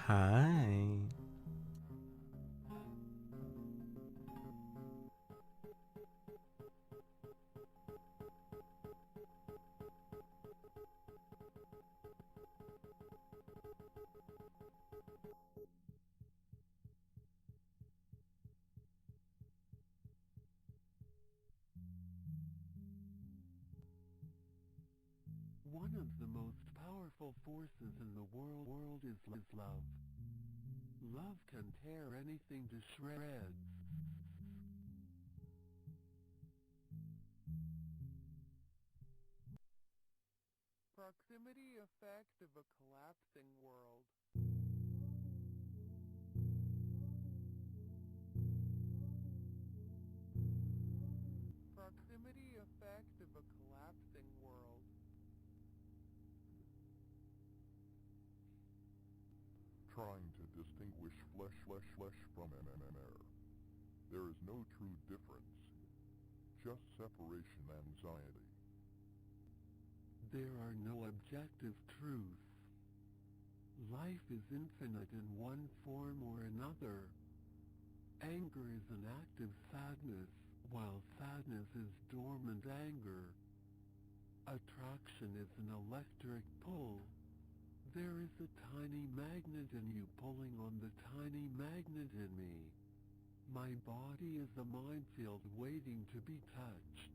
Hi. One of the most powerful forces in the world is love. Love can tear anything to shreds. Proximity effect of a collapsing world. Proximity effect of a collapsing world. Trying to distinguish flesh from air. There is no true difference, just separation anxiety. There are no objective truths. Life is infinite in one form or another. Anger is an active sadness, while sadness is dormant anger. Attraction is an electric pull. There is a tiny magnet in you pulling on the tiny magnet in me. My body is a minefield waiting to be touched.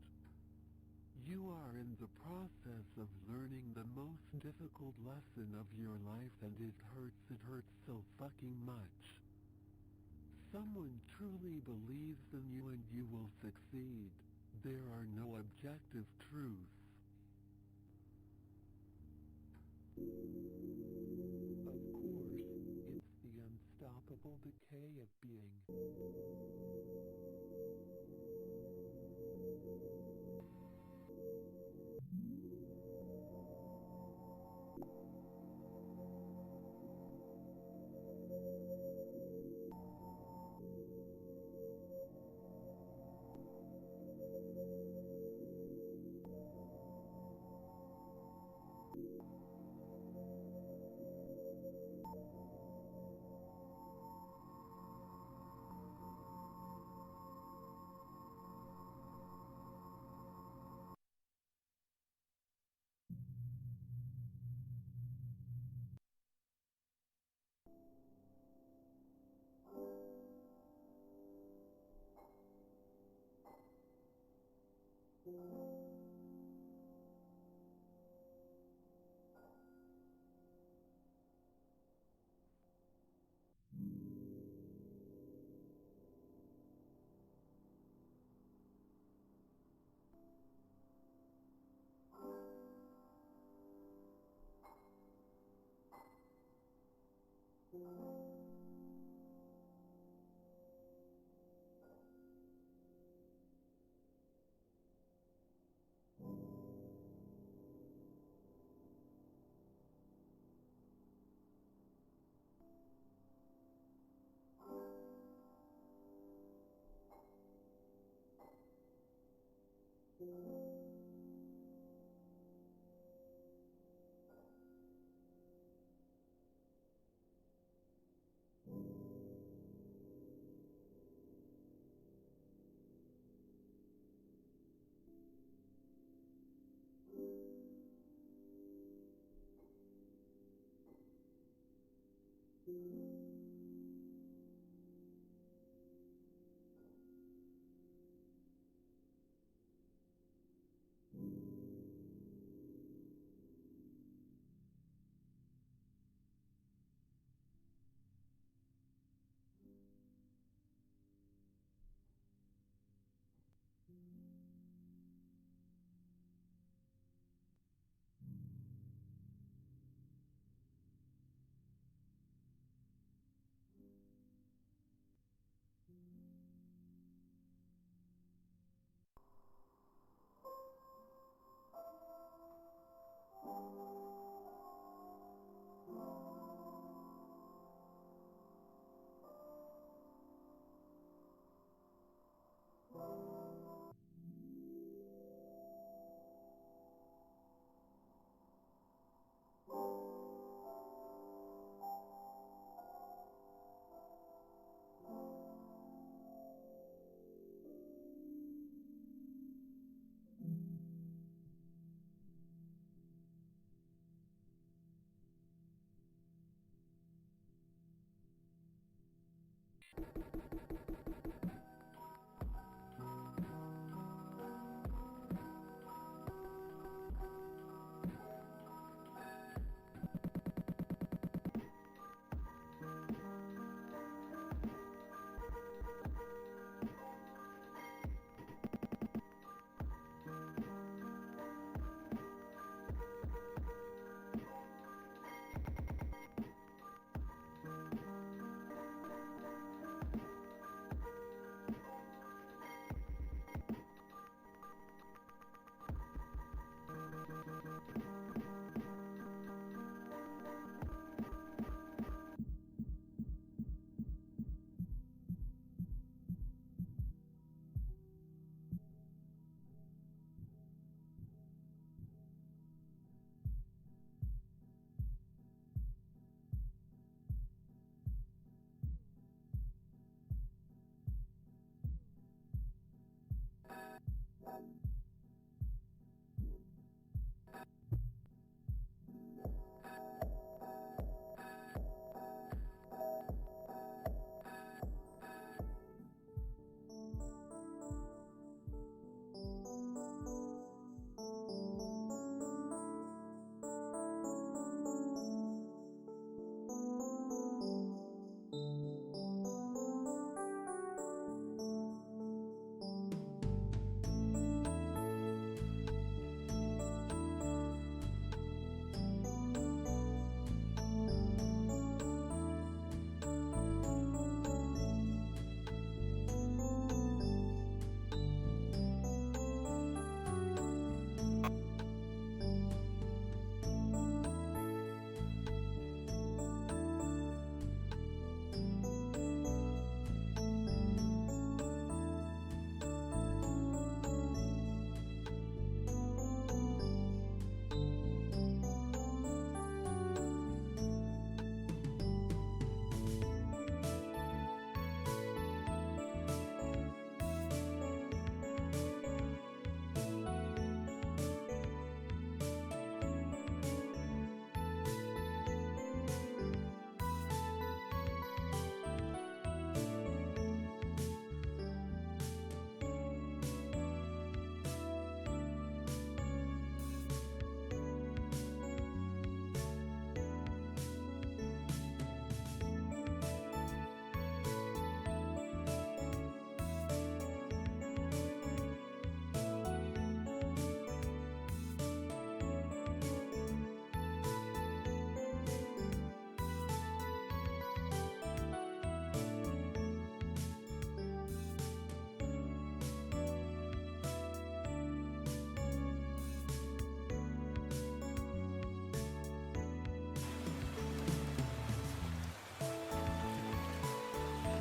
You are in the process of learning the most difficult lesson of your life, and it hurts so fucking much. Someone truly believes in you and you will succeed. There are no objective truths. Of course, it's the unstoppable decay of being.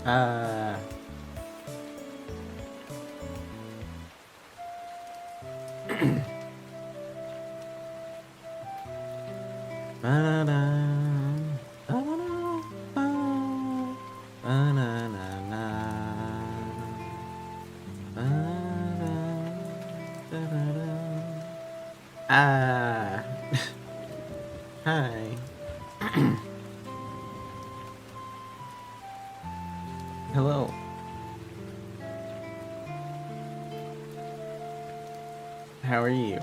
Uh. Ah. Hi. Hello. How are you?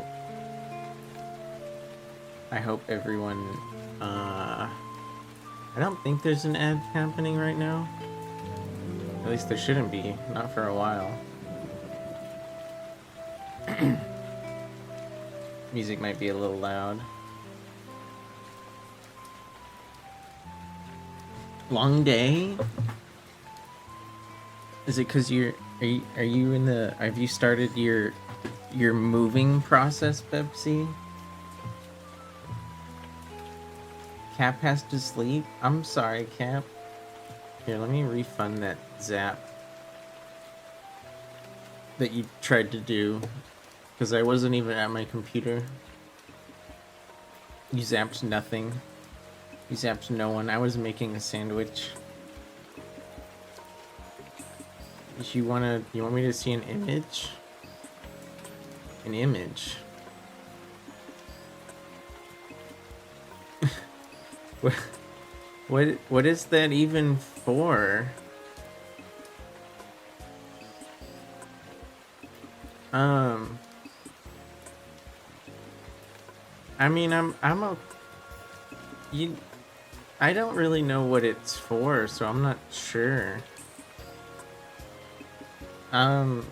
I hope everyone, I don't think there's an ad happening right now. At least there shouldn't be, not for a while. Music might be a little loud. Long day? Is it because are you in the, have you started your moving process, Pepsi? Cap has to sleep? I'm sorry, Cap. Here, let me refund that zap that you tried to do, because I wasn't even at my computer. You zapped nothing. You zapped no one. I was making a sandwich. You want me to see an image? An image? What is that even for? I mean, I don't really know what it's for, so I'm not sure. I'm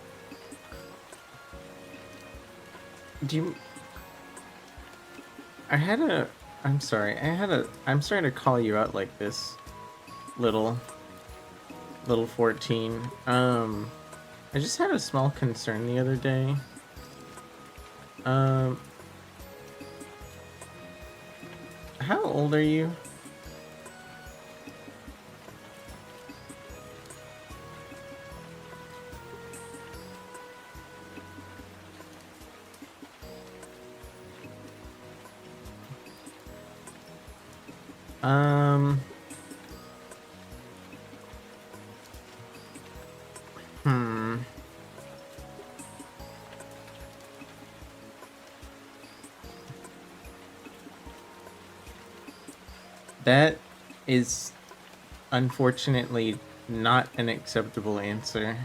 sorry to call you out like this, little 14. I just had a small concern the other day. How old are you? That is unfortunately not an acceptable answer.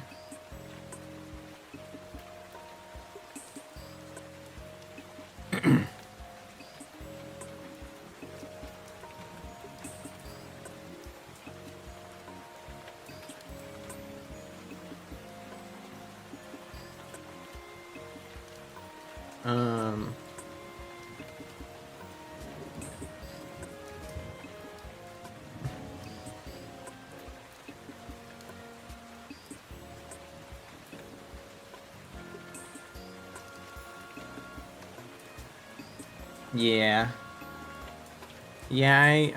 Yeah. Yeah,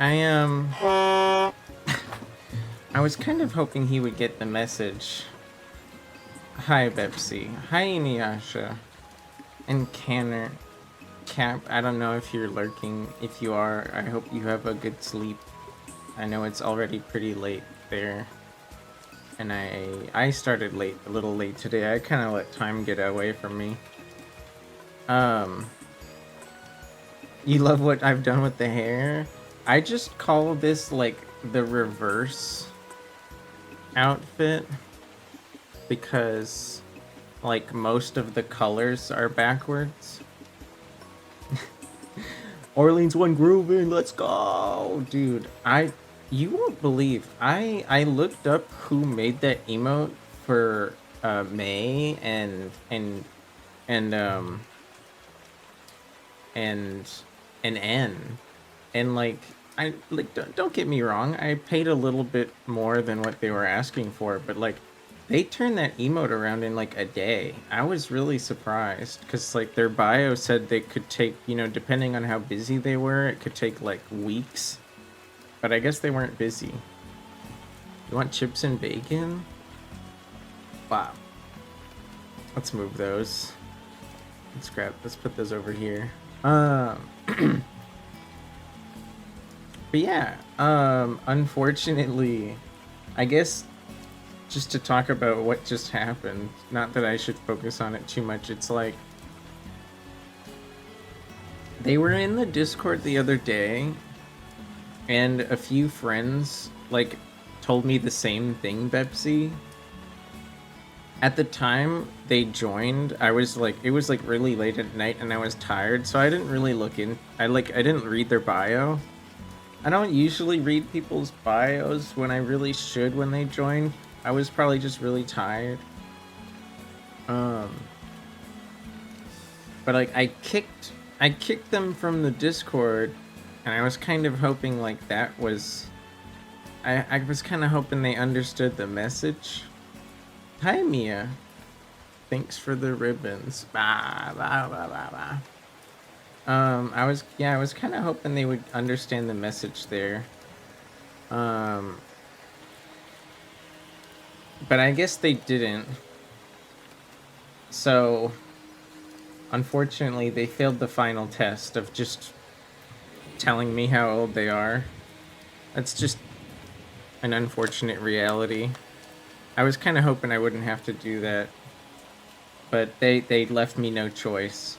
I was kind of hoping he would get the message. Hi, Bepsi. Hi, Inuyasha. And Canner. Cap, I don't know if you're lurking. If you are, I hope you have a good sleep. I know it's already pretty late there. And I started a little late today. I kind of let time get away from me. You love what I've done with the hair? I just call this like the reverse outfit because like most of the colors are backwards. Orleans one grooving, let's go, dude. You won't believe I looked up who made that emote for May and N, and like don't get me wrong, I paid a little bit more than what they were asking for, but like they turned that emote around in like a day. I was really surprised because like their bio said they could take, depending on how busy they were, it could take like weeks, but I guess they weren't busy. You want chips and bacon? Wow. Let's move those. Let's put those over here. But yeah, unfortunately, I guess just to talk about what just happened, not that I should focus on it too much, it's like they were in the Discord the other day and a few friends like told me the same thing, Bepsy. At the time they joined, I was like, it was like really late at night and I was tired, so I didn't really look in. I didn't read their bio. I don't usually read people's bios when I really should when they join. I was probably just really tired. But like I kicked them from the Discord, and I was kind of hoping like that was I was kind of hoping they understood the message. Hi Mia. Thanks for the ribbons. Bah, bah, bah, bah, bah. I was kind of hoping they would understand the message there. But I guess they didn't. So, unfortunately, they failed the final test of just telling me how old they are. That's just an unfortunate reality. I was kind of hoping I wouldn't have to do that. But they left me no choice.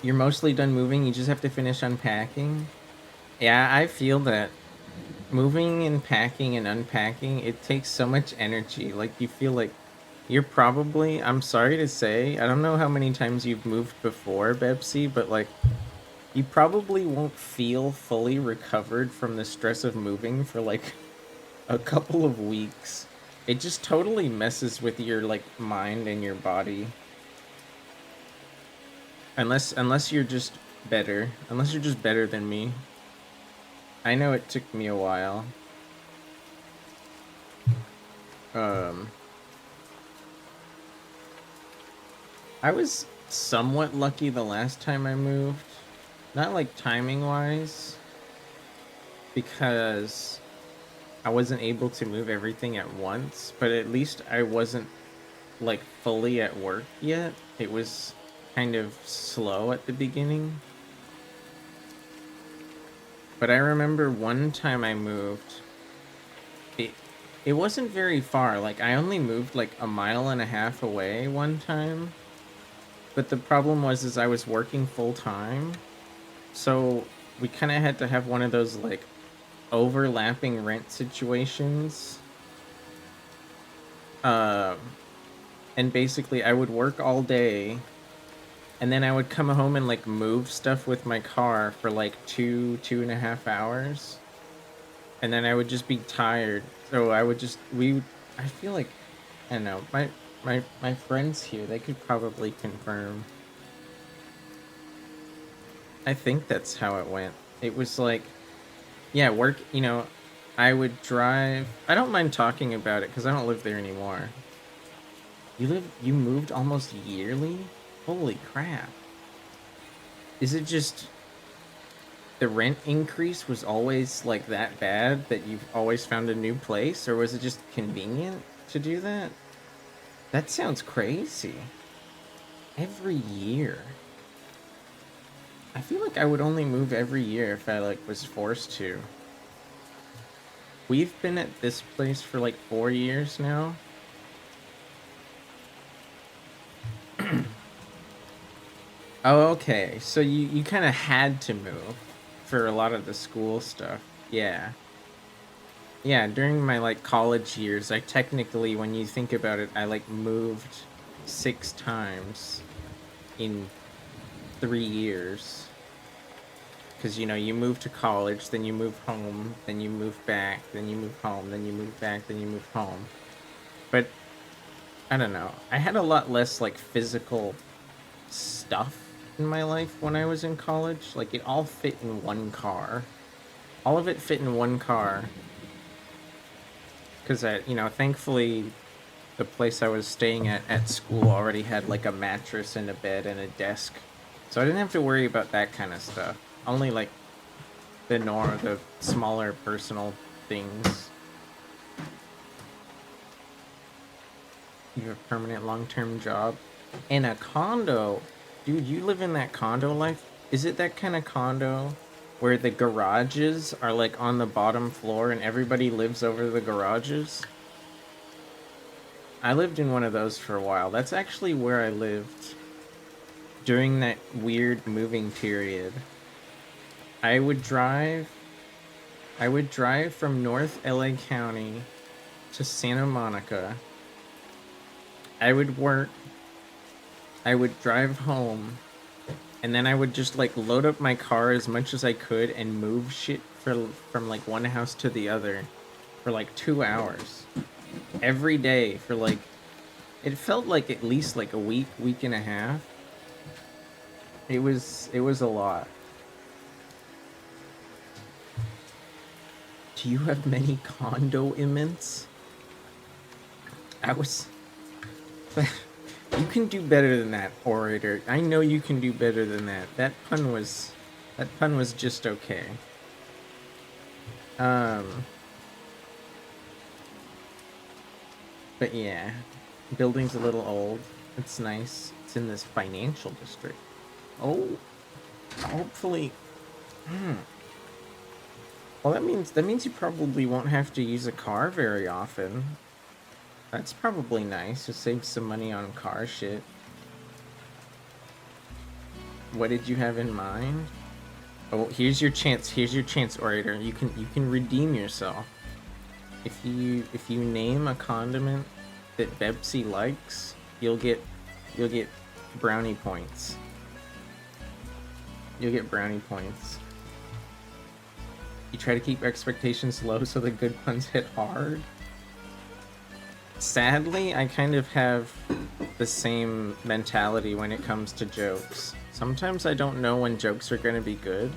You're mostly done moving, you just have to finish unpacking? Yeah, I feel that. Moving and packing and unpacking, it takes so much energy. Like, you feel like you're probably, I'm sorry to say, I don't know how many times you've moved before, Bepsy, but like, you probably won't feel fully recovered from the stress of moving for like a couple of weeks. It just totally messes with your like mind and your body. Unless you're just better. Unless you're just better than me. I know it took me a while. I was somewhat lucky the last time I moved. Not like timing wise, because I wasn't able to move everything at once, but at least I wasn't like fully at work yet. It was kind of slow at the beginning. But I remember one time I moved, it wasn't very far. Like, I only moved like a mile and a half away one time. But the problem was I was working full time. So we kind of had to have one of those like overlapping rent situations. And basically I would work all day, and then I would come home and like move stuff with my car for like 2.5 hours. And then I would just be tired. So I feel like, I don't know, my friends here, they could probably confirm. I think that's how it went. It was like, yeah, work, I would drive. I don't mind talking about it because I don't live there anymore. You moved almost yearly? Holy crap. Is it just the rent increase was always like that bad that you've always found a new place, or was it just convenient to do that? That sounds crazy. Every year. I feel like I would only move every year if I like was forced to. We've been at this place for like 4 years now. Oh, okay. So you kind of had to move for a lot of the school stuff. Yeah. Yeah, during my like college years, I technically, when you think about it, I like moved 6 times in 3 years. Because, you move to college, then you move home, then you move back, then you move home, then you move back, then you move home. But, I don't know. I had a lot less, like, physical stuff in my life when I was in college. Like, it all fit in one car. All of it fit in one car. Because, thankfully, the place I was staying at school already had, like, a mattress and a bed and a desk So I didn't have to worry about that kind of stuff. Only like the smaller personal things. You have a permanent long-term job and a condo. Dude, you live in that condo life? Is it that kind of condo where the garages are like on the bottom floor and everybody lives over the garages? I lived in one of those for a while. That's actually where I lived during that weird moving period. I would drive from North LA County to Santa Monica. I would work. I would drive home. And then I would just like load up my car as much as I could and move shit from like one house to the other for like 2 hours. Every day for like, it felt like at least like a week and a half. It was a lot. Do you have many condo immense? You can do better than that, orator. I know you can do better than that. That pun was just okay. But yeah, building's a little old. It's nice. It's in this financial district. Oh, hopefully. Well, that means you probably won't have to use a car very often. That's probably nice to save some money on car shit. What did you have in mind? Oh, here's your chance. Here's your chance, orator. You can redeem yourself. If you name a condiment that Bepsi likes, you'll get brownie points. You'll get brownie points. You try to keep expectations low so the good puns hit hard. Sadly, I kind of have the same mentality when it comes to jokes. Sometimes I don't know when jokes are going to be good,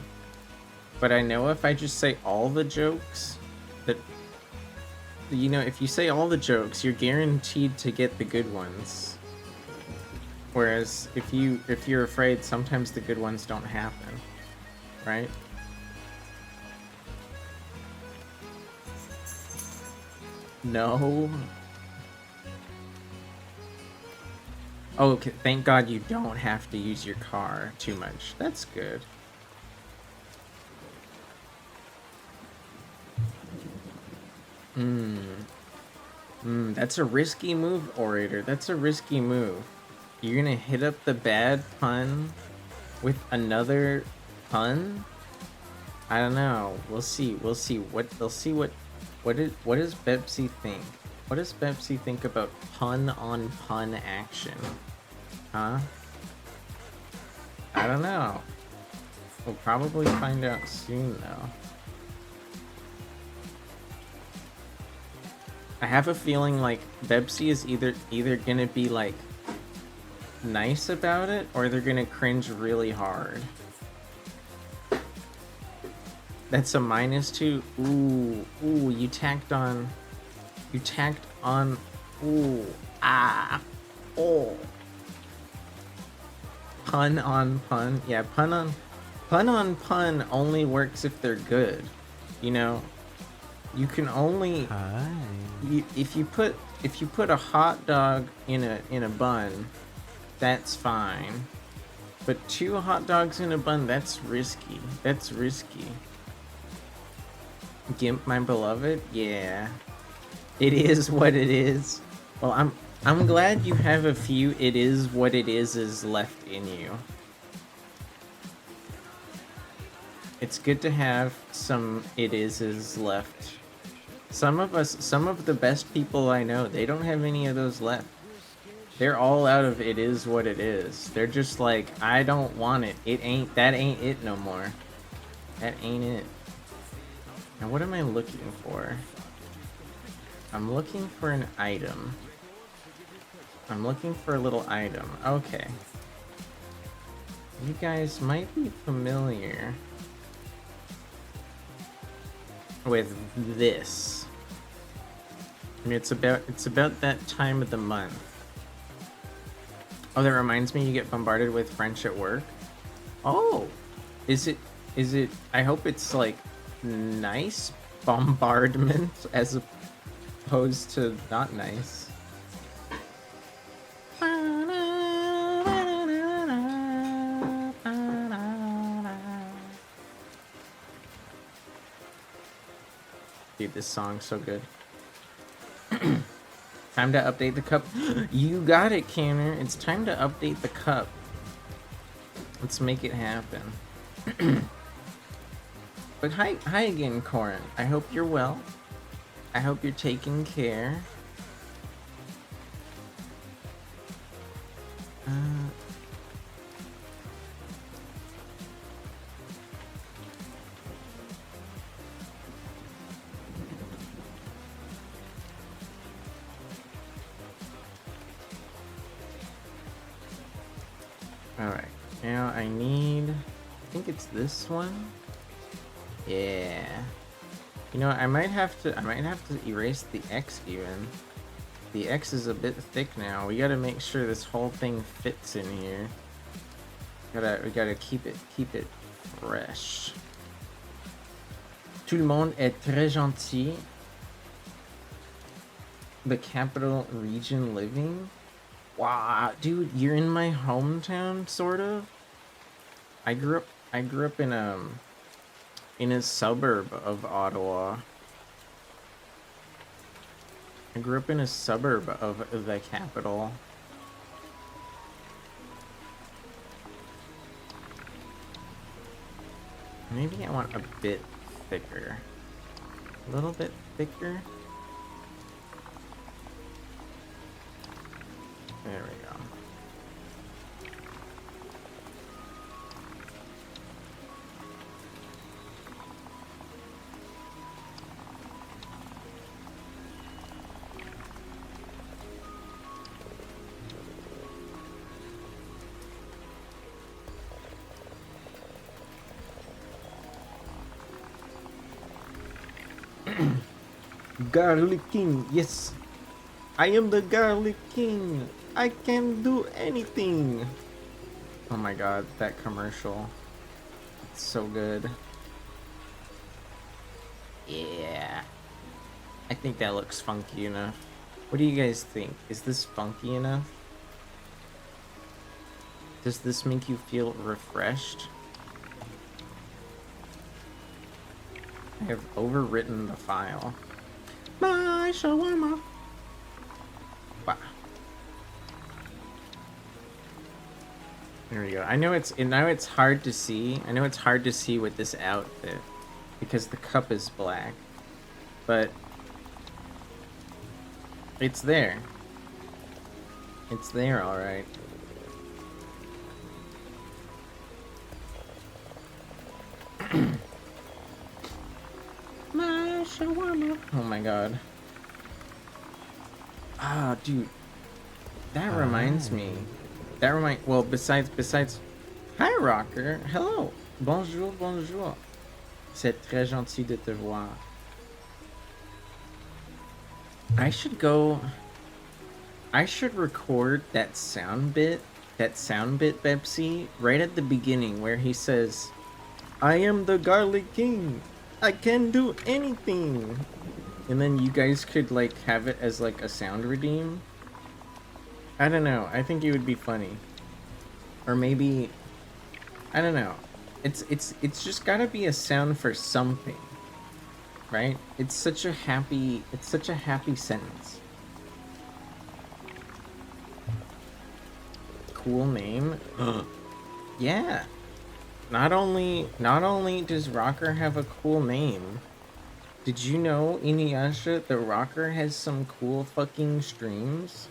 but I know if I just say all the jokes, that, you know, if you say all the jokes, you're guaranteed to get the good ones. Whereas if you're afraid, sometimes the good ones don't happen, right? No. Oh, okay. Thank God you don't have to use your car too much. That's good. That's a risky move, orator. That's a risky move. You're gonna hit up the bad pun with another pun? I don't know. We'll see. We'll see. What does Bepsi think? What does Bepsi think about pun on pun action? Huh? I don't know. We'll probably find out soon, though. I have a feeling like Bepsi is either gonna be like nice about it, or they're gonna cringe really hard. That's a -2. Ooh, you tacked on. Ooh, ah, oh. Pun on pun. Yeah, pun on pun only works if they're good. You know, you can only. Hi. If you put a hot dog in a bun, that's fine. But 2 hot dogs in a bun, that's risky. That's risky. Gimp, my beloved? Yeah. It is what it is. Well, I'm glad you have a few it is what it is left in you. It's good to have some it is left. Some of the best people I know, they don't have any of those left. They're all out of it is what it is. They're just like, I don't want it. That ain't it no more. That ain't it. Now what am I looking for? I'm looking for an item. I'm looking for a little item. Okay. You guys might be familiar with this. I mean, it's about that time of the month. Oh, that reminds me, you get bombarded with French at work. Oh, is it? Is it? I hope it's like nice bombardment as opposed to not nice. Dude, this song's so good. Time to update the cup. You got it, Canner. It's time to update the cup. Let's make it happen. But hi again, Corin. I hope you're well. I hope you're taking care. Alright, now I need... I think it's this one? Yeah. You know, I might have to erase the X even. The X is a bit thick now. We gotta make sure this whole thing fits in here. We gotta keep it fresh. Tout le monde est très gentil. The capital region living? Wow, dude, you're in my hometown, sort of. I grew up in a suburb of Ottawa. I grew up in a suburb of the capital. Maybe I want a bit thicker. A little bit thicker. There we go. Garlic King, yes. I am the Garlic King. I can do anything. Oh my god, that commercial. It's so good. Yeah. I think that looks funky enough. What do you guys think? Is this funky enough? Does this make you feel refreshed? I have overwritten the file. My shawarma. Wow. There we go. I know it's hard to see. I know it's hard to see with this outfit because the cup is black, but it's there. It's there, all right. My shawarma. Oh my god. Ah, dude. That reminds me. Well, besides. Hi, Rocker. Hello. Bonjour, bonjour. C'est très gentil de te voir. I should record that sound bit, Pepsi, right at the beginning where he says, I am the Garlic King. I can do anything. And then you guys could like have it as like a sound redeem. I don't know. I think it would be funny. Or maybe I don't know. It's just gotta be a sound for something. Right? It's such a happy sentence. Cool name. Yeah. Not only does Rocker have a cool name, did you know, Inuyasha, the Rocker has some cool fucking streams?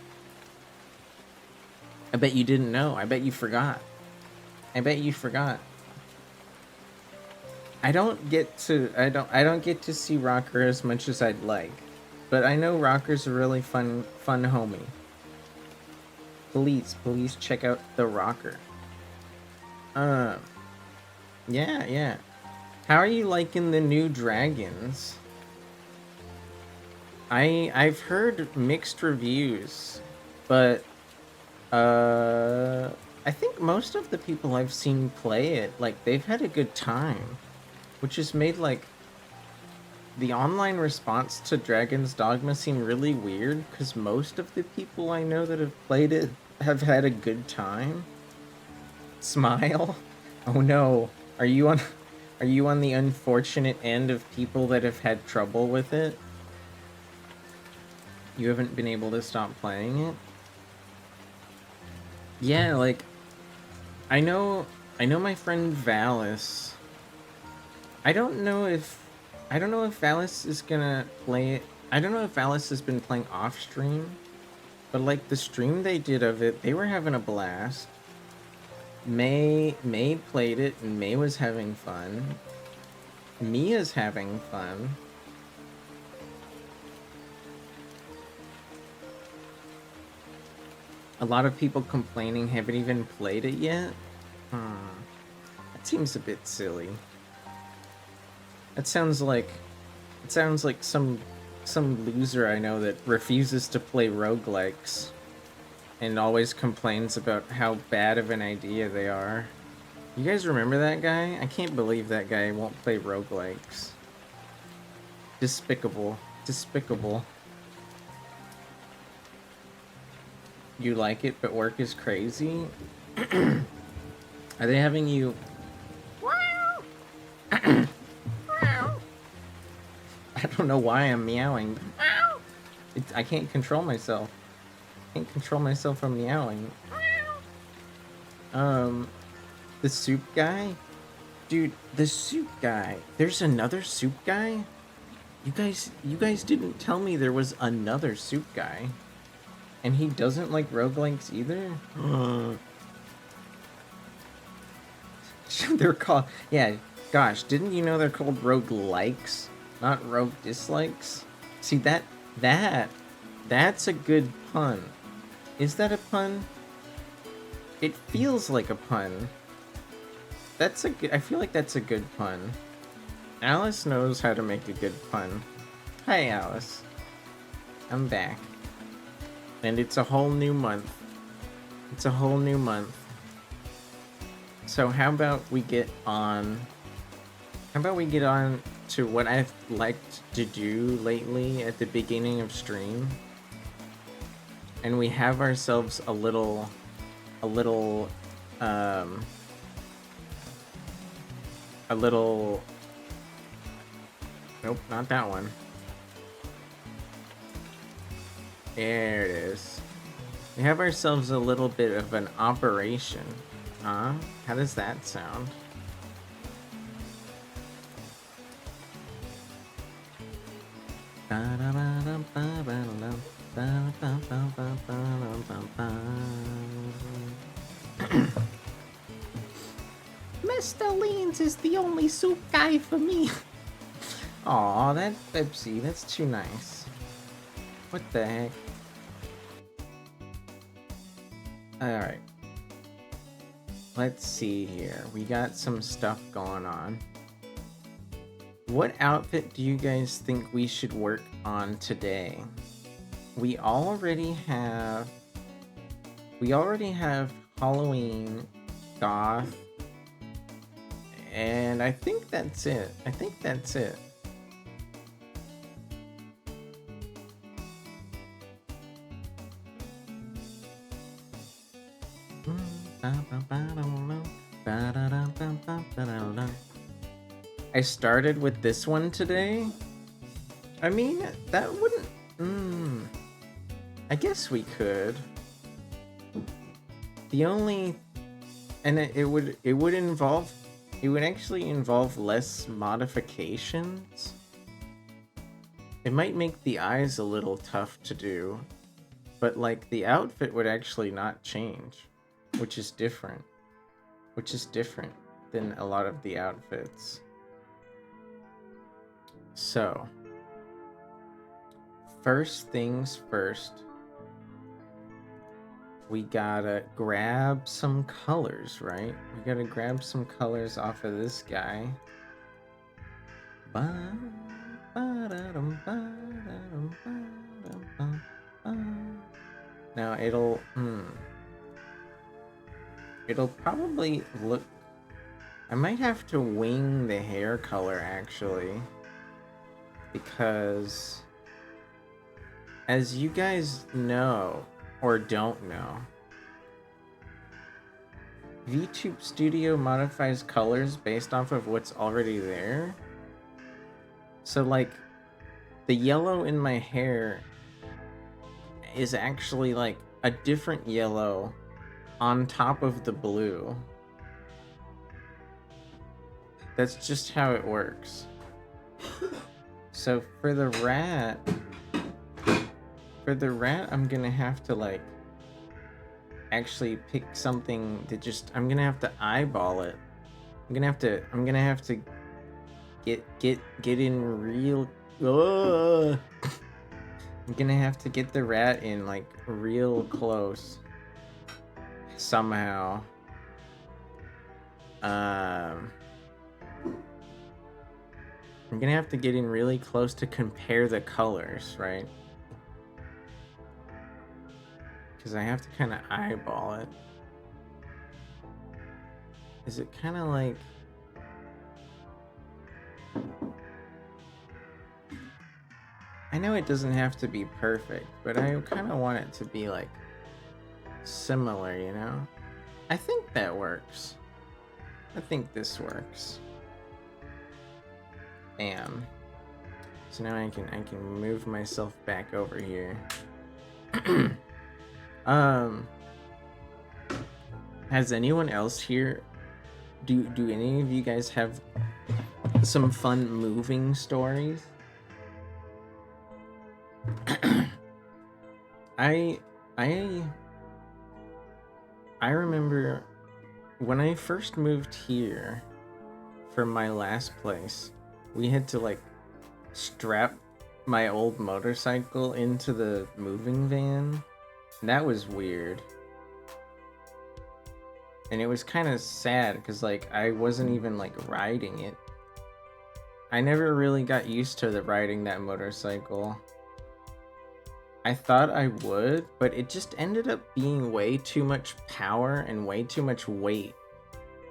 I bet you didn't know. I bet you forgot. I don't get to see Rocker as much as I'd like, but I know Rocker's a really fun homie. Please check out the Rocker. Yeah. How are you liking the new dragons? I've heard mixed reviews, but I I think most of the people I've seen play it, like, they've had a good time, which has made, like, the online response to Dragon's Dogma seem really weird, because most of the people I know that have played it have had a good time. Smile? Oh no. Are you on the unfortunate end of people that have had trouble with it? You haven't been able to stop playing it? Yeah, like, I know my friend Valis. I don't know if Valis is gonna play it. I don't know if Valis has been playing off stream, but like the stream they did of it, they were having a blast. May played it and May was having fun. Mia's having fun. A lot of people complaining haven't even played it yet. That seems a bit silly. It sounds like some loser I know that refuses to play roguelikes and always complains about how bad of an idea they are. You guys remember that guy? I can't believe that guy won't play roguelikes. Despicable. Despicable. You like it, but work is crazy? Are they having you... I don't know why I'm meowing. I can't control myself. I can't control myself from meowing. The soup guy? Dude, the soup guy. There's another soup guy? You guys didn't tell me there was another soup guy. And he doesn't like roguelikes either? They're called... Yeah, gosh, didn't you know they're called roguelikes? Not rogue dislikes? See, that's a good pun. Is that a pun? It feels like a pun. That's a good... I feel like that's a good pun. Alice knows how to make a good pun. Hi, Alice. I'm back. And it's a whole new month. It's a whole new month. So how about we get on... How about we get on to what I've liked to do lately at the beginning of stream? And we have ourselves a little... Nope, not that one. There it is. We have ourselves a little bit of an operation. Huh? How does that sound? Mr. Leans is the only soup guy for me. Aw, that Pepsi, that's too nice. What the heck? Alright. Let's see here. We got some stuff going on. What outfit do you guys think we should work on today? We already have Halloween, goth, and I think that's it. I started with this one today. I mean, that wouldn't... I guess we could. The only... And it would actually involve less modifications. It might make the eyes a little tough to do. But, like, the outfit would actually not change. Which is different than a lot of the outfits. So, first things first, we gotta grab some colors, right? We gotta grab some colors off of this guy. Now it'll probably look... I might have to wing the hair color, actually. Because... as you guys know, or don't know, VTube Studio modifies colors based off of what's already there. So, like, the yellow in my hair is actually, like, a different yellow on top of the blue. That's just how it works. So, for the rat, I'm gonna have to, like, actually pick something to just... I'm gonna have to eyeball it. I'm gonna have to get in real... I'm gonna have to get the rat in, like, real close. Somehow. I'm gonna have to get in really close to compare the colors, right? Because I have to kind of eyeball it. Is it kind of like... I know it doesn't have to be perfect, but I kind of want it to be, like, similar, you know? I think that works. I think this works. Bam. So now I can move myself back over here. Has anyone else here... Do any of you guys have some fun moving stories? I remember when I first moved here from my last place, we had to, like, strap my old motorcycle into the moving van. That was weird. And it was kind of sad because, like, I wasn't even, like, riding it. I never really got used to riding that motorcycle. I thought I would, but it just ended up being way too much power and way too much weight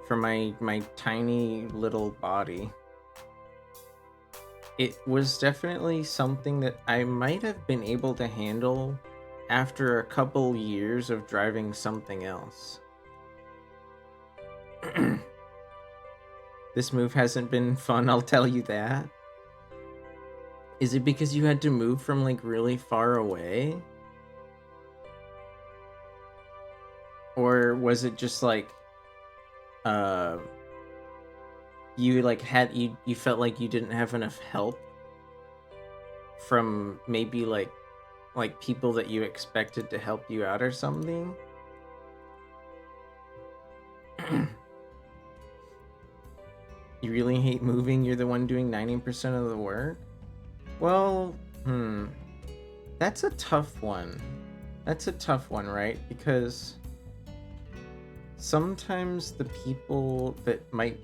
for my tiny little body. It was definitely something that I might have been able to handle after a couple years of driving something else. This move hasn't been fun, I'll tell you that. Is it because you had to move from, like, really far away? Or was it just, like, you, like, you felt like you didn't have enough help from maybe, like people that you expected to help you out or something? You really hate moving? You're the one doing 90% of the work? Well, that's a tough one. That's a tough one, right? Because sometimes the people that might,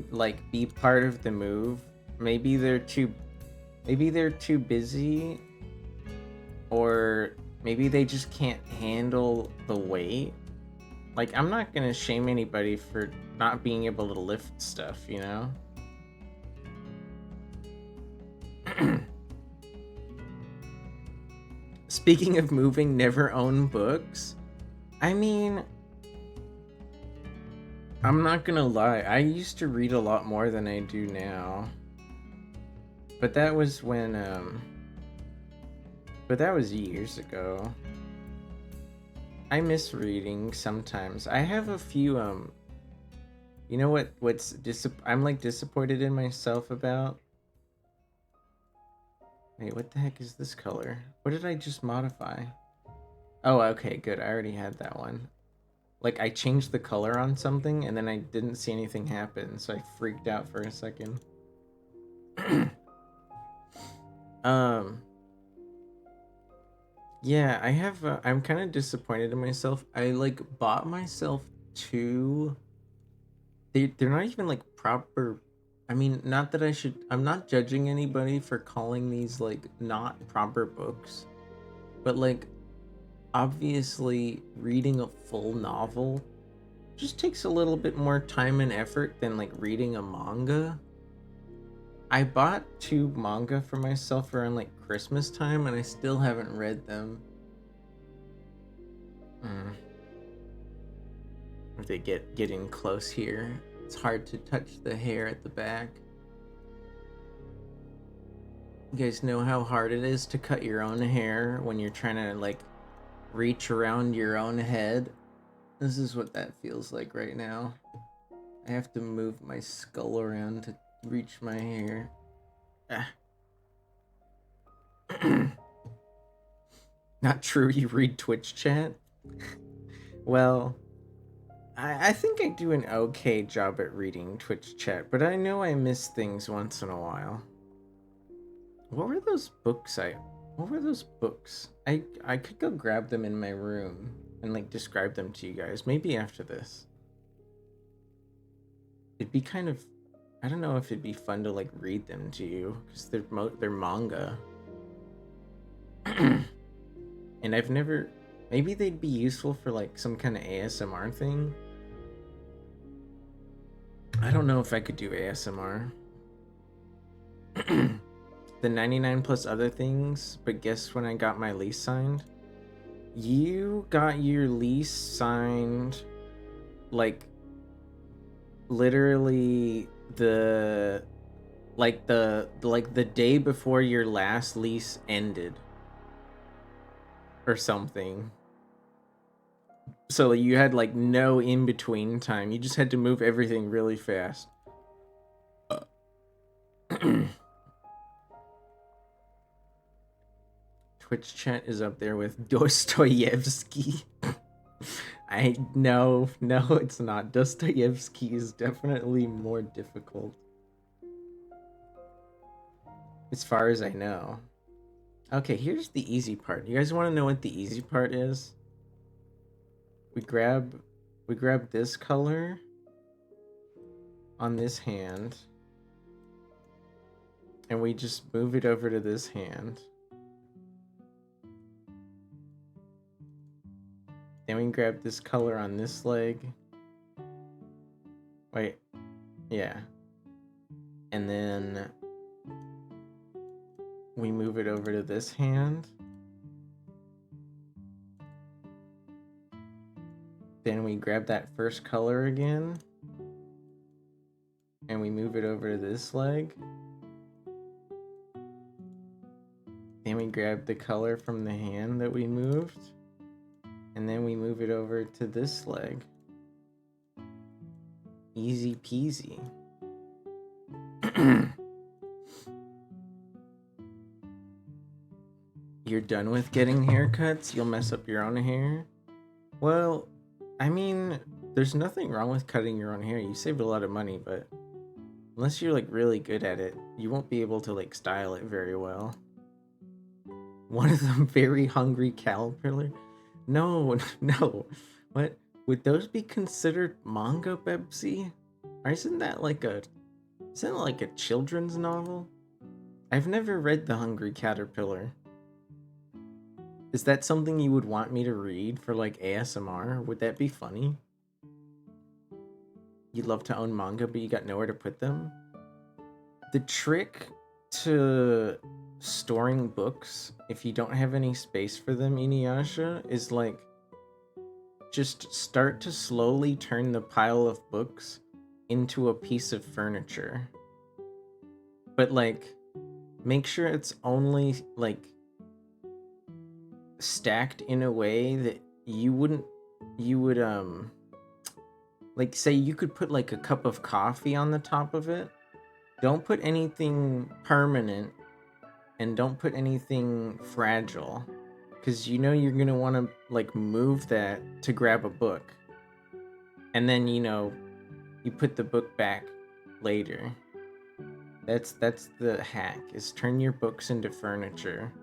like, be part of the move, maybe they're too busy, or maybe they just can't handle the weight. Like, I'm not gonna shame anybody for not being able to lift stuff, you know? Speaking of moving, never own books. I mean, I'm not gonna lie, I used to read a lot more than I do now. But that was when, but that was years ago. I miss reading sometimes. I have a few, you know what's I'm, like, disappointed in myself about? Wait, what the heck is this color? What did I just modify? Oh, okay, good. I already had that one. Like, I changed the color on something, and then I didn't see anything happen, so I freaked out for a second. Yeah, I have, I'm kind of disappointed in myself. I, like, bought myself two... They're not even, like, proper... I mean, not that I should... I'm not judging anybody for calling these, like, not proper books. But, like, obviously, reading a full novel just takes a little bit more time and effort than like reading a manga. I bought 2 manga for myself around like Christmas time and I still haven't read them. If they getting close here, it's hard to touch the hair at the back. You guys know how hard it is to cut your own hair when you're trying to like reach around your own head? This is what that feels like right now. I have to move my skull around to reach my hair. Not true, you read Twitch chat? Well, I think I do an okay job at reading Twitch chat, but I know I miss things once in a while. What were those books what were those books? I could go grab them in my room and like describe them to you guys, maybe after this. It'd be kind of, I don't know if it'd be fun to like read them to you because they're manga. And I've never, maybe they'd be useful for like some kind of ASMR thing. I don't know if I could do ASMR. The 99 plus other things, but guess when I got my lease signed? You got your lease signed like literally the day before your last lease ended or something. So you had like no in between time. You just had to move everything really fast. Twitch chat is up there with Dostoevsky. I no, it's not. Dostoevsky is definitely more difficult. As far as I know. Okay, here's the easy part. You guys want to know what the easy part is? We grab this color on this hand and we just move it over to this hand. Then we grab this color on this leg. Wait, yeah. And then we move it over to this hand. Then we grab that first color again. And we move it over to this leg. Then we grab the color from the hand that we moved. And then we move it over to this leg. Easy peasy. You're done with getting haircuts? You'll mess up your own hair? Well, I mean, there's nothing wrong with cutting your own hair. You save a lot of money, but unless you're like really good at it, you won't be able to like style it very well. One of them very hungry caterpillar? No. What? Would those be considered manga, Bebsy? Or isn't that like a children's novel? I've never read The Hungry Caterpillar. Is that something you would want me to read for like ASMR? Would that be funny? You'd love to own manga, but you got nowhere to put them? The trick to storing books, if you don't have any space for them, Inuyasha, is like just start to slowly turn the pile of books into a piece of furniture. But like make sure it's only like stacked in a way that you would like say you could put like a cup of coffee on the top of it. Don't put anything permanent and don't put anything fragile, because you know you're gonna want to like move that to grab a book, and then you know you put the book back later. That's the hack, is turn your books into furniture.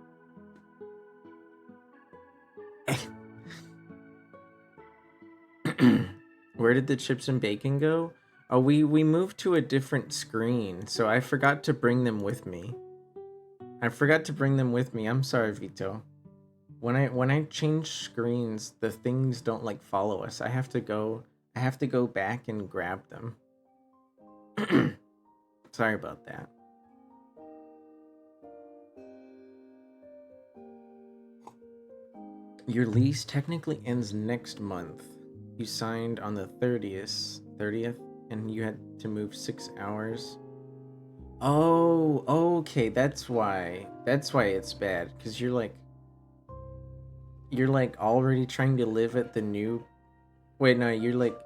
Where did the chips and bacon go? Oh, we moved to a different screen, so I forgot to bring them with me. I'm sorry, Vito. When I change screens, the things don't like follow us. I have to go I have to go back and grab them. Sorry about that. Your lease technically ends next month. You signed on the 30th, and you had to move 6 hours. Oh, okay, that's why. That's why it's bad, because you're like already trying to live at the new. Wait, no, you're like,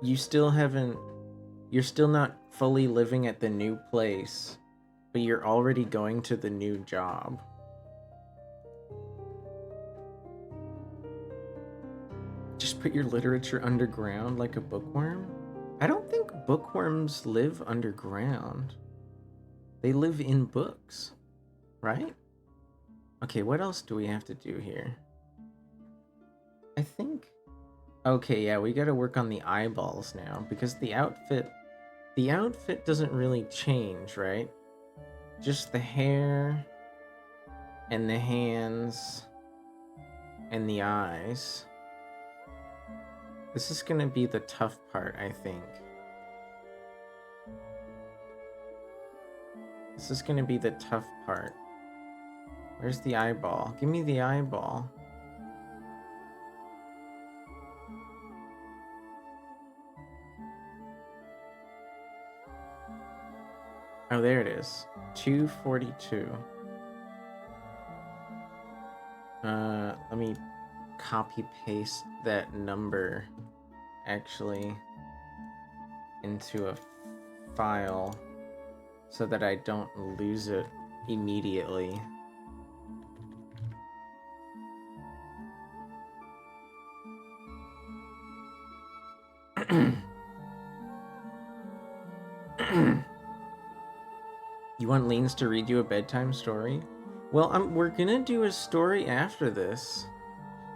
you still haven't. You're still not fully living at the new place, but you're already going to the new job. Just put your literature underground like a bookworm? I don't think bookworms live underground. They live in books, right? Okay, what else do we have to do here? I think... Okay, yeah, we gotta work on the eyeballs now, because the outfit doesn't really change, right? Just the hair, and the hands, and the eyes. This is gonna be the tough part, I think. This is gonna be the tough part. Where's the eyeball? Give me the eyeball. Oh, there it is. 242. Let me copy paste that number actually into a file so that I don't lose it immediately. You want Leans to read you a bedtime story? Well, we're gonna do a story after this.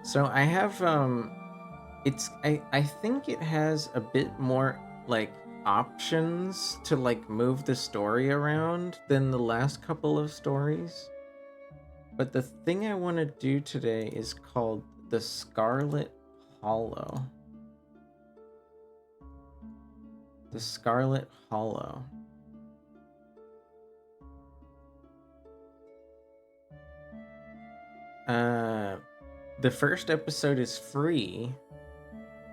So I have I think it has a bit more like options to like move the story around than the last couple of stories. But the thing I want to do today is called the Scarlet Hollow. The Scarlet Hollow. The first episode is free,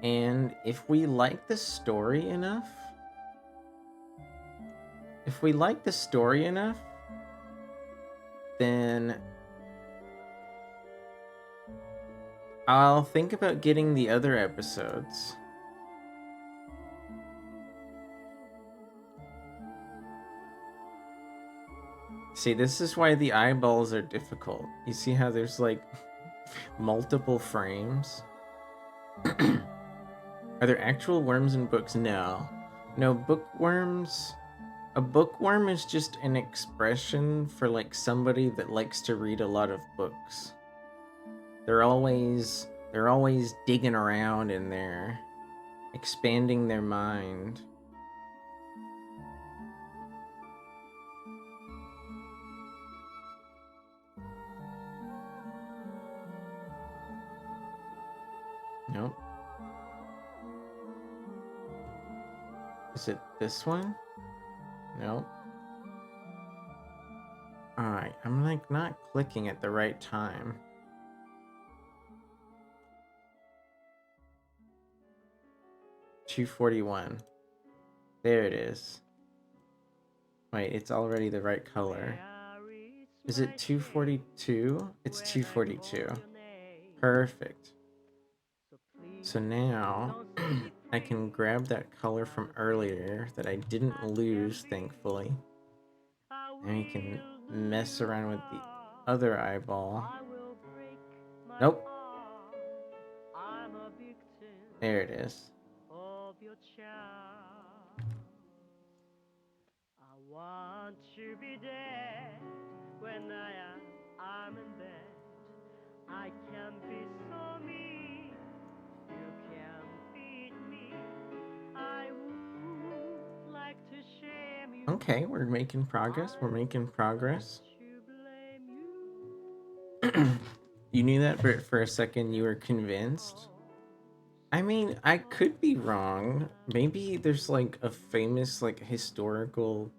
and if we like the story enough, then I'll think about getting the other episodes. See, this is why the eyeballs are difficult. You see how there's like multiple frames? Are there actual worms in books? No. No, bookworms. A bookworm is just an expression for like somebody that likes to read a lot of books. They're always digging around in there, expanding their mind. Nope. Is it this one? Nope. Alright, I'm like not clicking at the right time. $241. There it is. Wait, it's already the right color. Is it 242? It's 242. Perfect. So now I can grab that color from earlier that I didn't lose, thankfully. And we can mess around with the other eyeball. Nope. There it is. I want to be dead when I'm in bed. I can be so mean, you can beat me. I would like to shame you. Okay, we're making progress. We're making progress. You knew that, but for a second you were convinced. I mean, I could be wrong. Maybe there's like a famous like historical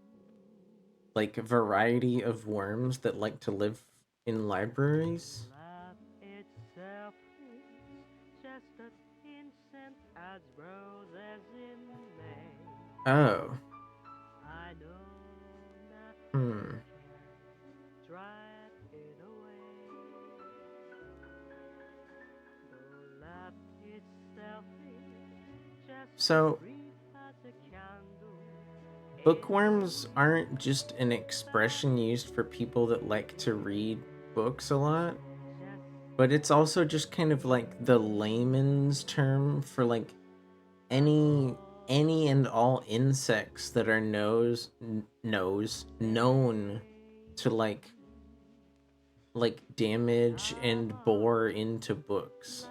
like variety of worms that like to live in libraries. Life itself is just as innocent as roses in May. Oh. I know nothing Hmm. can drive it away. Though life itself is just as So brief as a candle in the bookworms wind. aren't just an expression used for people that like to read books a lot, but it's also just kind of like the layman's term for like any any and all insects that are known to like damage and bore into books.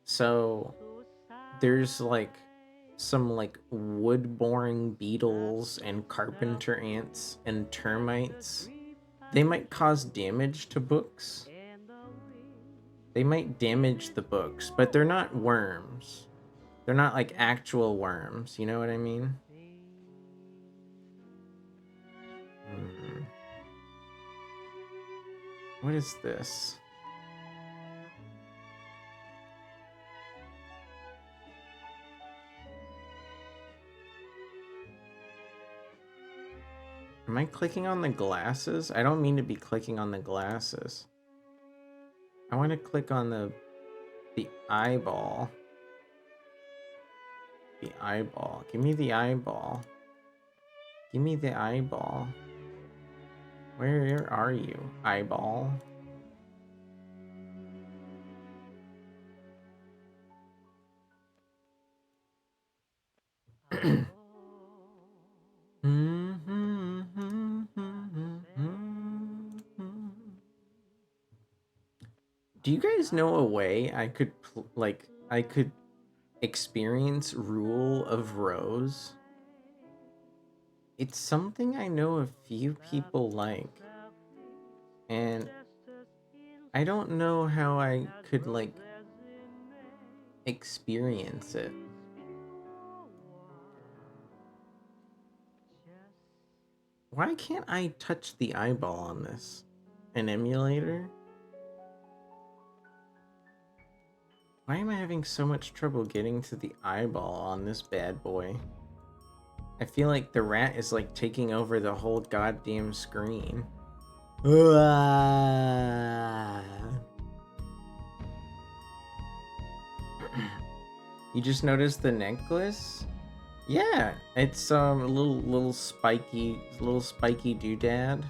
So there's like some like wood boring beetles and carpenter ants and termites. They might cause damage to books. They might damage the books, but they're not worms. They're not like actual worms, you know what I mean? Hmm. What is this? Am I clicking on the glasses? I don't mean to be clicking on the glasses. I want to click on the eyeball. The eyeball. Give me the eyeball. Give me the eyeball. Where are you, eyeball? Do you guys know a way I could I could experience Rule of Rose? It's something I know a few people like, and I don't know how I could like experience it. Why can't I touch the eyeball on this? An emulator? Why am I having so much trouble getting to the eyeball on this bad boy? I feel like the rat is like taking over the whole goddamn screen. You just noticed the necklace? Yeah, it's a little spiky doodad.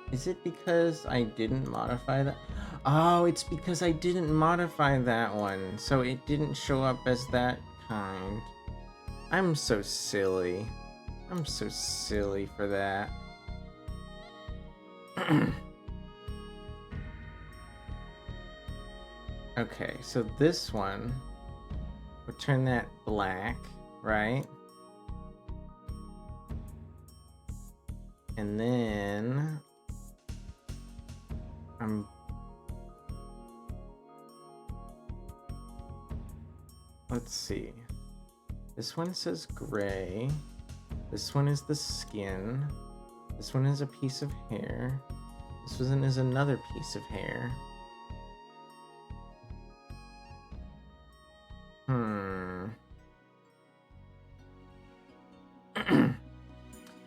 Is it because I didn't modify that? Oh, it's because I didn't modify that one, so it didn't show up as that kind. I'm so silly. I'm so silly for that. Okay, so this one, we'll turn that black, right? And then let's see. This one says gray. This one is the skin. This one is a piece of hair. This one is another piece of hair.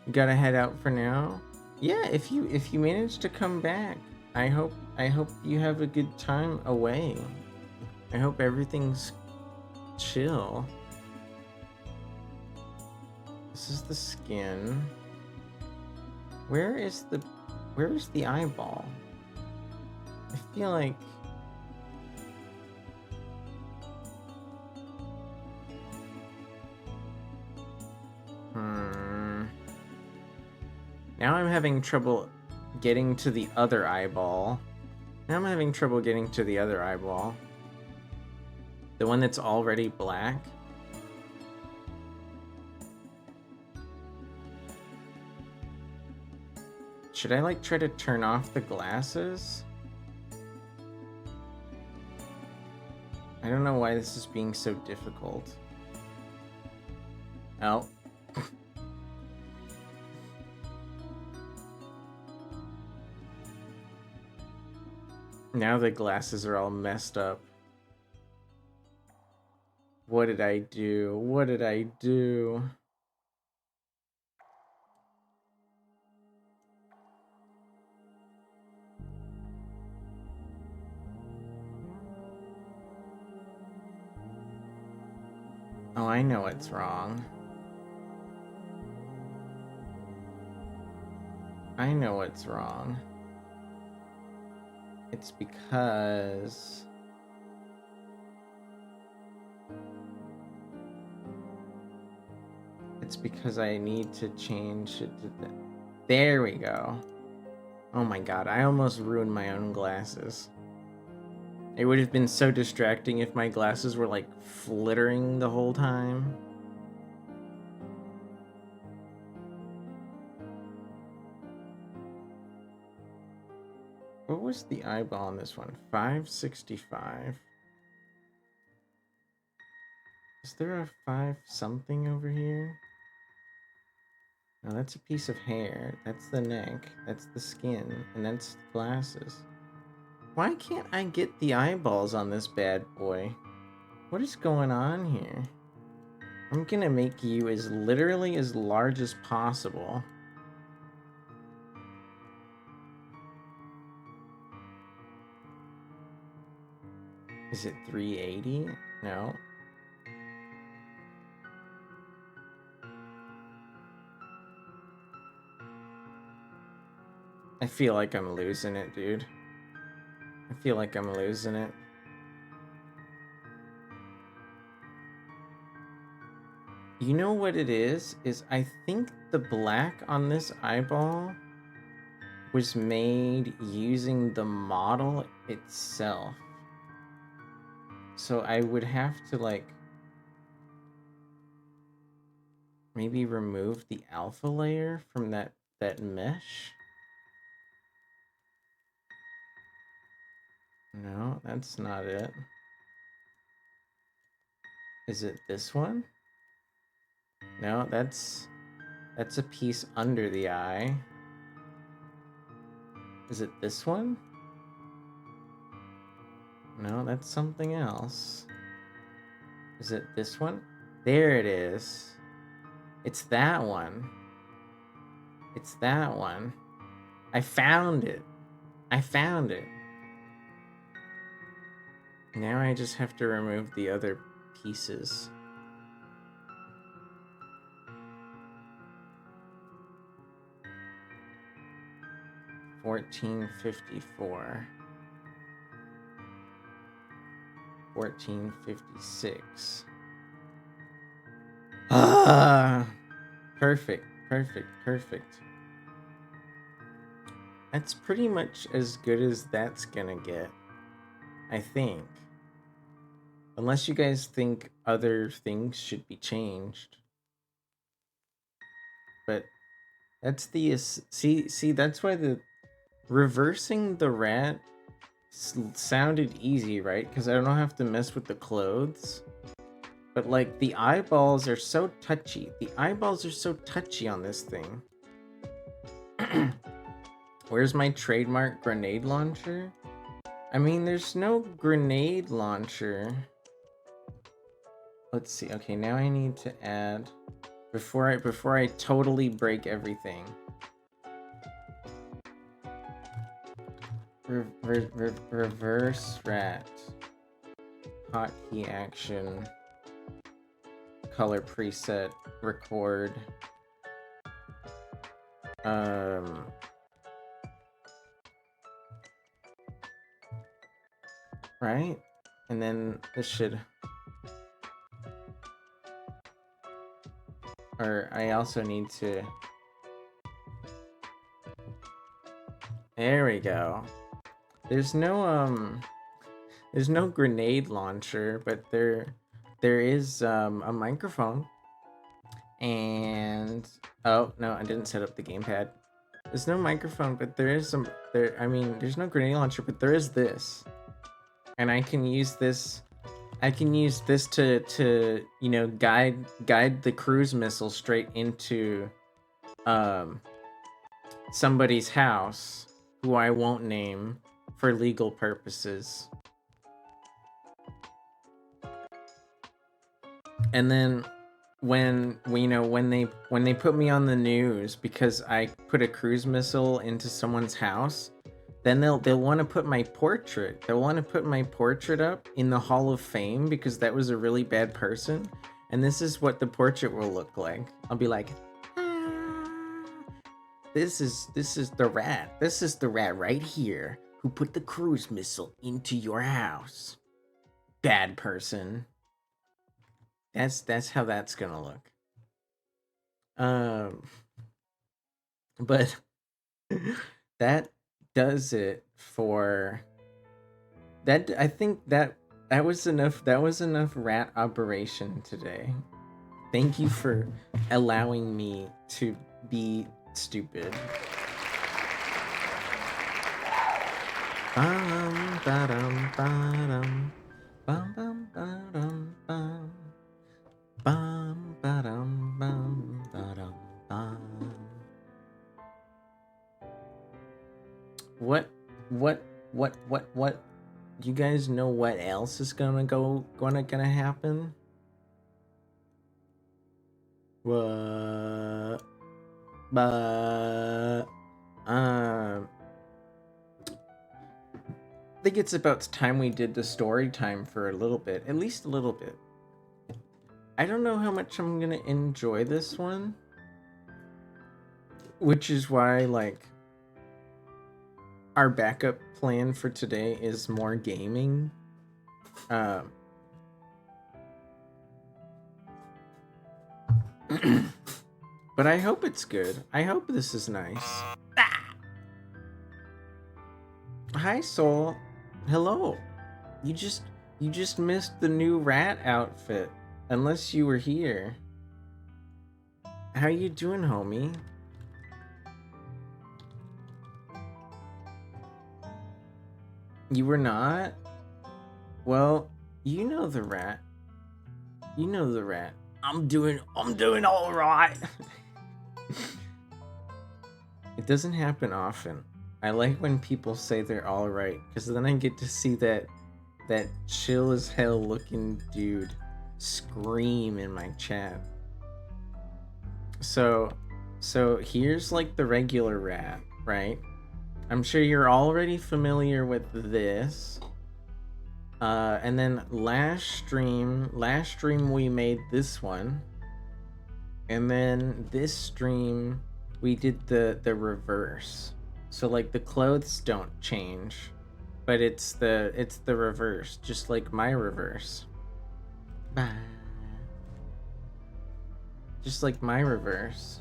You gotta head out for now. Yeah, if you manage to come back, I hope you have a good time away. I hope everything's chill. This is the skin. Where is the eyeball? I feel like now I'm having trouble getting to the other eyeball. Now I'm having trouble getting to the other eyeball. The one that's already black. Should I like try to turn off the glasses? I don't know why this is being so difficult. Oh. Now the glasses are all messed up. What did I do? What did I do? Oh, I know what's wrong. I know what's wrong. It's because... It's because I need to change it to the... There we go. Oh my god, I almost ruined my own glasses. It would have been so distracting if my glasses were like flittering the whole time. What was the eyeball on this one? 565. Is there a 5 something over here? No, that's a piece of hair. That's the neck. That's the skin. And that's the glasses. Why can't I get the eyeballs on this bad boy? What is going on here? I'm gonna make you as literally as large as possible. Is it 380? No. I feel like I'm losing it, dude. I feel like I'm losing it. You know what it is I think the black on this eyeball was made using the model itself. So I would have to like maybe remove the alpha layer from that mesh. No, that's not it. Is it this one? No, that's a piece under the eye. Is it this one? No, that's something else. Is it this one? There it is. It's that one. It's that one. I found it. I found it. Now I just have to remove the other pieces. $14.54. $14.56. Ah, perfect, perfect, perfect. That's pretty much as good as that's gonna get, I think. Unless you guys think other things should be changed. But that's the see that's why the reversing the rat sounded easy, right? Because I don't have to mess with the clothes. But like the eyeballs are so touchy. The eyeballs are so touchy on this thing. Where's my trademark grenade launcher? I mean, there's no grenade launcher. Let's see. Okay, now I need to add before I totally break everything. Reverse rat. Hotkey action. Color preset. Record. Right? And then this should... Or I also need to... There we go. There's no grenade launcher, but there is a microphone. And oh no, I didn't set up the gamepad. There's no microphone, but there is some. I mean, there's no grenade launcher, but there is this, and I can use this. I can use this to guide the cruise missile straight into somebody's house who I won't name for legal purposes. And then when they put me on the news because I put a cruise missile into someone's house, then they'll want to put my portrait. They'll want to put my portrait up in the Hall of Fame because that was a really bad person. And this is what the portrait will look like. I'll be like, this is the rat. This is the rat right here who put the cruise missile into your house. Bad person. That's how that's gonna look. But that does it for that. I think that was enough. That was enough rat operation today. Thank you for allowing me to be stupid. Bum, ba-dum, ba-dum. Bum, bum, ba-dum, bum. Bum, ba-dum, bum, ba-dum, bum. What? Do you guys know what else is gonna happen? What? But I think it's about time we did the story time for a little bit, at least a little bit. I don't know how much I'm gonna enjoy this one, which is why, like, our backup plan for today is more gaming. But I hope it's good. I hope this is nice. Hi, Soul. Hello. You just missed the new rat outfit. Unless you were here. How you doing, homie? You were not? Well, you know the rat. You know the rat. I'm doing all right. It doesn't happen often. I like when people say they're all right, because then I get to see that chill as hell looking dude scream in my chat. So here's like the regular rat, right? I'm sure you're already familiar with this. And then last stream we made this one. And then this stream we did the reverse. So like the clothes don't change, but it's the reverse, just like my reverse. Bye. Just like my reverse.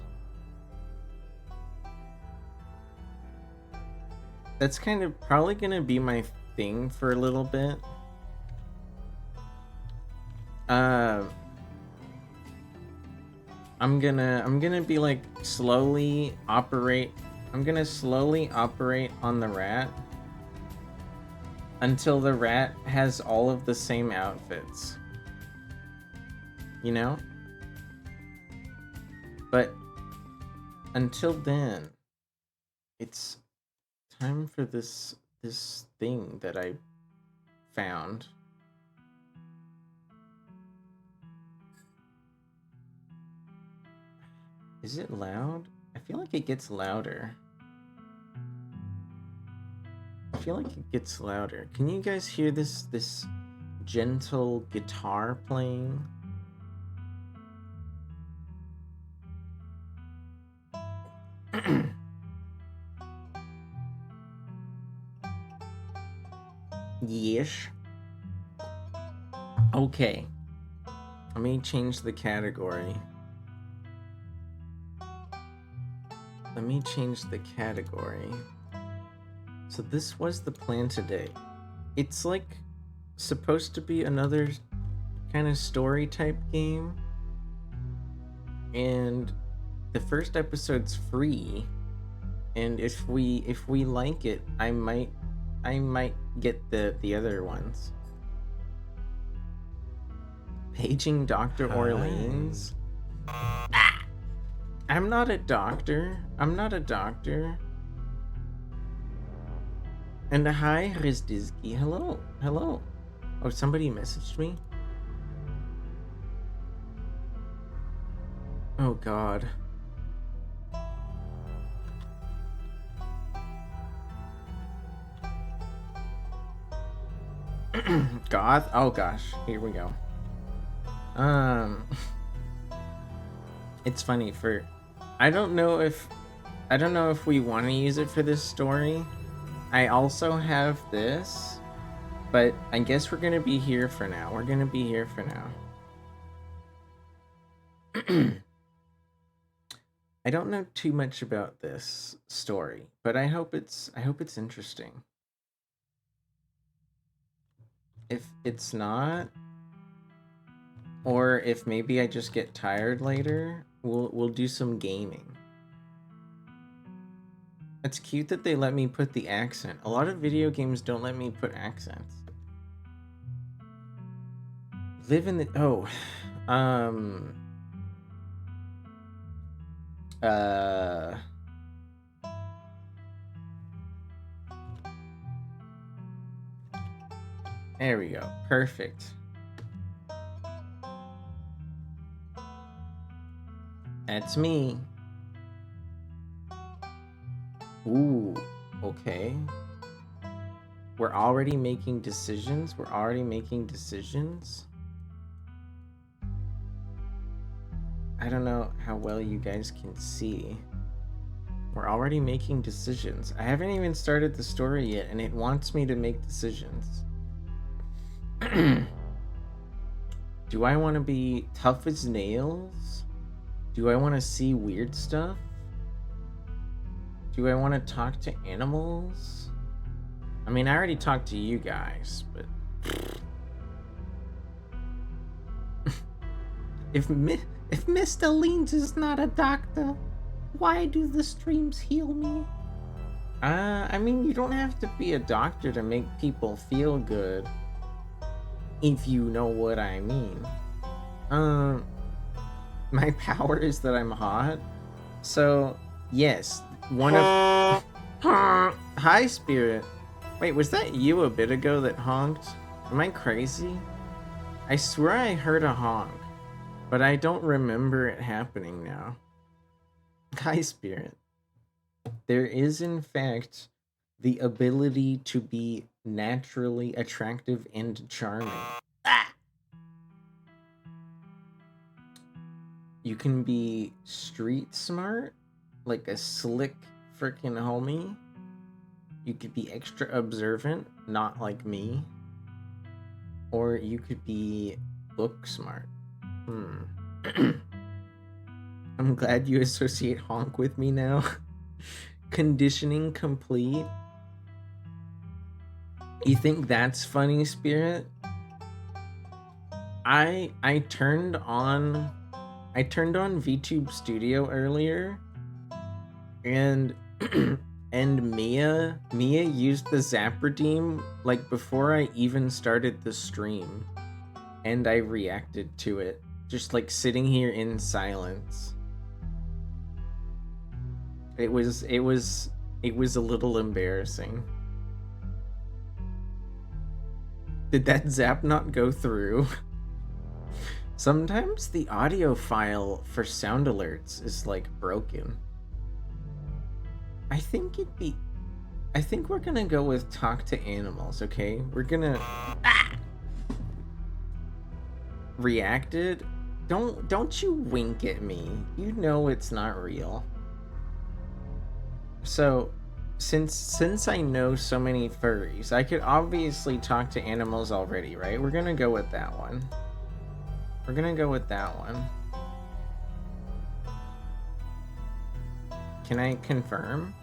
That's kind of probably gonna be my thing for a little bit. I'm gonna be like slowly operate. I'm gonna slowly operate on the rat until the rat has all of the same outfits. You know? But until then, it's time for this thing that I found. Is it loud? I feel like it gets louder. I feel like it gets louder. Can you guys hear this gentle guitar playing? Yes. Okay. Let me change the category. So this was the plan today. It's like supposed to be another kind of story type game. And the first episode's free. and if we like it, I might get the other ones. Paging Dr. Orleans. I'm not a doctor. I'm not a doctor. And hi, Rizdizki. Hello. Hello. Oh, somebody messaged me? Oh, God. Goth? Oh, gosh. Here we go. It's funny for... I don't know if we want to use it for this story. I also have this, but I guess we're gonna be here for now. We're gonna be here for now. I don't know too much about this story, but I hope it's interesting. If it's not, or if maybe I just get tired later, we'll do some gaming. It's cute that they let me put the accent. A lot of video games don't let me put accents. Live in the... Oh. There we go. Perfect. That's me. Ooh, okay. We're already making decisions. We're already making decisions. I don't know how well you guys can see. We're already making decisions. I haven't even started the story yet, and it wants me to make decisions. Do I want to be tough as nails? Do I want to see weird stuff? Do I want to talk to animals? I mean, I already talked to you guys, but... If Mr. Leans is not a doctor, why do the streams heal me? I mean, you don't have to be a doctor to make people feel good. If you know what I mean. My power is that I'm hot. So, yes, one of... Hi, Spirit. Wait, was that you a bit ago that honked? Am I crazy? I swear I heard a honk, but I don't remember it happening now. Hi, Spirit. There is, in fact, the ability to be naturally attractive and charming. You can be street smart, like a slick frickin' homie. You could be extra observant, not like me. Or you could be book smart. I'm glad you associate honk with me now. Conditioning complete. You think that's funny, Spirit? I turned on VTube Studio earlier, and and Mia used the Zap Redeem like before I even started the stream, and I reacted to it, just like sitting here in silence. It was a little embarrassing. Did that zap not go through? Sometimes the audio file for sound alerts is like broken. I think we're gonna go with talk to animals, okay? We're gonna reacted. Don't you wink at me. You know it's not real. So, since I know so many furries, I could obviously talk to animals already, right? We're gonna go with that one. We're gonna go with that one. Can I confirm?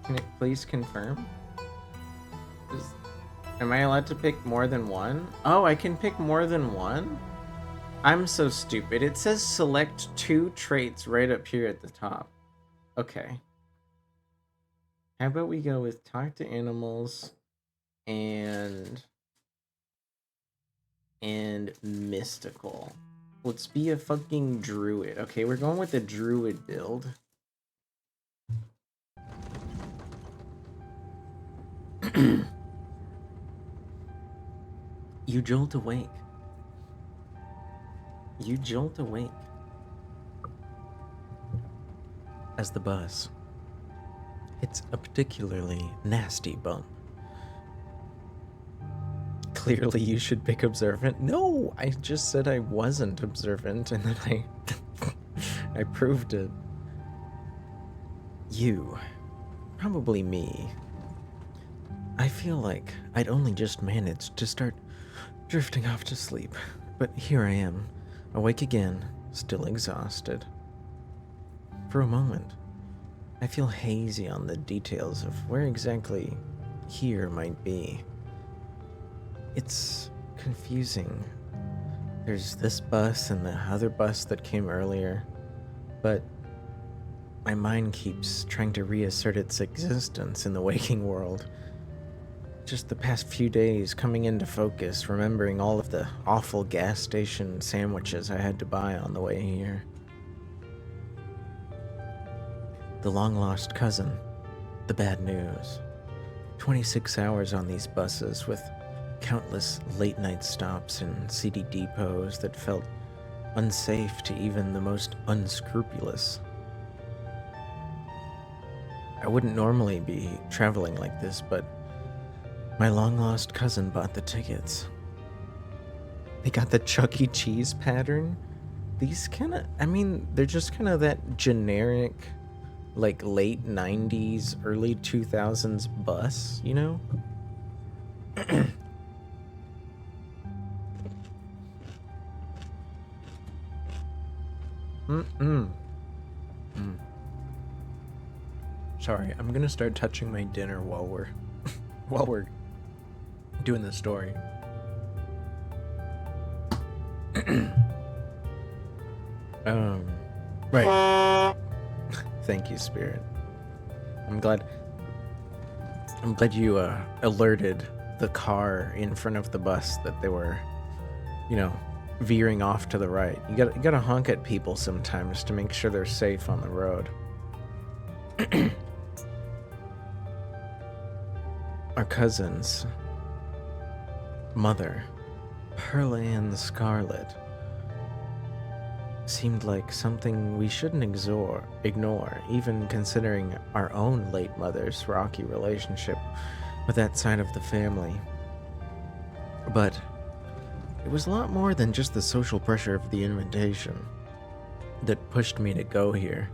Can it please confirm? Am I allowed to pick more than one? Oh, I can pick more than one? I'm so stupid. It says select 2 traits right up here at the top. Okay. How about we go with talk to animals and mystical. Let's be a fucking druid. Okay, we're going with the druid build. You jolt awake. You jolt awake. As the bus hits a particularly nasty bump. Clearly you should pick observant. No, I just said I wasn't observant and then I proved it. You. Probably me. I feel like I'd only just managed to start drifting off to sleep, but here I am, awake again, still exhausted. For a moment, I feel hazy on the details of where exactly here might be. It's confusing. There's this bus and the other bus that came earlier, but my mind keeps trying to reassert its existence in the waking world. Just the past few days coming into focus, remembering all of the awful gas station sandwiches I had to buy on the way here. The long-lost cousin, the bad news. 26 hours on these buses with countless late-night stops in seedy depots that felt unsafe to even the most unscrupulous. I wouldn't normally be traveling like this, but my long-lost cousin bought the tickets. They got the Chuck E. Cheese pattern. These they're just kind of that generic, like, late 90s, early 2000s bus, you know? Sorry, I'm gonna start touching my dinner while we're doing the story. Right. Thank you, Spirit. I'm glad you alerted the car in front of the bus that they were, veering off to the right. You gotta honk at people sometimes to make sure they're safe on the road. Our cousin's mother, Pearl Ann Scarlet, seemed like something we shouldn't ignore, even considering our own late mother's rocky relationship with that side of the family. But it was a lot more than just the social pressure of the invitation that pushed me to go here.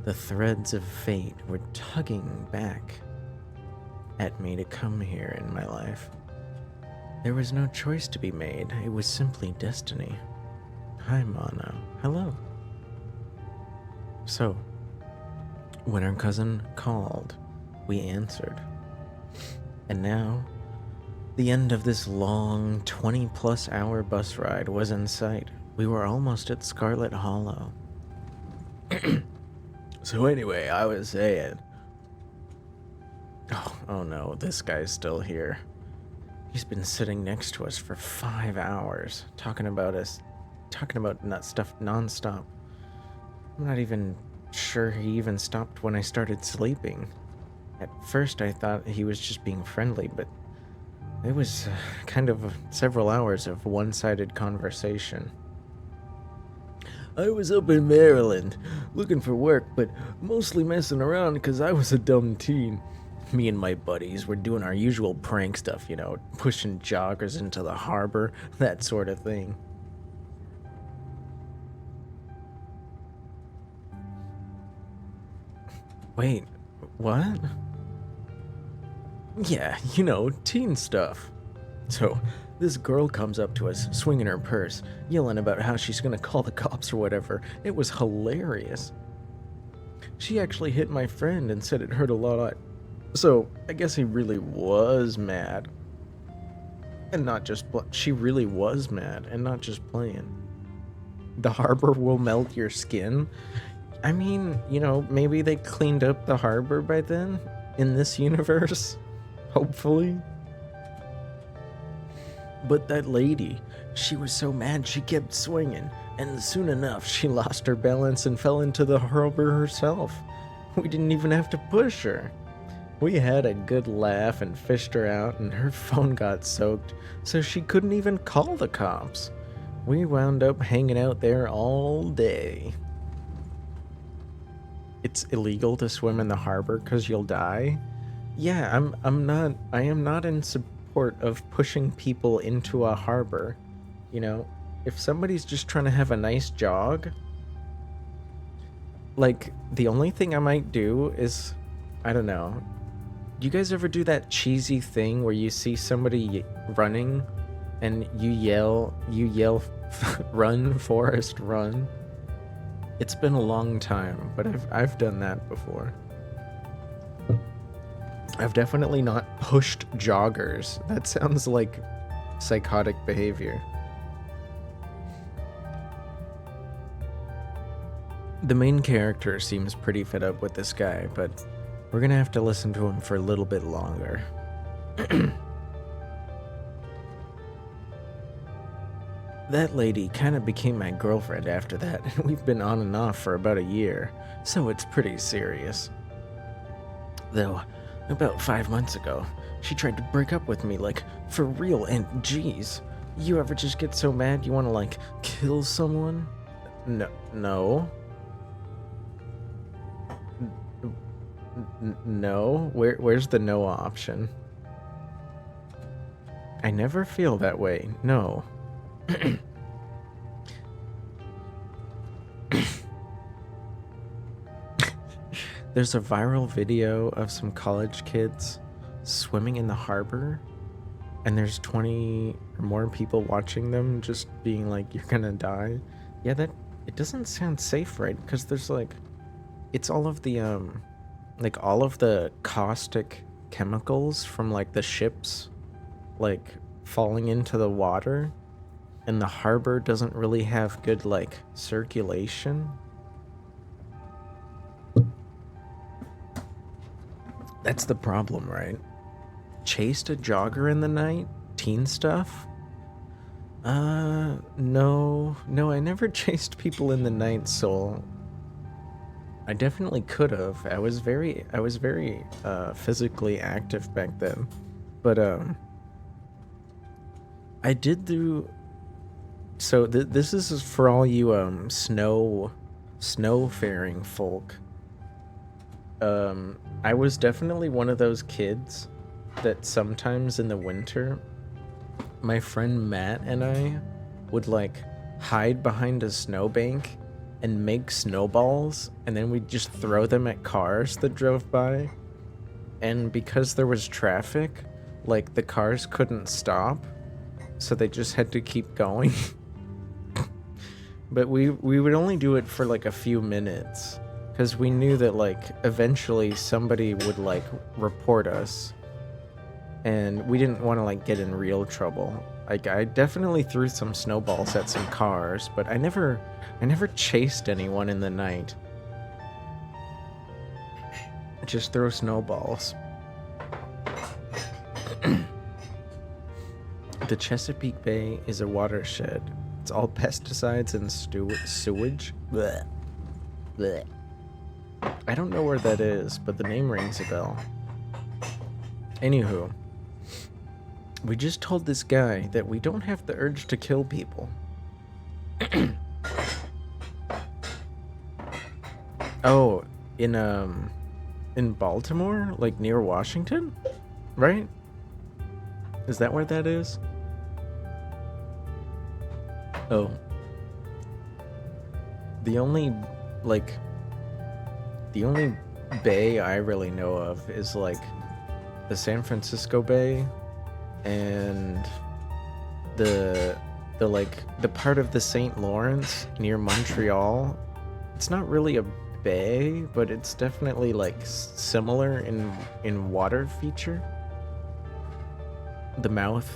The threads of fate were tugging back at me to come here in my life. There was no choice to be made. It was simply destiny. Hi, Mono. Hello. So, when our cousin called, we answered. And now, the end of this long 20-plus hour bus ride was in sight. We were almost at Scarlet Hollow. So anyway, I was saying... Oh no, this guy's still here. He's been sitting next to us for 5 hours, talking about nut stuff nonstop. I'm not even sure he even stopped when I started sleeping. At first I thought he was just being friendly, but it was kind of several hours of one-sided conversation. I was up in Maryland, looking for work, but mostly messing around because I was a dumb teen. Me and my buddies were doing our usual prank stuff, pushing joggers into the harbor, that sort of thing. Wait, what? Yeah, teen stuff. So, this girl comes up to us, swinging her purse, yelling about how she's gonna call the cops or whatever. It was hilarious. She actually hit my friend and said it hurt a lot. So, I guess he really was mad. And not just she really was mad and not just playing. The harbor will melt your skin. I mean, maybe they cleaned up the harbor by then. in this universe. Hopefully. But that lady, she was so mad she kept swinging, and soon enough she lost her balance and fell into the harbor herself. We didn't even have to push her. We had a good laugh and fished her out, and her phone got soaked, so she couldn't even call the cops. We wound up hanging out there all day. It's illegal to swim in the harbor because you'll die? Yeah, I am not in support of pushing people into a harbor. You know, if somebody's just trying to have a nice jog, like, the only thing I might do is, I don't know, do you guys ever do that cheesy thing where you see somebody running and you yell, run, Forrest, run? It's been a long time, but I've done that before. I've definitely not pushed joggers. That sounds like psychotic behavior. The main character seems pretty fed up with this guy, but we're gonna have to listen to him for a little bit longer. That lady kind of became my girlfriend after that, and we've been on and off for about a year, so it's pretty serious. Though, about 5 months ago, she tried to break up with me, like, for real, and geez, you ever just get so mad you want to, like, kill someone? No. No? Where's the no option? I never feel that way, no. There's a viral video of some college kids swimming in the harbor, and there's 20 or more people watching them just being like, you're gonna die. Yeah, it doesn't sound safe, right? Because there's like, it's all of the like all of the caustic chemicals from like the ships like falling into the water, and the harbor doesn't really have good like circulation. That's the problem, right? Chased a jogger in the night? Teen stuff? No, I never chased people in the night, Soul. I definitely could have. I was very physically active back then. But I did do. So this is for all you snowfaring folk. I was definitely one of those kids that sometimes in the winter, my friend Matt and I would like hide behind a snowbank and make snowballs, and then we'd just throw them at cars that drove by. And because there was traffic, like the cars couldn't stop, so they just had to keep going. But we would only do it for like a few minutes, because we knew that like eventually somebody would like report us, and we didn't want to like get in real trouble. Like, I definitely threw some snowballs at some cars, but I never chased anyone in the night. Just throw snowballs. The Chesapeake Bay is a watershed. It's all pesticides and sewage. Blech. Blech. I don't know where that is, but the name rings a bell. Anywho, we just told this guy that we don't have the urge to kill people. Oh, in Baltimore? Like near Washington? Right? Is that where that is? Oh. The only bay I really know of is like the San Francisco Bay and the part of the St. Lawrence near Montreal. It's not really a bay, but it's definitely like similar in water feature. The mouth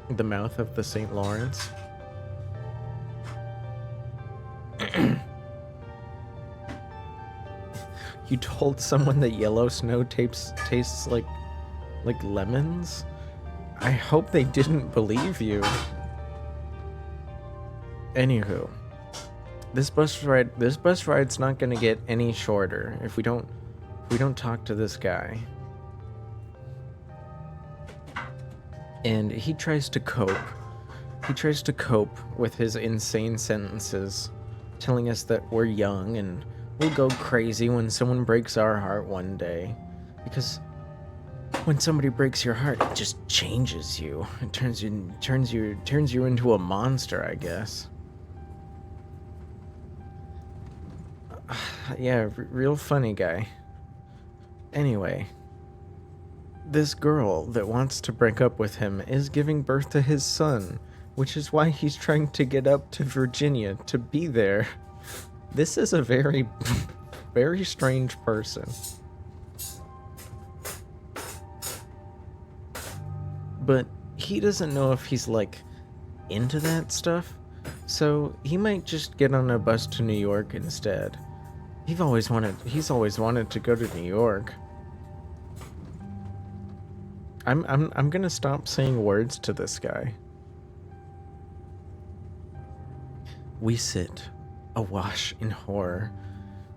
of the St. Lawrence. You told someone that yellow snow tastes like lemons? I hope they didn't believe you. Anywho, this bus ride's not gonna get any shorter if we don't talk to this guy. And he tries to cope. He tries to cope with his insane sentences, telling us that we're young and we'll go crazy when someone breaks our heart one day. Because when somebody breaks your heart, it just changes you. It turns you into a monster, I guess. Yeah, real funny guy. Anyway, this girl that wants to break up with him is giving birth to his son, which is why he's trying to get up to Virginia to be there. This is a very, very strange person. But he doesn't know if he's, like, into that stuff, so he might just get on a bus to New York instead. He's always wanted to go to New York. I'm gonna stop saying words to this guy. We sit, awash in horror,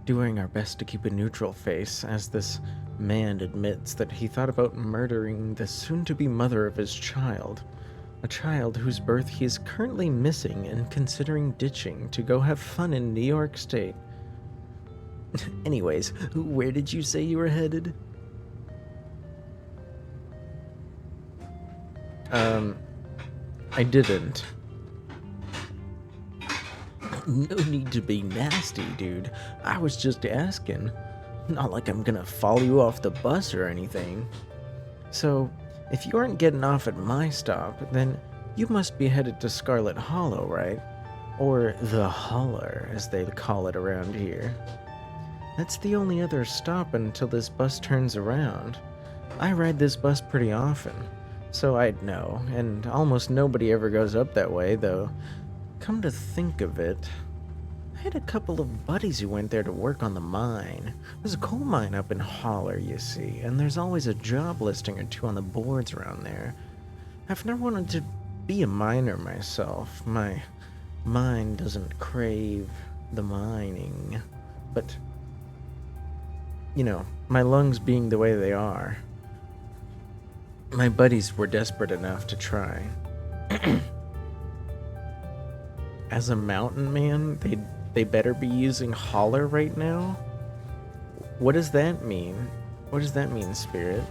doing our best to keep a neutral face as this man admits that he thought about murdering the soon-to-be mother of his child, a child whose birth he is currently missing and considering ditching to go have fun in New York State. Anyways, where did you say you were headed? I didn't. No need to be nasty, dude. I was just asking. Not like I'm gonna follow you off the bus or anything. So, if you aren't getting off at my stop, then you must be headed to Scarlet Hollow, right? Or the Holler, as they call it around here. That's the only other stop until this bus turns around. I ride this bus pretty often, so I'd know, and almost nobody ever goes up that way, though. Come to think of it, I had a couple of buddies who went there to work on the mine. There's a coal mine up in Holler, you see, and there's always a job listing or two on the boards around there. I've never wanted to be a miner myself. My mind doesn't crave the mining, but, you know, my lungs being the way they are, my buddies were desperate enough to try. As a mountain man, they better be using Holler right now? What does that mean? What does that mean, Spirit?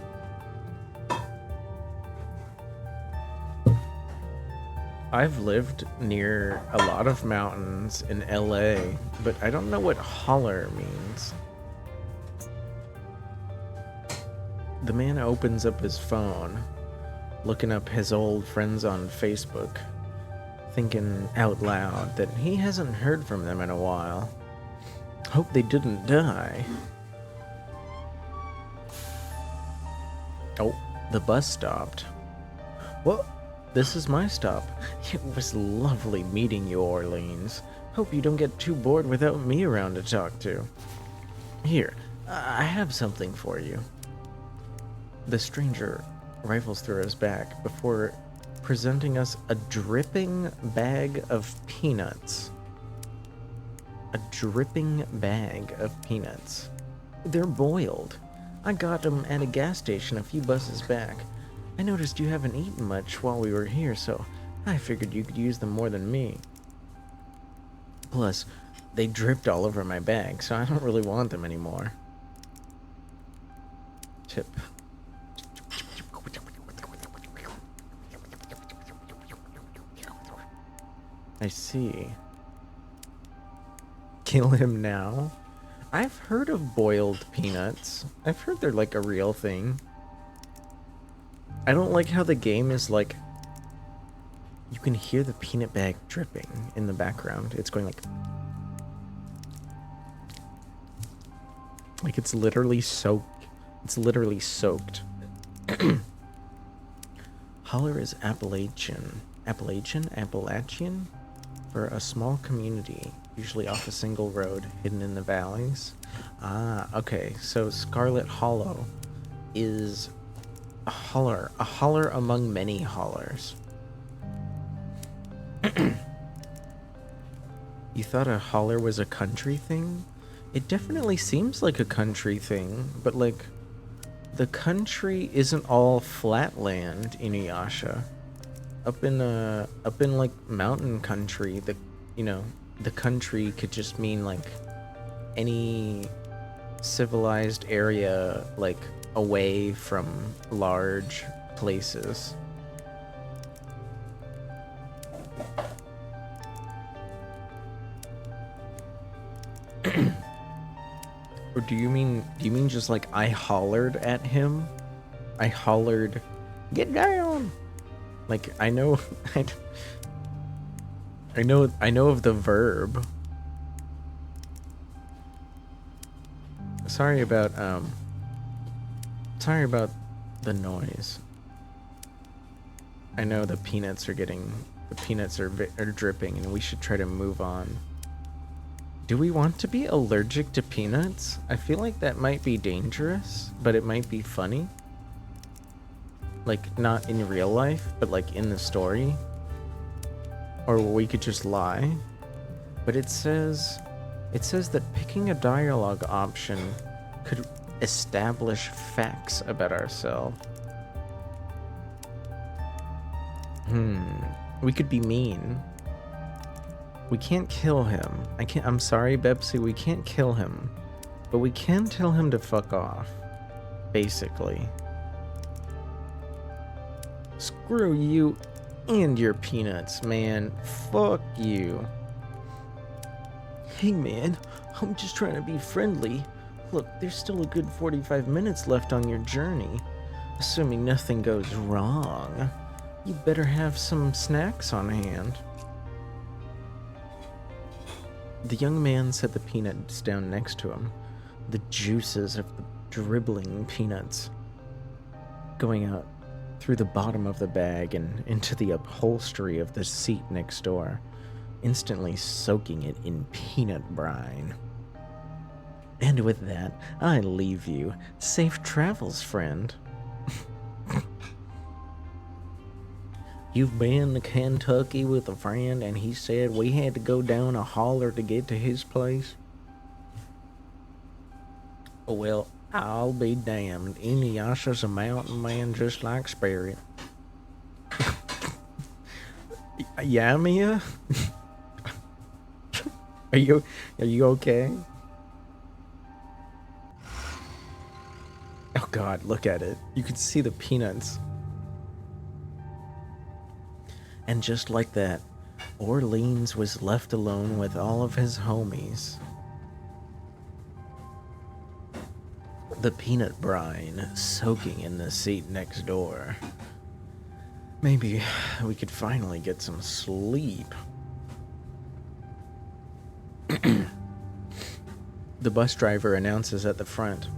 I've lived near a lot of mountains in LA, but I don't know what Holler means. The man opens up his phone, looking up his old friends on Facebook, thinking out loud that he hasn't heard from them in a while. Hope they didn't die. Oh, the bus stopped. Well, this is my stop. It was lovely meeting you, Orleans. Hope you don't get too bored without me around to talk to. Here, I have something for you. The stranger rifles through his back before presenting us a dripping bag of peanuts. A dripping bag of peanuts. They're boiled. I got them at a gas station a few buses back. I noticed you haven't eaten much while we were here, so I figured you could use them more than me. Plus, they dripped all over my bag, so I don't really want them anymore. Tip. I see. Kill him now? I've heard of boiled peanuts. I've heard they're like a real thing. I don't like how the game is like... You can hear the peanut bag dripping in the background. It's going like... Like it's literally soaked. It's literally soaked. Holler is Appalachian. Appalachian? For a small community usually off a single road, hidden in the valleys. Ah, okay. So Scarlet Hollow is a holler among many hollers. You thought a holler was a country thing? It definitely seems like a country thing, but like, the country isn't all flat land, Inuyasha. Up in like mountain country, the country could just mean like any civilized area, like away from large places. Or do you mean just like I hollered at him? I hollered, "Get down!" Like I know I know of the verb. Sorry about the noise. I know the peanuts are dripping and we should try to move on. Do we want to be allergic to peanuts? I feel like that might be dangerous, but it might be funny. Like, not in real life, but like in the story. Or we could just lie. But it says that picking a dialogue option could establish facts about ourselves. We could be mean. We can't kill him. I'm sorry, Bepsy, we can't kill him. But we can tell him to fuck off. Basically. Screw you and your peanuts, man. Fuck you. Hey, man, I'm just trying to be friendly. Look, there's still a good 45 minutes left on your journey. Assuming nothing goes wrong, you better have some snacks on hand. The young man set the peanuts down next to him, the juices of the dribbling peanuts going out through the bottom of the bag and into the upholstery of the seat next door, instantly soaking it in peanut brine. And with that, I leave you. Safe travels, friend. You've been to Kentucky with a friend and he said we had to go down a holler to get to his place? Well, I'll be damned. Inuyasha's a mountain man just like Spirit. Yeah, Mia? Are you okay? Oh god, look at it. You can see the peanuts. And just like that, Orleans was left alone with all of his homies. The peanut brine soaking in the seat next door. Maybe we could finally get some sleep. The bus driver announces at the front.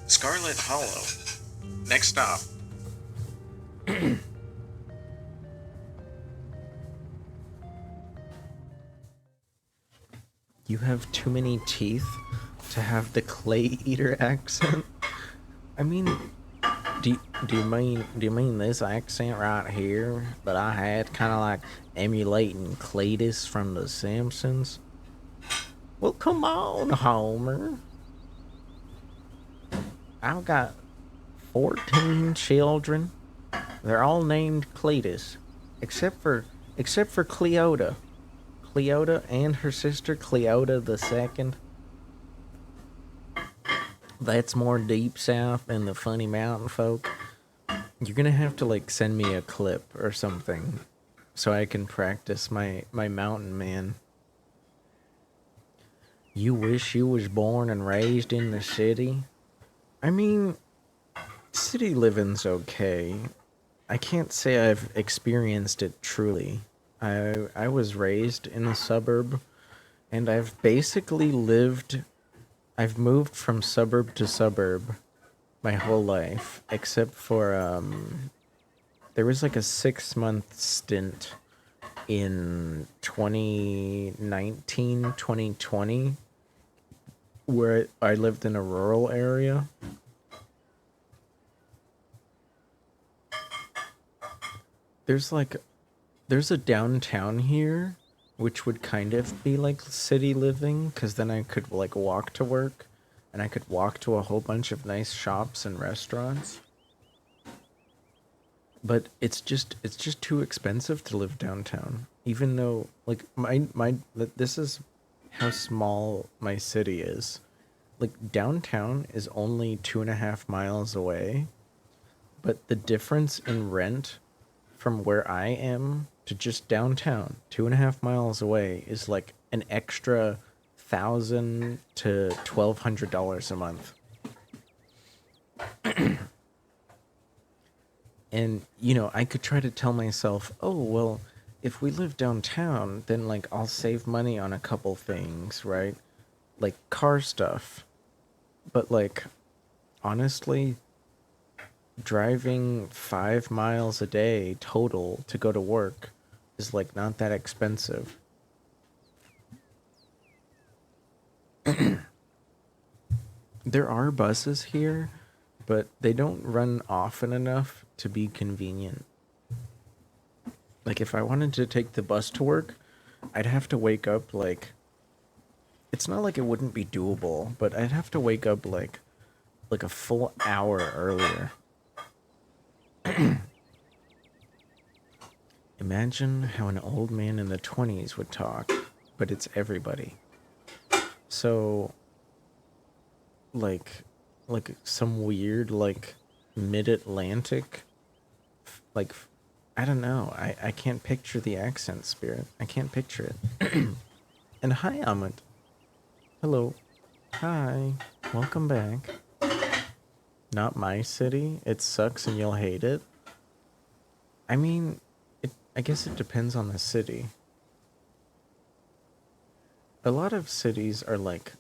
Scarlet Hollow. Next stop. You have too many teeth to have the clay eater accent? I mean, do you mean this accent right here that I had, kind of like emulating Cletus from The Simpsons? Well, come on, Homer. I've got 14 children. They're all named Cletus, except for Cleota. Cleota and her sister Cleota the Second. That's more deep south than the funny mountain folk. You're gonna have to like send me a clip or something so I can practice my mountain man. You wish you was born and raised in the city? I mean, city living's okay. I can't say I've experienced it truly. I was raised in a suburb, and I've basically lived I've moved from suburb to suburb my whole life, except for there was like a 6 month stint in 2019, 2020, where I lived in a rural area. There's like, there's a downtown here, which would kind of be like city living, because then I could like walk to work, and I could walk to a whole bunch of nice shops and restaurants. But it's just too expensive to live downtown. Even though like this is how small my city is. Like downtown is only 2.5 miles away, but the difference in rent from where I am to just downtown, 2.5 miles away, is like an extra $1,000 to $1,200 a month. And, I could try to tell myself, oh, well, if we live downtown, then, like, I'll save money on a couple things, right? Like car stuff. But, like, honestly, driving 5 miles a day total to go to work is, like, not that expensive. There are buses here, but they don't run often enough to be convenient. Like if I wanted to take the bus to work, I'd have to wake up like it's not like it wouldn't be doable, but I'd have to wake up like a full hour earlier. Imagine how an old man in the 20s would talk, but it's everybody. So like some weird like mid-Atlantic like I don't know. I can't picture the accent, Spirit. I can't picture it. And hi, Amit. Hello. Hi. Welcome back. Not my city. It sucks and you'll hate it. I mean, I guess it depends on the city. A lot of cities are like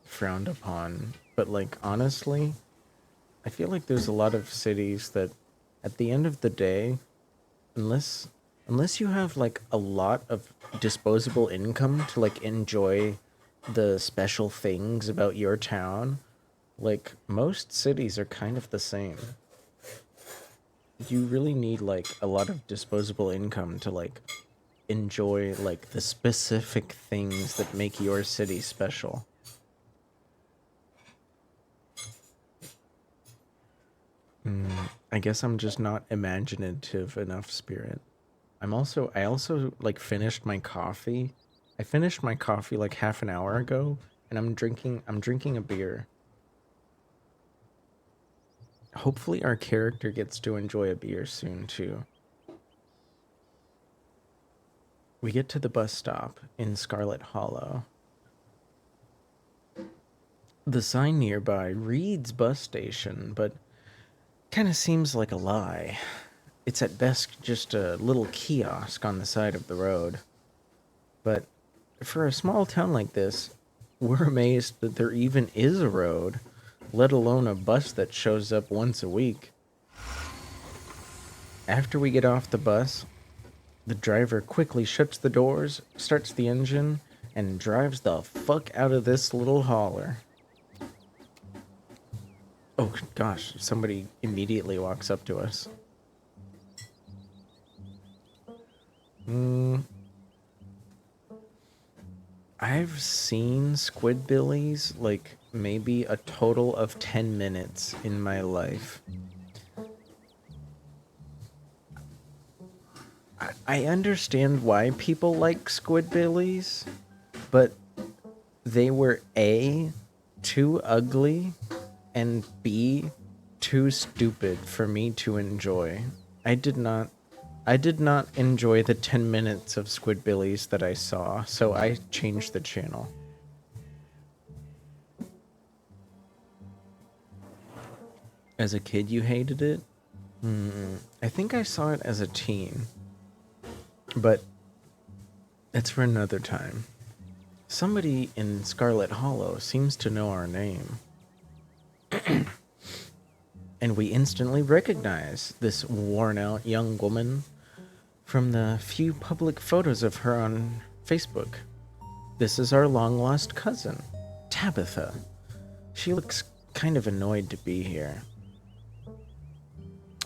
frowned upon, but like honestly, I feel like there's a lot of cities that at the end of the day, unless you have like a lot of disposable income to like enjoy the special things about your town, like most cities are kind of the same. You really need like a lot of disposable income to like enjoy like the specific things that make your city special. I guess I'm just not imaginative enough, Spirit. I also like finished my coffee. I finished my coffee like half an hour ago, and I'm drinking a beer. Hopefully our character gets to enjoy a beer soon too. We get to the bus stop in Scarlet Hollow. The sign nearby reads bus station, but kind of seems like a lie. It's at best just a little kiosk on the side of the road. But for a small town like this, we're amazed that there even is a road, let alone a bus that shows up once a week. After we get off the bus, the driver quickly shuts the doors, starts the engine, and drives the fuck out of this little hauler. Oh gosh, somebody immediately walks up to us. I've seen squidbillies like maybe a total of 10 minutes in my life. I understand why people like squidbillies, but they were A, too ugly, and B, too stupid for me to enjoy. I did not enjoy the 10 minutes of squidbillies that I saw, so I changed the channel. As a kid, you hated it? I think I saw it as a teen. But that's for another time. Somebody in Scarlet Hollow seems to know our name. And we instantly recognize this worn-out young woman from the few public photos of her on Facebook. This is our long-lost cousin, Tabitha. She looks kind of annoyed to be here.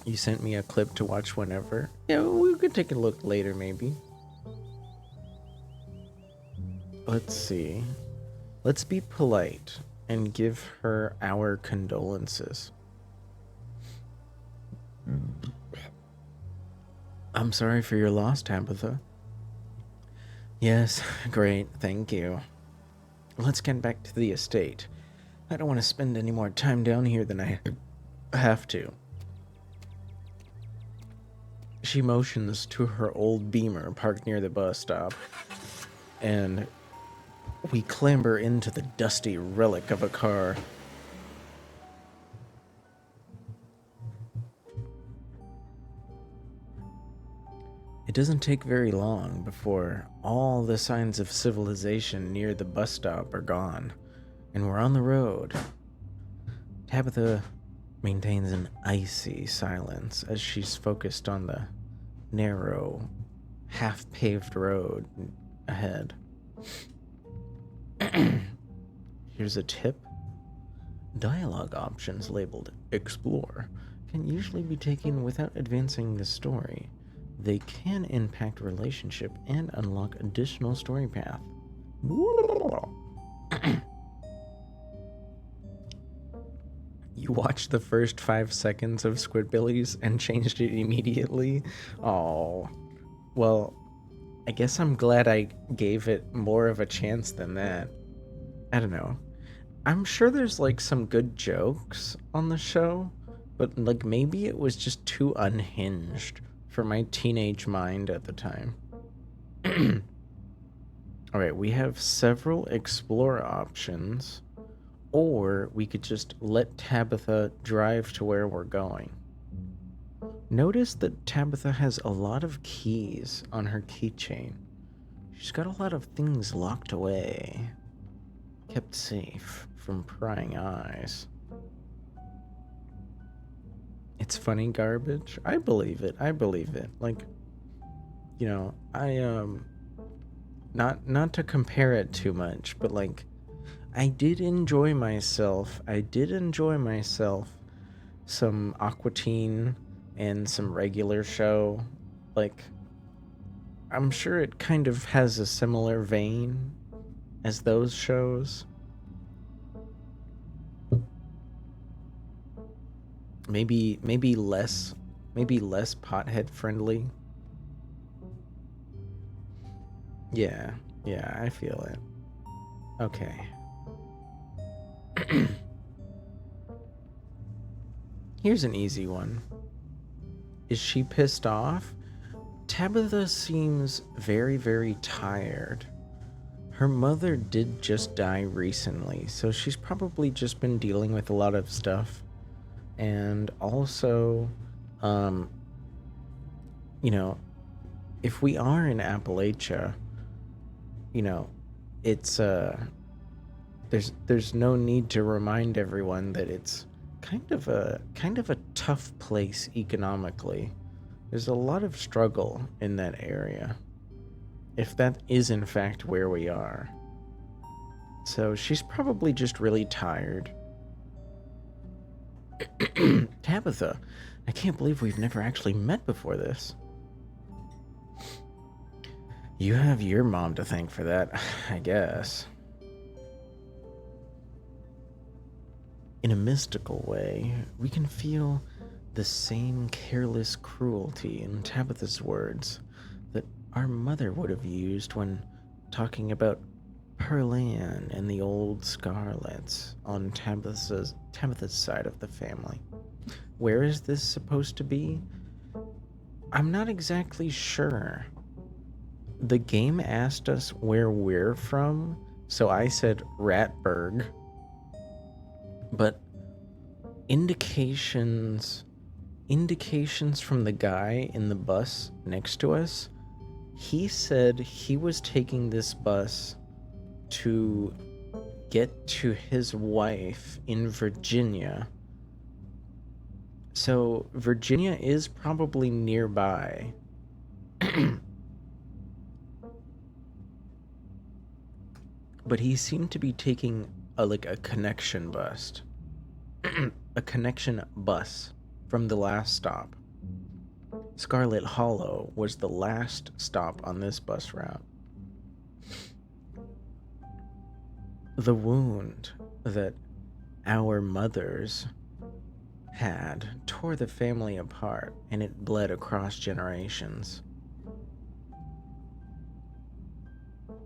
You sent me a clip to watch whenever. Yeah, we could take a look later, maybe. Let's see. Let's be polite and give her our condolences. I'm sorry for your loss, Tabitha. Yes, great, thank you. Let's get back to the estate. I don't want to spend any more time down here than I have to. She motions to her old Beamer parked near the bus stop, and we clamber into the dusty relic of a car. It doesn't take very long before all the signs of civilization near the bus stop are gone, and we're on the road. Tabitha maintains an icy silence as she's focused on the narrow, half-paved road ahead. Here's a tip. Dialogue options labeled Explore can usually be taken without advancing the story. They can impact relationship and unlock additional story path. You watched the first 5 seconds of Squidbillies and changed it immediately? Oh, well, I guess I'm glad I gave it more of a chance than that. I don't know. I'm sure there's like some good jokes on the show, but like maybe it was just too unhinged for my teenage mind at the time. Alright, we have several explore options, or we could just let Tabitha drive to where we're going. Notice that Tabitha has a lot of keys on her keychain. She's got a lot of things locked away, kept safe from prying eyes. It's funny garbage. I believe it. Like, you know, not to compare it too much, but like, I did enjoy myself some Aqua Teen and some regular show. Like, I'm sure it kind of has a similar vein as those shows. Maybe less pothead friendly. Yeah, I feel it. Okay. Here's an easy one. Is she pissed off? Tabitha seems very, very tired. Her mother did just die recently, so she's probably just been dealing with a lot of stuff. And also, you know, if we are in Appalachia, you know, it's, there's no need to remind everyone that it's kind of a tough place economically. There's a lot of struggle in that area, if that is in fact where we are. So she's probably just really tired. Tabitha, I can't believe we've never actually met before this. You have your mom to thank for that, I guess. In a mystical way, we can feel the same careless cruelty in Tabitha's words that our mother would have used when talking about Pearl-Ann and the old Scarlets on Tabitha's side of the family. Where is this supposed to be? I'm not exactly sure. The game asked us where we're from, so I said Ratburg. But indications from the guy in the bus next to us, he said he was taking this bus to get to his wife in Virginia. So Virginia is probably nearby. But he seemed to be taking a connection bus. A connection bus from the last stop. Scarlet Hollow was the last stop on this bus route. The wound that our mothers had tore the family apart, and it bled across generations.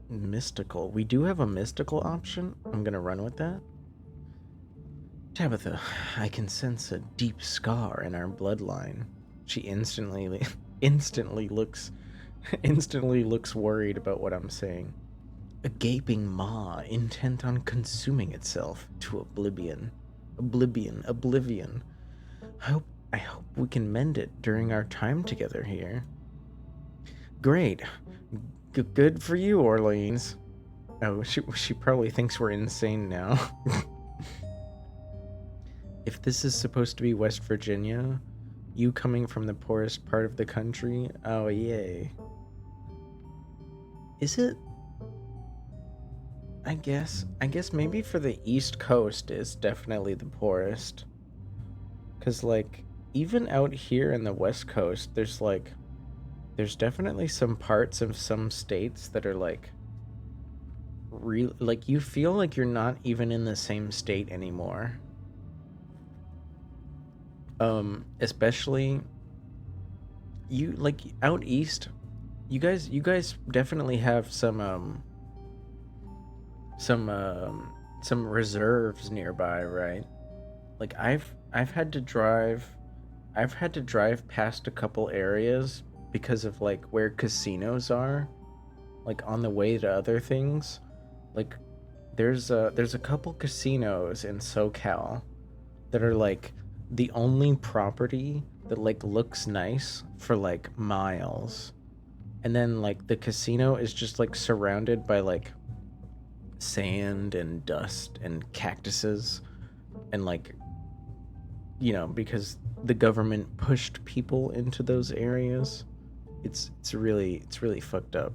Mystical. We do have a mystical option. I'm gonna run with that. Tabitha, I can sense a deep scar in our bloodline. She instantly looks worried about what I'm saying. A gaping maw intent on consuming itself to oblivion. I hope we can mend it during our time together here. Great. Good for you, Orleans. Oh, she probably thinks we're insane now. If this is supposed to be West Virginia, you coming from the poorest part of the country, oh yay. Is it? I guess maybe for the East Coast is definitely the poorest. 'Cause like, even out here in the West Coast, there's definitely some parts of some states that are like you feel like you're not even in the same state anymore. Especially you like out east, you guys definitely have some reserves nearby, right? Like I've had to drive past a couple areas because of like where casinos are, like on the way to other things. Like there's a couple casinos in SoCal that are like the only property that like looks nice for like miles, and then like the casino is just like surrounded by like sand and dust and cactuses, and like, you know, because the government pushed people into those areas. It's really fucked up.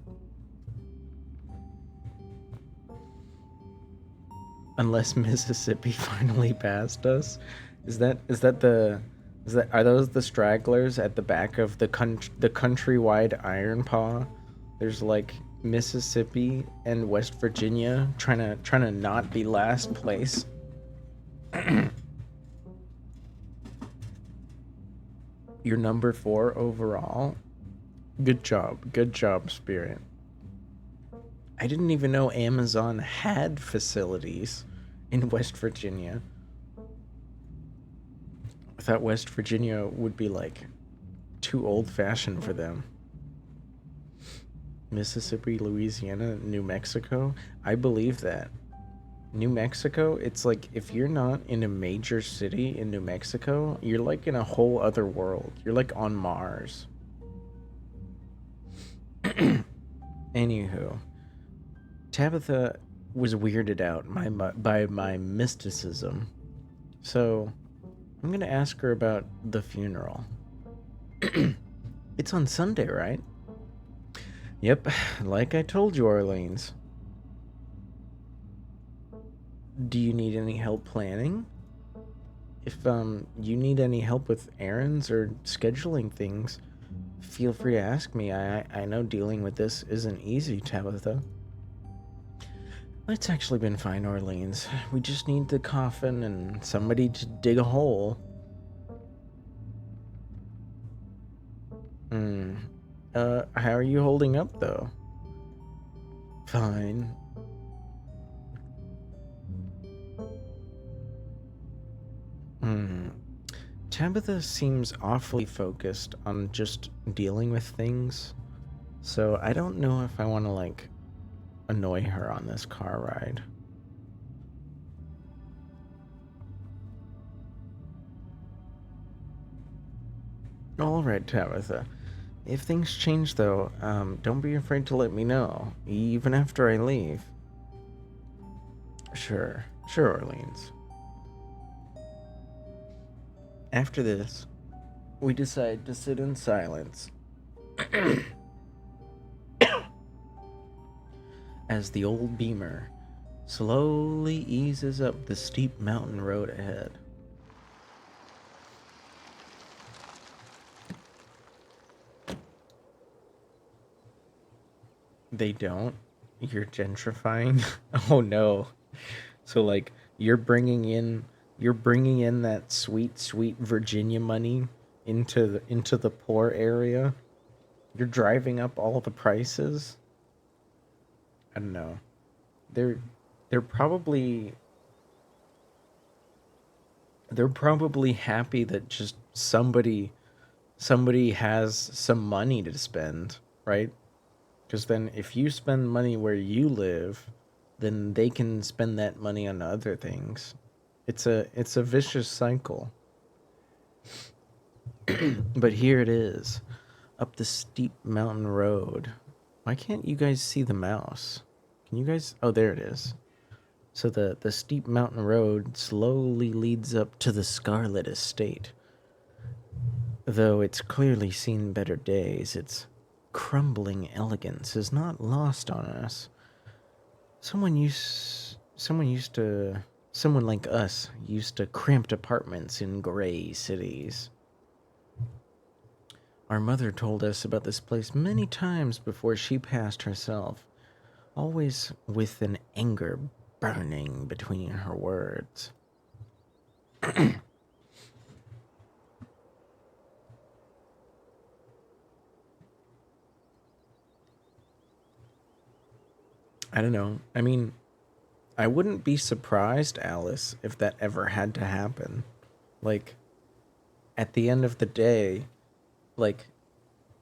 Unless Mississippi finally passed us. Are those the stragglers at the back of the countrywide Iron Paw? There's like Mississippi and West Virginia trying to not be last place. You're number 4 overall. Good job, Spirit. I didn't even know Amazon had facilities in West Virginia. I thought West Virginia would be like too old-fashioned for them. Mississippi, Louisiana, New Mexico. I believe that. New Mexico, it's like if you're not in a major city in New Mexico, you're like in a whole other world. You're like on Mars. Anywho, Tabitha was weirded out by my mysticism. So I'm going to ask her about the funeral. It's on Sunday, right? Yep, like I told you, Orleans. Do you need any help planning? If you need any help with errands or scheduling things, feel free to ask me. I know dealing with this isn't easy, Tabitha. It's actually been fine, Orleans. We just need the coffin and somebody to dig a hole. How are you holding up, though? Fine. Tabitha seems awfully focused on just dealing with things, so I don't know if I want to, like, annoy her on this car ride. Alright, Tabitha. If things change, though, don't be afraid to let me know, even after I leave. Sure. Sure, Orleans. After this, we decide to sit in silence as the old beamer slowly eases up the steep mountain road ahead. They don't? You're gentrifying? Oh no. So like you're bringing in that sweet sweet Virginia money into the poor area. You're driving up all the prices. I don't know. They're they're probably they're probably happy that just somebody has some money to spend, right? Because then if you spend money where you live, then they can spend that money on other things. It's a vicious cycle. But here it is, up the steep mountain road. Why can't you guys see the mouse? Can you guys? Oh, there it is. So the steep mountain road slowly leads up to the Scarlet Estate. Though it's clearly seen better days, its crumbling elegance is not lost on us. Someone like us used to cramped apartments in gray cities. Our mother told us about this place many times before she passed herself, always with an anger burning between her words. I don't know. I mean, I wouldn't be surprised, Alice, if that ever had to happen. Like, at the end of the day, like,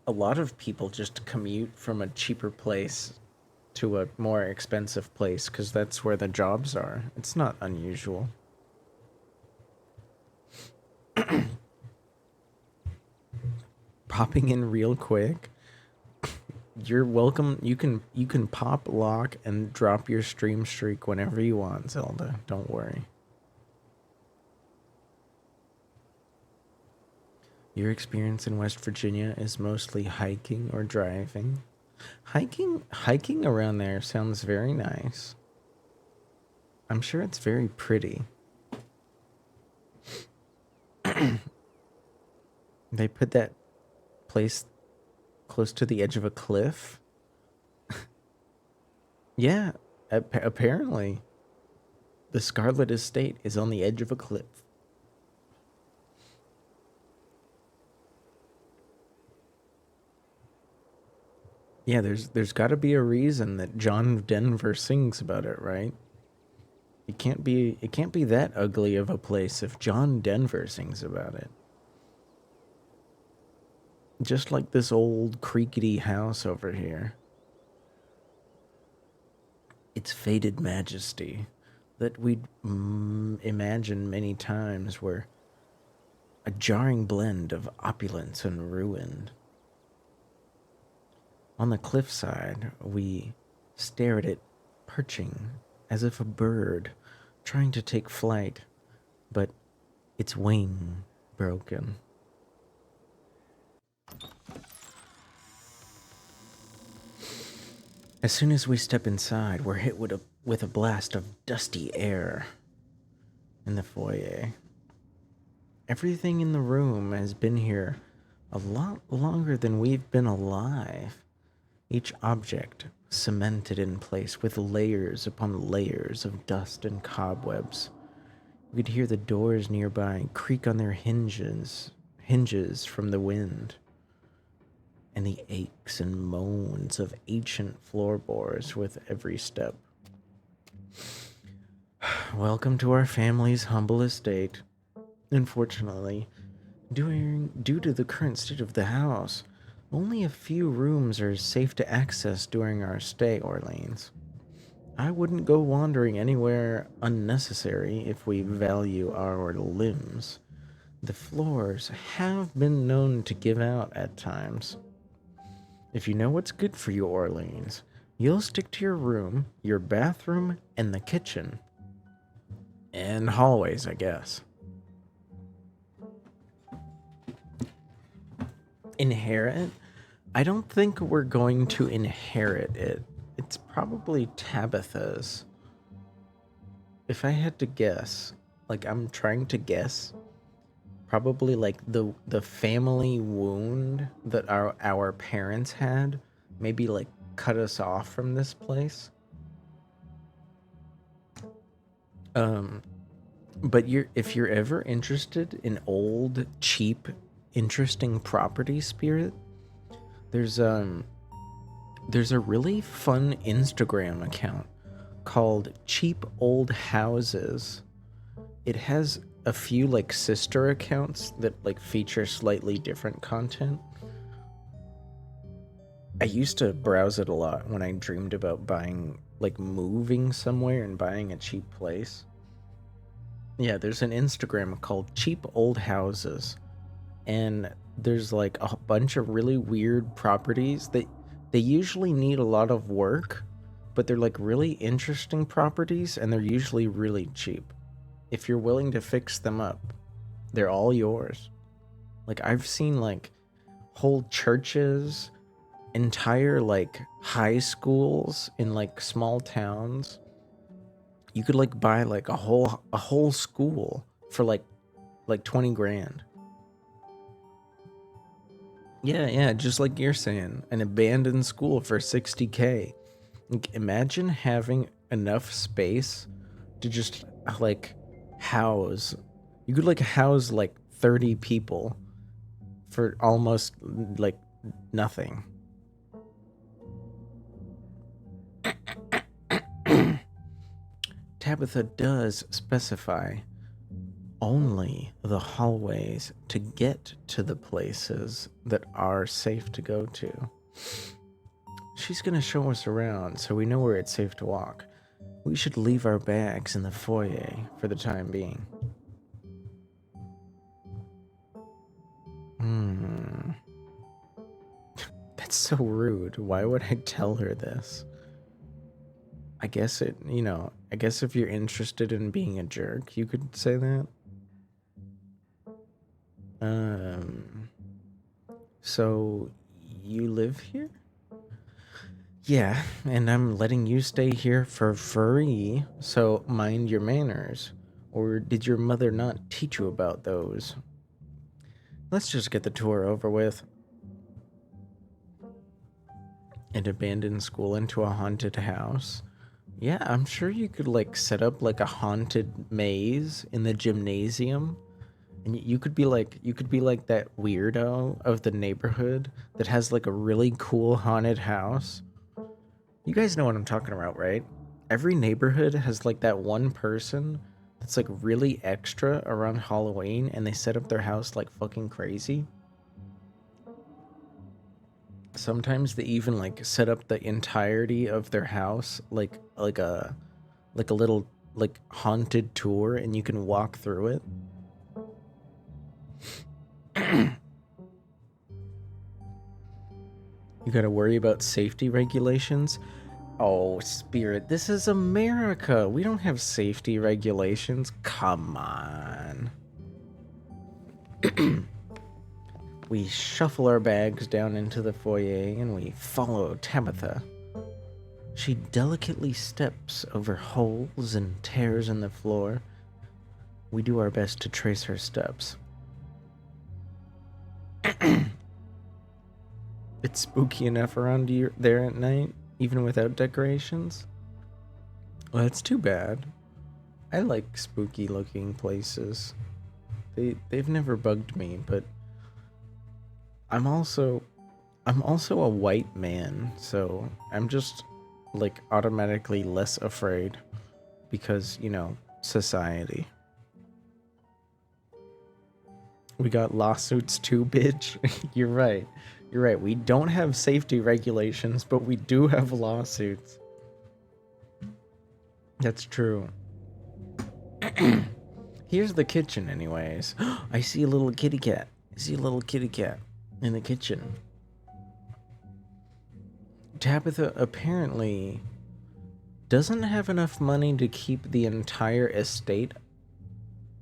a lot of people just commute from a cheaper place to a more expensive place because that's where the jobs are. It's not unusual. Popping in real quick. You're welcome. You can pop, lock, and drop your stream streak whenever you want, Zelda. Don't worry. Your experience in West Virginia is mostly hiking or driving. Hiking around there sounds very nice. I'm sure it's very pretty. They put that place close to the edge of a cliff. Yeah, apparently the Scarlet Estate is on the edge of a cliff. Yeah, there's got to be a reason that John Denver sings about it, right? It can't be that ugly of a place if John Denver sings about it. Just like this old creaky house over here. Its faded majesty that we'd imagine many times were a jarring blend of opulence and ruin. On the cliffside, we stare at it perching as if a bird trying to take flight, but its wing broken. As soon as we step inside, we're hit with a blast of dusty air in the foyer. Everything in the room has been here a lot longer than we've been alive. Each object cemented in place with layers upon layers of dust and cobwebs. We could hear the doors nearby creak on their hinges from the wind, and the aches and moans of ancient floorboards with every step. Welcome to our family's humble estate. Unfortunately, due to the current state of the house, only a few rooms are safe to access during our stay, Orleans. I wouldn't go wandering anywhere unnecessary if we value our limbs. The floors have been known to give out at times. If you know what's good for you, Orleans, you'll stick to your room, your bathroom, and the kitchen. And hallways, I guess. Inherit? I don't think we're going to inherit it. It's probably Tabitha's. If I had to guess, like I'm trying to guess, probably like the family wound that our parents had maybe like cut us off from this place. But if you're ever interested in old, cheap, interesting property, Spirit, there's a really fun Instagram account called Cheap Old Houses. It has a few like sister accounts that like feature slightly different content. I used to browse it a lot when I dreamed about buying, like moving somewhere and buying a cheap place. Yeah, there's an Instagram called Cheap Old Houses, and there's like a bunch of really weird properties that they usually need a lot of work, but they're like really interesting properties and they're usually really cheap. If you're willing to fix them up, they're all yours. Like I've seen like whole churches, entire like high schools in like small towns. You could like buy like a whole school for like 20 grand. Yeah, just like you're saying, an abandoned school for 60K. Like, imagine having enough space to just like house. You could like house like 30 people for almost like nothing. Tabitha does specify only the hallways to get to the places that are safe to go to. She's gonna show us around so we know where it's safe to walk. We should leave our bags in the foyer for the time being. That's so rude. Why would I tell her this? I guess I guess if you're interested in being a jerk, you could say that. So you live here? Yeah, and I'm letting you stay here for free, so mind your manners. Or did your mother not teach you about those? Let's just get the tour over with. An abandoned school into a haunted house. Yeah, I'm sure you could like set up like a haunted maze in the gymnasium. And you could be like that weirdo of the neighborhood that has like a really cool haunted house. You guys know what I'm talking about, right? Every neighborhood has like that one person that's like really extra around Halloween and they set up their house like fucking crazy. Sometimes they even like set up the entirety of their house like a little like haunted tour and you can walk through it. You gotta worry about safety regulations. Oh, Spirit, this is America. We don't have safety regulations. Come on. We shuffle our bags down into the foyer and we follow Tabitha. She delicately steps over holes and tears in the floor. We do our best to trace her steps. It's spooky enough around you there at night, even without decorations? Well, that's too bad. I like spooky looking places. They've never bugged me, but I'm also a white man, so I'm just like automatically less afraid because, society. We got lawsuits too, bitch. You're right. We don't have safety regulations, but we do have lawsuits. That's true. Here's the kitchen anyways. I see a little kitty cat. In the kitchen. Tabitha apparently doesn't have enough money to keep the entire estate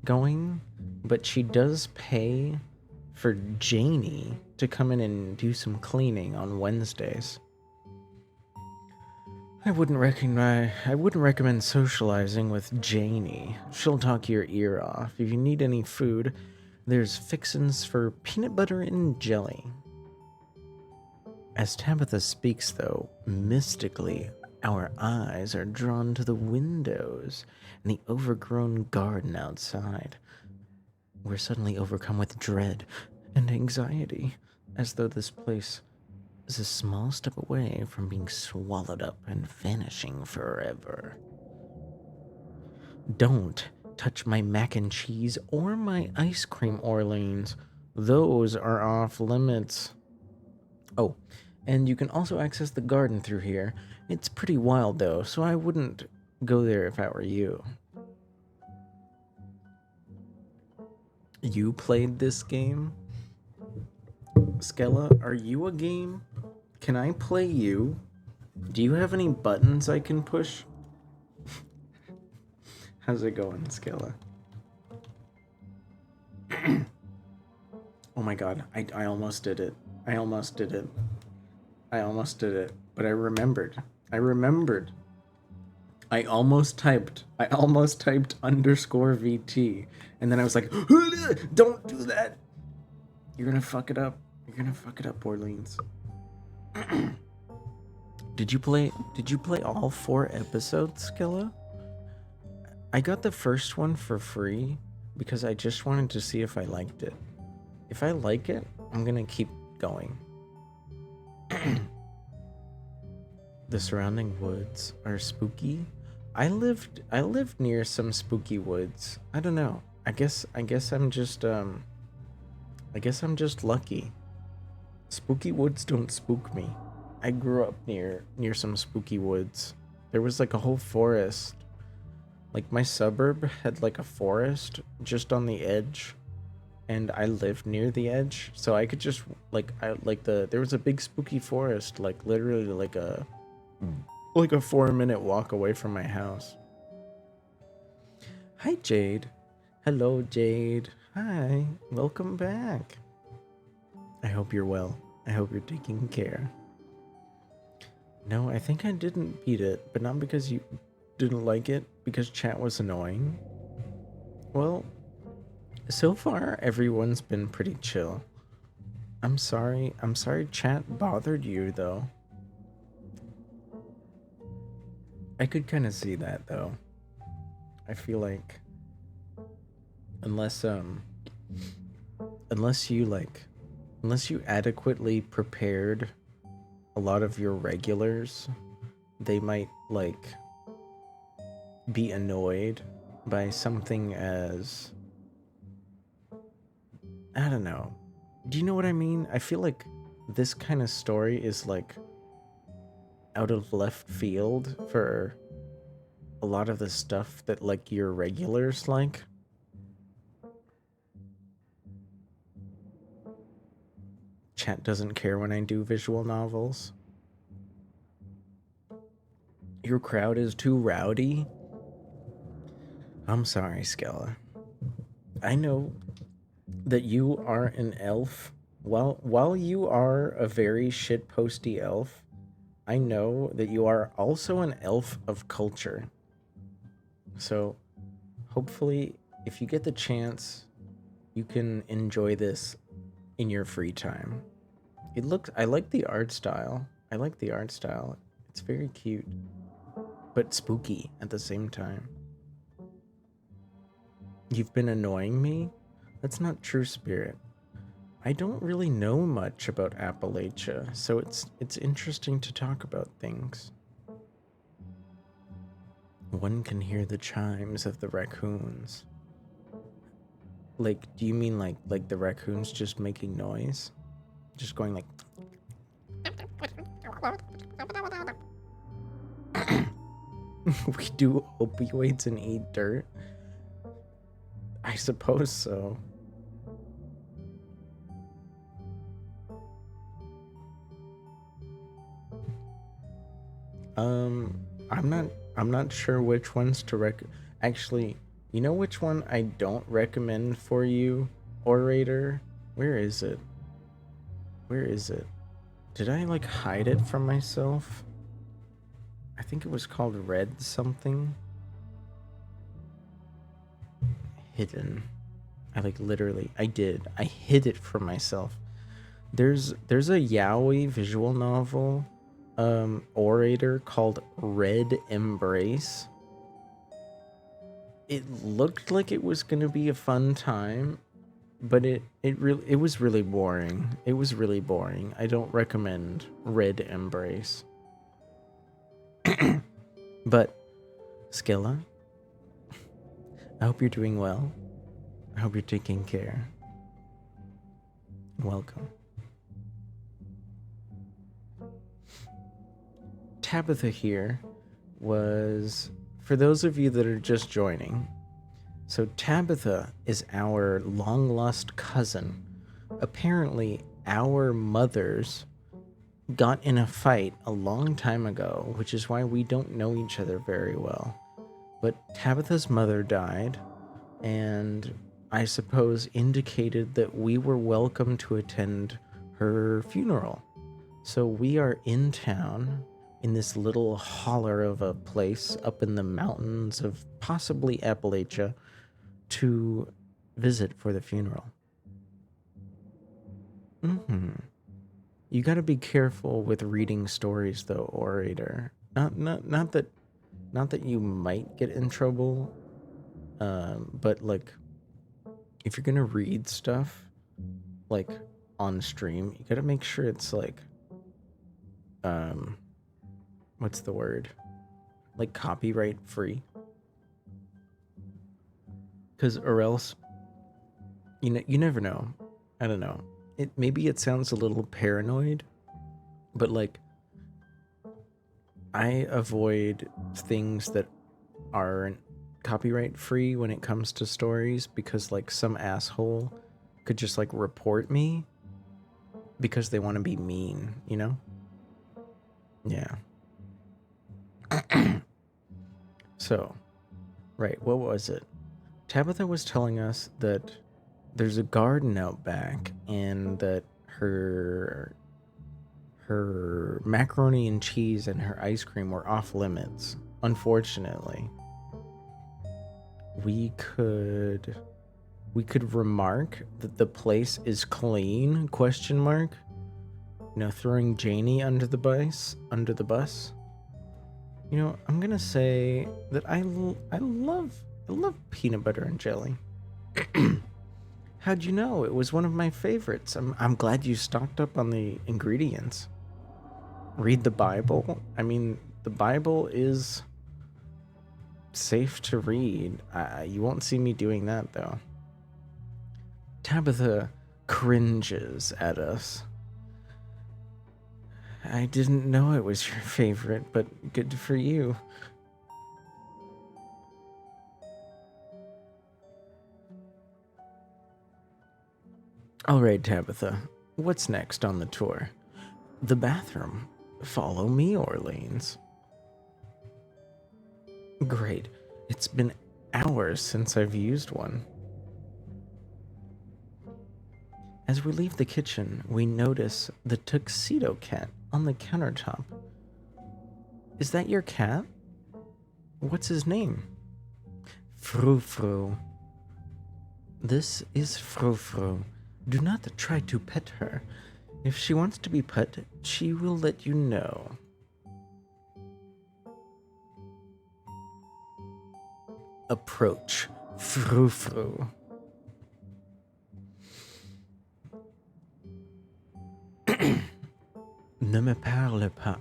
going, but she does pay for Janie to come in and do some cleaning on Wednesdays. I wouldn't recommend socializing with Janie. She'll talk your ear off. If you need any food, there's fixins for peanut butter and jelly. As Tabitha speaks, though, mystically, our eyes are drawn to the windows and the overgrown garden outside. We're suddenly overcome with dread and anxiety, as though this place is a small step away from being swallowed up and vanishing forever. Don't touch my mac and cheese or my ice cream, Orleans. Those are off limits. Oh, and you can also access the garden through here. It's pretty wild though, so I wouldn't go there if I were you. You played this game? Skella, are you a game? Can I play you? Do you have any buttons I can push? How's it going, Skella? Oh my god, I almost did it. I almost did it. But I remembered. I almost typed _VT, and then I was like, don't do that. You're gonna fuck it up. Orleans. Did you play all 4 episodes, Skilla? I got the first one for free because I just wanted to see if I liked it. If I like it, I'm gonna keep going. The surrounding woods are spooky. I lived near some spooky woods. I don't know. I guess I'm just lucky. Spooky woods don't spook me. I grew up near some spooky woods. There was like a whole forest. Like my suburb had like a forest just on the edge, and I lived near the edge, so I could just there was a big spooky forest, like literally like a 4-minute walk away from my house. Hi, Jade. Hello, Jade. Hi. Welcome back. I hope you're well. I hope you're taking care. No, I think I didn't beat it, but not because you didn't like it, because chat was annoying. Well, so far everyone's been pretty chill. I'm sorry chat bothered you though. I could kind of see that though. I feel like unless you adequately prepared a lot of your regulars, they might like be annoyed by something as, I don't know. Do you know what I mean? I feel like this kind of story is like out of left field for a lot of the stuff that like your regulars like. Chat doesn't care when I do visual novels. Your crowd is too rowdy? I'm sorry, Skella. I know that you are an elf. While you are a very shitposty elf, I know that you are also an elf of culture. So, hopefully, if you get the chance, you can enjoy this in your free time. I like the art style. It's very cute, but spooky at the same time. You've been annoying me? That's not true, Spirit. I don't really know much about Appalachia, so it's interesting to talk about things. One can hear the chimes of the raccoons. Like, do you mean like the raccoons just making noise? Just going like... We do opioids and eat dirt? I suppose so. I'm not sure which ones to Actually, you know which one I don't recommend for you, orator? Where is it? Where is it? Did I like hide it from myself? I think it was called Red something. Hidden. I like literally, I did. I hid it from myself. There's a yaoi visual novel orator called Red Embrace. It looked like it was going to be a fun time, but it was really boring. It was really boring. I don't recommend Red Embrace. But Skilla, I hope you're doing well. I hope you're taking care. Welcome. Tabitha here was, for those of you that are just joining, so Tabitha is our long-lost cousin. Apparently, our mothers got in a fight a long time ago, which is why we don't know each other very well. But Tabitha's mother died, and I suppose indicated that we were welcome to attend her funeral. So we are in town, in this little holler of a place up in the mountains of possibly Appalachia, to visit for the funeral. You gotta be careful with reading stories though, orator. Not that you might get in trouble, but like, if you're gonna read stuff, like, on stream, you gotta make sure it's like, what's the word? Like, copyright free. Because, or else, you never know. I don't know. Maybe it sounds a little paranoid, but like, I avoid things that aren't copyright free when it comes to stories, because like some asshole could just like report me because they want to be mean, you know? Yeah. So, right, what was it? Tabitha was telling us that there's a garden out back, and that her macaroni and cheese and her ice cream were off limits. Unfortunately, we could remark that the place is clean, question mark, throwing Janie under the bus. I'm gonna say that I love peanut butter and jelly. How'd you know? It was one of my favorites. I'm glad you stocked up on the ingredients. Read the Bible. I mean, the Bible is safe to read. You won't see me doing that, though. Tabitha cringes at us. I didn't know it was your favorite, but good for you. All right, Tabitha, what's next on the tour? The bathroom. Follow me, Orleans. Great. It's been hours since I've used one. As we leave the kitchen, we notice the tuxedo cat on the countertop. Is that your cat? What's his name? Frou Frou. This is Frou Frou. Do not try to pet her. If she wants to be pet, she will let you know. Approach Frou Frou. Ne me parle pas.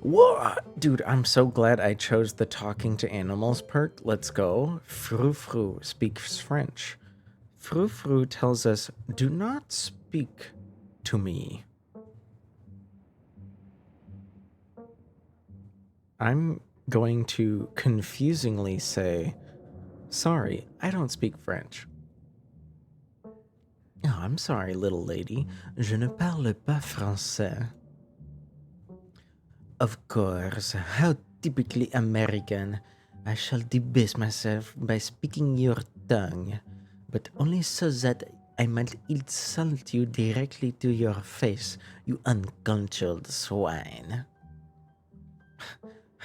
What? Dude, I'm so glad I chose the talking to animals perk. Let's go. Frou Frou speaks French. Frou Frou tells us, do not speak to me. I'm going to confusingly say, sorry, I don't speak French. Oh, I'm sorry, little lady. Je ne parle pas français. Of course, how typically American. I shall debase myself by speaking your tongue, but only so that I might insult you directly to your face, you uncultured swine.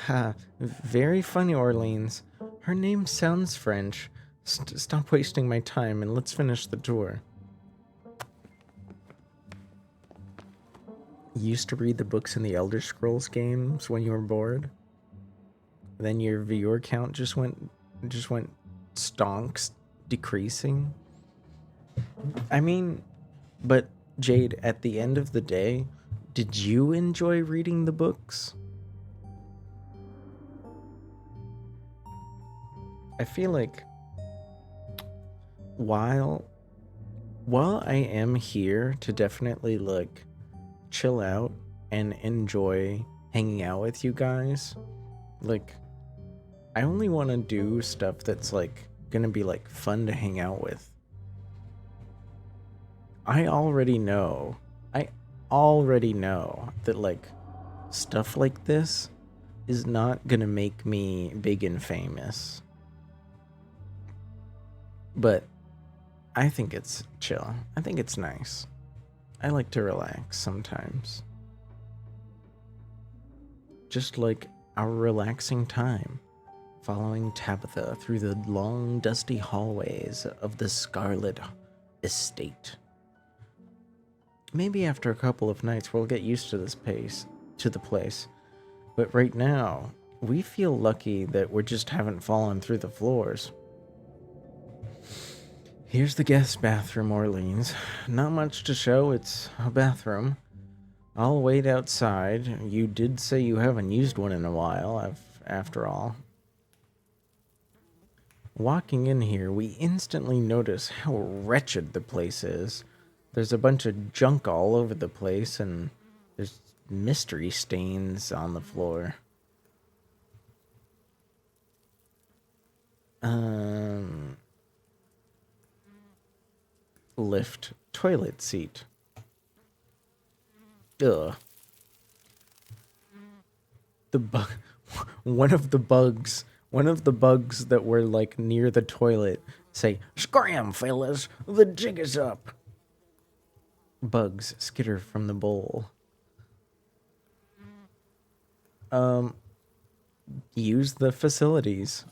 Ha, very funny, Orleans. Her name sounds French. Stop wasting my time and let's finish the tour. You used to read the books in the Elder Scrolls games when you were bored? Then your viewer count just went stonks, decreasing? I mean, but Jade, at the end of the day, did you enjoy reading the books? I feel like while I am here to definitely like chill out and enjoy hanging out with you guys, like I only want to do stuff that's like gonna be like fun to hang out with. I already know that like stuff like this is not gonna make me big and famous. But I think it's chill. I think it's nice. I like to relax sometimes. Just like our relaxing time, following Tabitha through the long, dusty hallways of the Scarlet Estate. Maybe after a couple of nights we'll get used to the place. But right now, we feel lucky that we just haven't fallen through the floors. Here's the guest bathroom, Orleans. Not much to show, it's a bathroom. I'll wait outside. You did say you haven't used one in a while, after all. Walking in here, we instantly notice how wretched the place is. There's a bunch of junk all over the place, and there's mystery stains on the floor. Lift toilet seat. Ugh. One of the bugs that were like near the toilet say, "Scram, fellas, the jig is up." Bugs skitter from the bowl. Use the facilities.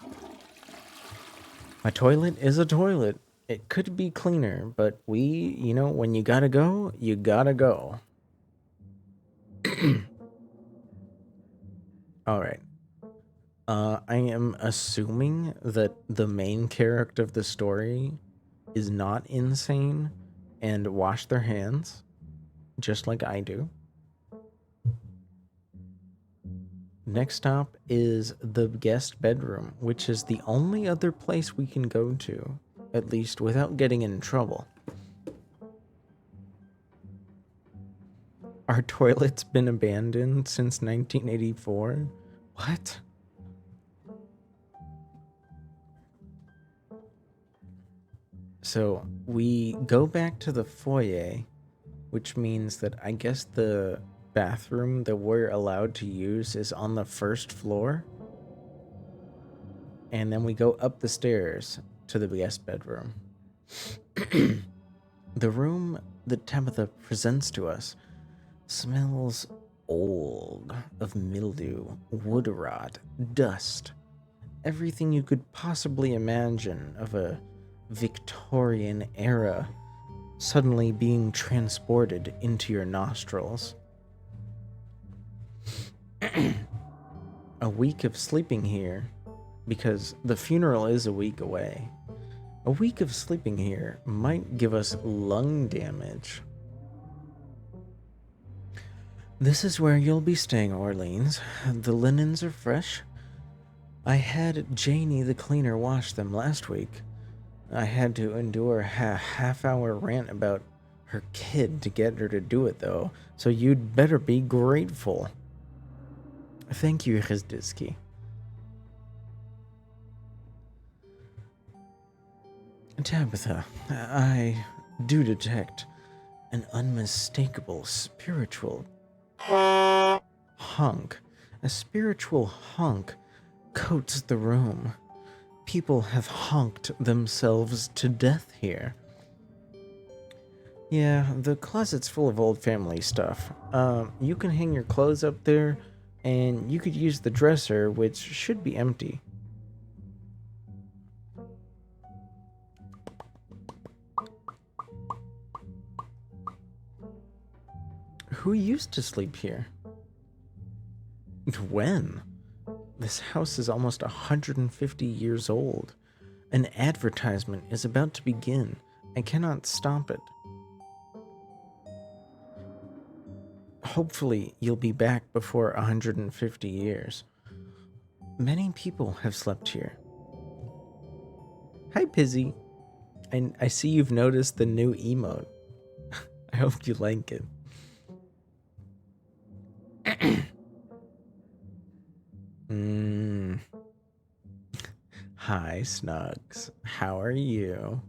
A toilet is a toilet. It could be cleaner, but when you gotta go, you gotta go. Alright. I am assuming that the main character of the story is not insane and wash their hands, just like I do. Next stop is the guest bedroom, which is the only other place we can go to, at least without getting in trouble. Our toilet's been abandoned since 1984? What? So we go back to the foyer, which means that I guess the bathroom that we're allowed to use is on the first floor. And then we go up the stairs to the guest bedroom. The room that Tabitha presents to us smells old, of mildew, wood rot, dust, everything you could possibly imagine of a Victorian era suddenly being transported into your nostrils. A week of sleeping here, because the funeral is a week away. A week of sleeping here might give us lung damage. This is where you'll be staying, Orleans. The linens are fresh. I had Janie the cleaner wash them last week. I had to endure a half-hour rant about her kid to get her to do it, though, so you'd better be grateful. Thank you, Rizdisky. Tabitha, I do detect an unmistakable spiritual hunk, A spiritual honk coats the room. People have honked themselves to death here. Yeah, the closet's full of old family stuff. You can hang your clothes up there, and you could use the dresser, which should be empty. Who used to sleep here? When? This house is almost 150 years old. An advertisement is about to begin. I cannot stop it. Hopefully, you'll be back before 150 years. Many people have slept here. Hi, Pizzy. I see you've noticed the new emote. I hope you like it. Hi, Snugs. How are you?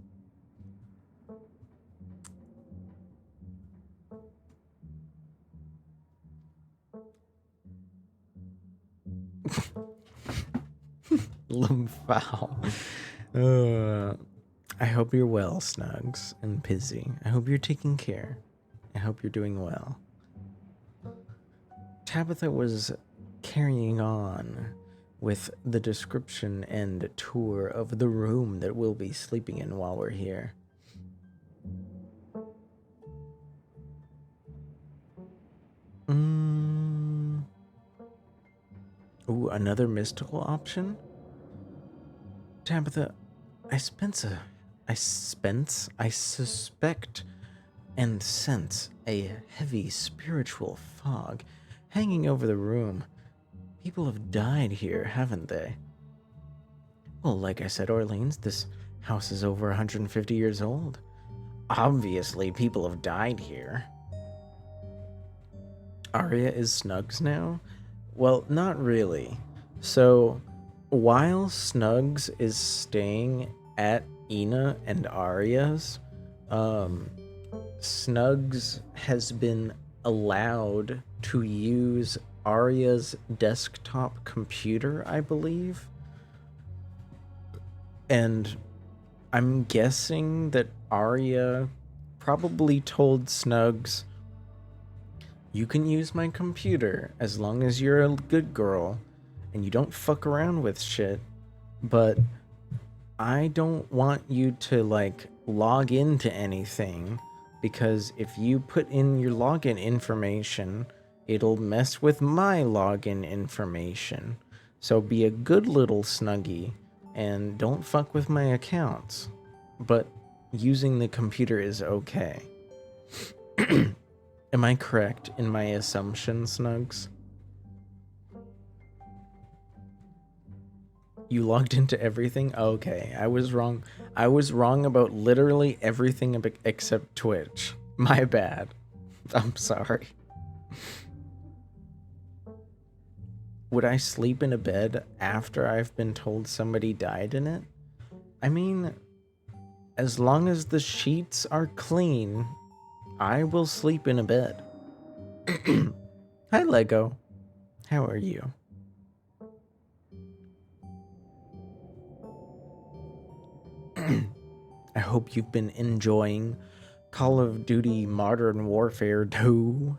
Lumfowl. I hope you're well, Snugs and Pizzy. I hope you're taking care. I hope you're doing well. Tabitha was carrying on with the description and tour of the room that we'll be sleeping in while we're here. Ooh, another mystical option? Tabitha, I suspect and sense a heavy spiritual fog hanging over the room. People have died here, haven't they? Well, like I said, Orleans, this house is over 150 years old. Obviously, people have died here. Arya is Snugs now? Well, not really. So, while Snugs is staying at Ina and Arya's, Snugs has been allowed to use Arya's desktop computer, I believe. And I'm guessing that Arya probably told Snugs, you can use my computer as long as you're a good girl and you don't fuck around with shit, but I don't want you to, like, log into anything, because if you put in your login information, it'll mess with my login information. So be a good little snuggie and don't fuck with my accounts. But using the computer is okay. Am I correct in my assumption, Snugs? You logged into everything? Okay, I was wrong. I was wrong about literally everything except Twitch. My bad. I'm sorry. Would I sleep in a bed after I've been told somebody died in it? I mean, as long as the sheets are clean, I will sleep in a bed. Hi, Lego. How are you? I hope you've been enjoying Call of Duty Modern Warfare 2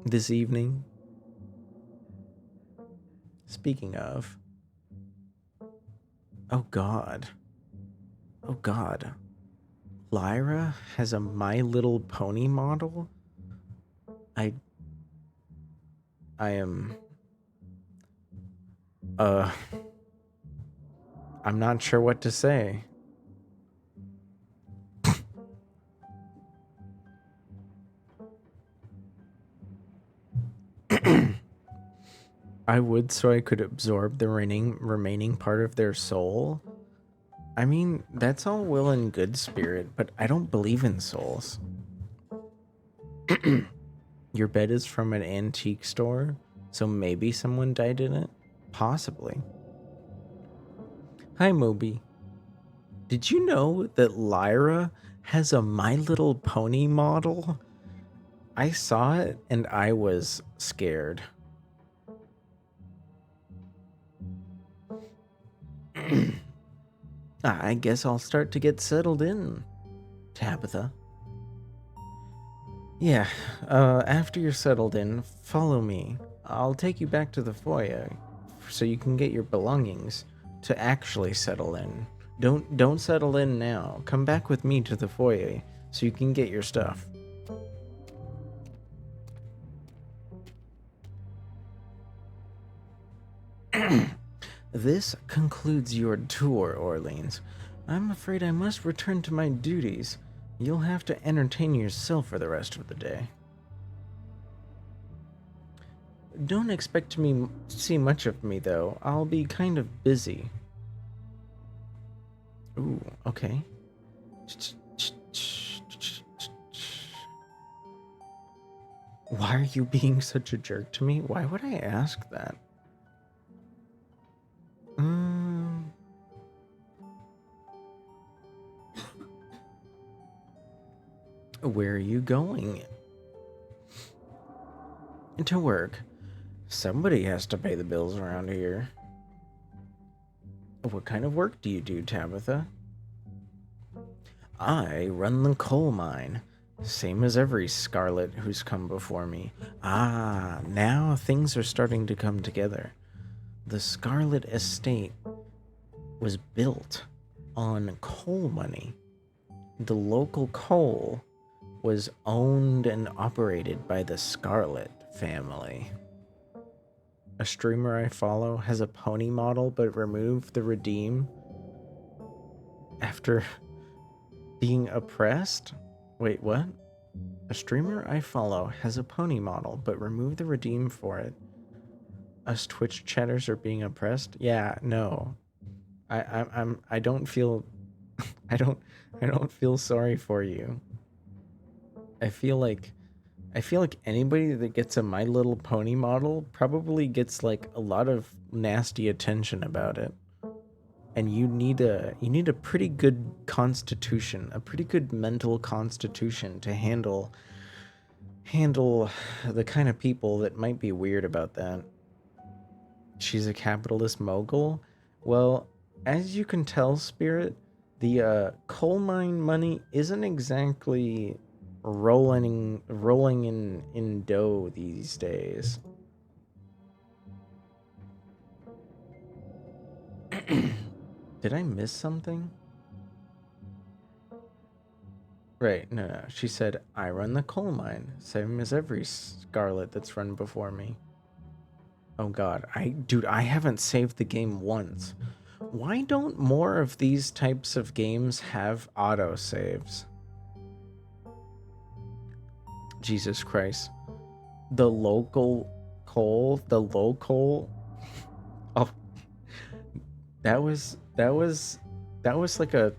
this evening. Speaking of... Oh god. Oh god. Lyra has a My Little Pony model? I am... I'm not sure what to say. I would, so I could absorb the remaining part of their soul. I mean, that's all well and good, Spirit, but I don't believe in souls. Your bed is from an antique store, so maybe someone died in it? Possibly. Hi, Moby. Did you know that Lyra has a My Little Pony model? I saw it and I was scared. I guess I'll start to get settled in, Tabitha. Yeah, after you're settled in, follow me. I'll take you back to the foyer so you can get your belongings to actually settle in. Don't settle in now. Come back with me to the foyer so you can get your stuff. This concludes your tour, Orleans. I'm afraid I must return to my duties. You'll have to entertain yourself for the rest of the day. Don't expect to see much of me, though. I'll be kind of busy. Ooh, okay. Why are you being such a jerk to me? Why would I ask that? Where are you going? To work. Somebody has to pay the bills around here. What kind of work do you do, Tabitha? I run the coal mine. Same as every Scarlet who's come before me. Ah, now things are starting to come together. The Scarlet estate was built on coal money. The local coal was owned and operated by the Scarlet family. A streamer I follow has a pony model but removed the redeem after being oppressed? Wait, what? A streamer I follow has a pony model but removed the redeem for it. Us Twitch chatters are being oppressed? Yeah, no. I don't feel I don't feel sorry for you. I feel like anybody that gets a My Little Pony model probably gets like a lot of nasty attention about it. And you need a pretty good constitution, a pretty good mental constitution to handle the kind of people that might be weird about that. She's a capitalist mogul? Well, as you can tell, Spirit, the coal mine money isn't exactly rolling in dough these days. Did I miss something? Right, no. She said, I run the coal mine, same as every Scarlet that's run before me. Oh god, I haven't saved the game once. Why don't more of these types of games have autosaves? Jesus Christ. The local coal, oh, that was like a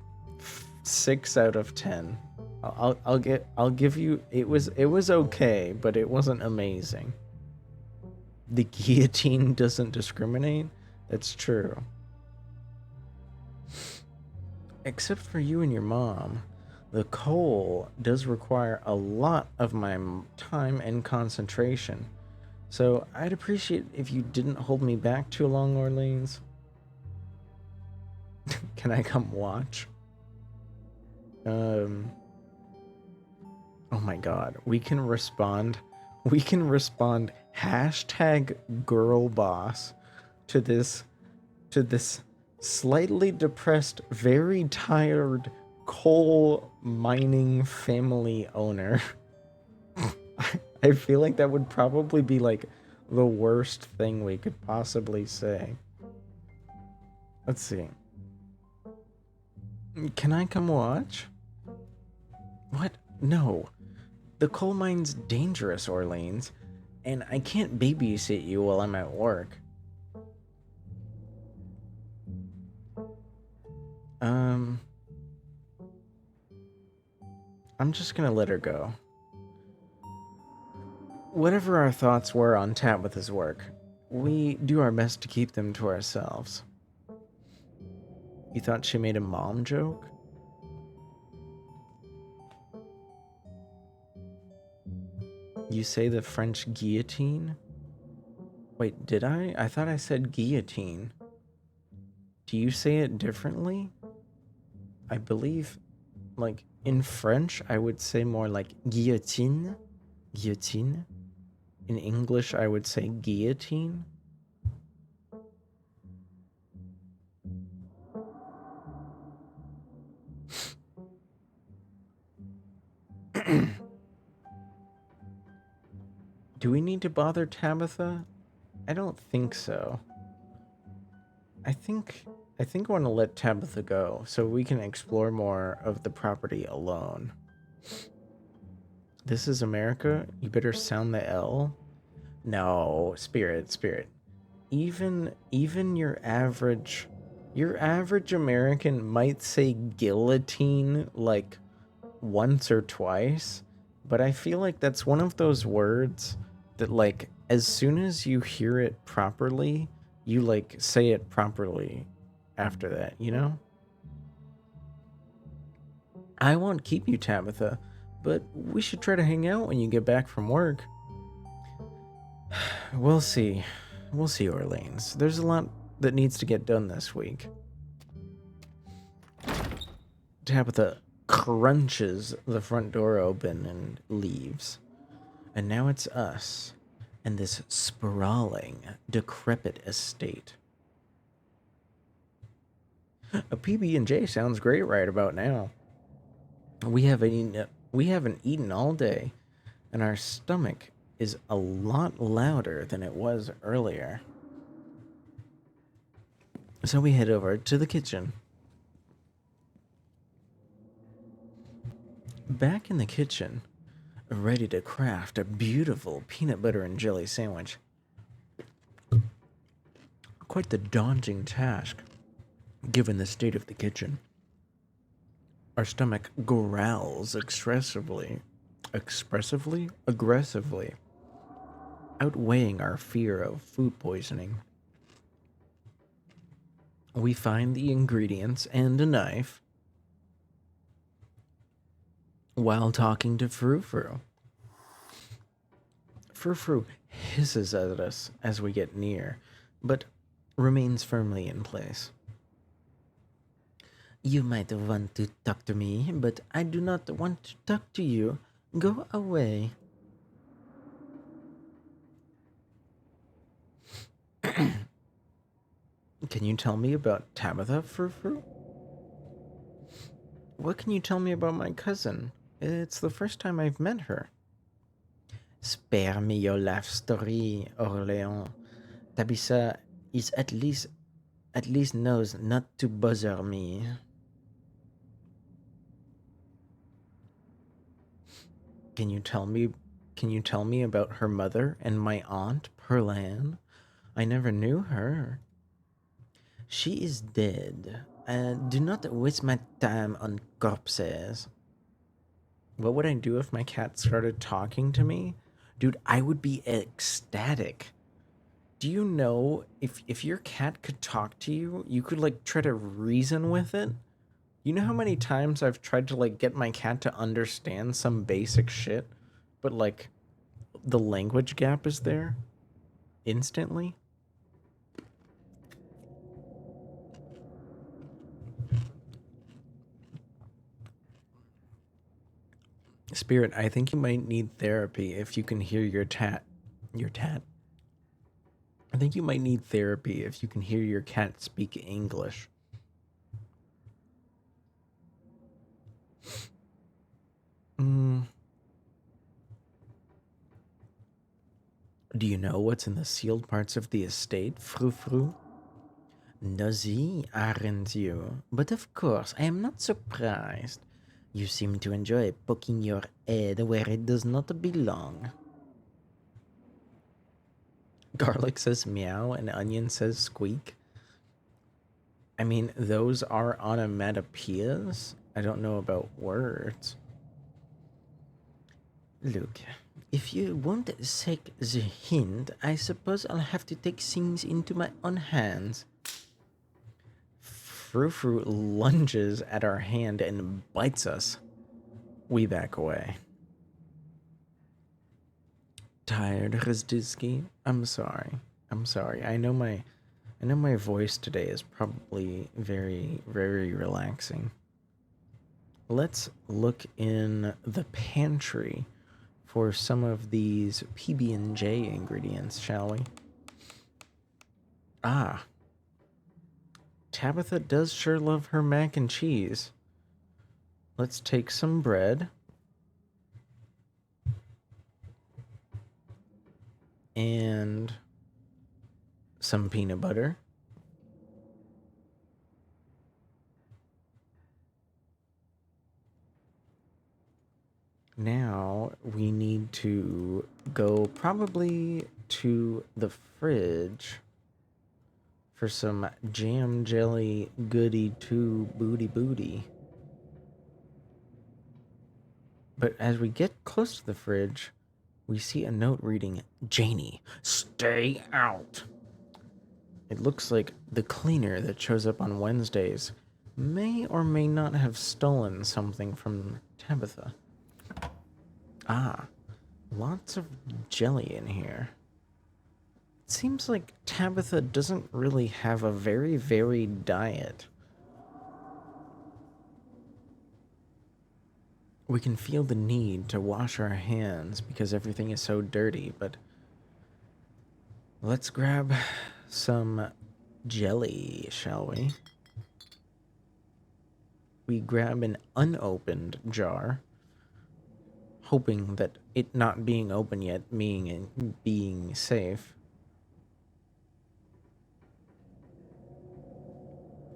6 out of 10. I'll give you, it was okay, but it wasn't amazing. The guillotine doesn't discriminate? That's true. Except for you and your mom, the coal does require a lot of my time and concentration. So I'd appreciate if you didn't hold me back too long, Orleans. Can I come watch? Oh my god, we can respond hashtag girl boss to this slightly depressed, very tired coal mining family owner. I feel like that would probably be like the worst thing we could possibly say. Let's see. Can I come watch? What? No. The coal mine's dangerous, Orleans, and I can't babysit you while I'm at work. I'm just gonna let her go. Whatever our thoughts were on Tabitha's work, we do our best to keep them to ourselves. You thought she made a mom joke? You say the French guillotine? Wait, did I? I thought I said guillotine. Do you say it differently? I believe, like, in French, I would say more like guillotine. Guillotine. In English, I would say guillotine. Do we need to bother Tabitha? I don't think so. I think I want to let Tabitha go so we can explore more of the property alone. This is America. You better sound the L. No, spirit. Even your average American might say guillotine like once or twice, but I feel like that's one of those words that, like, as soon as you hear it properly, you like say it properly after that, you know? I won't keep you, Tabitha, but we should try to hang out when you get back from work. We'll see. We'll see, Orleans. There's a lot that needs to get done this week. Tabitha crunches the front door open and leaves. And now it's us and this sprawling, decrepit estate. A PB&J sounds great right about now. We haven't eaten all day, and our stomach is a lot louder than it was earlier. So we head over to the kitchen. Back in the kitchen, ready to craft a beautiful peanut butter and jelly sandwich. Quite the daunting task, given the state of the kitchen. Our stomach growls aggressively, outweighing our fear of food poisoning. We find the ingredients and a knife while talking to Frou Frou. Frou Frou hisses at us as we get near, but remains firmly in place. You might want to talk to me, but I do not want to talk to you. Go away. Can you tell me about Tabitha, Frou Frou? What can you tell me about my cousin? It's the first time I've met her. Spare me your life story, Orleans. Tabitha is at least knows not to bother me. Can you tell me about her mother and my aunt, Perlan? I never knew her. She is dead. Do not waste my time on corpses. What would I do if my cat started talking to me? Dude, I would be ecstatic. Do you know if your cat could talk to you, you could like try to reason with it? You know how many times I've tried to like get my cat to understand some basic shit, but like the language gap is there instantly? Spirit, I think you might need therapy if you can hear your tat. I think you might need therapy if you can hear your cat speak English. Do you know what's in the sealed parts of the estate, Frou Frou? Nosy, aren't you? But of course, I am not surprised. You seem to enjoy poking your head where it does not belong. Garlic says meow and onion says squeak. I mean, those are onomatopoeias. I don't know about words. Look, if you won't take the hint, I suppose I'll have to take things into my own hands. Frou Frou lunges at our hand and bites us. We back away. Tired, Hrzdyski? I'm sorry. I know I know my voice today is probably very, very relaxing. Let's look in the pantry for some of these PB&J ingredients, shall we? Ah, Tabitha does sure love her mac and cheese. Let's take some bread. And some peanut butter. Now we need to go probably to the fridge for some jam jelly goody two booty. But as we get close to the fridge, we see a note reading, Janie, stay out. It looks like the cleaner that shows up on Wednesdays may or may not have stolen something from Tabitha. Ah, lots of jelly in here. It seems like Tabitha doesn't really have a very varied diet. We can feel the need to wash our hands because everything is so dirty, but let's grab some jelly, shall we? We grab an unopened jar, hoping that it not being open yet being safe.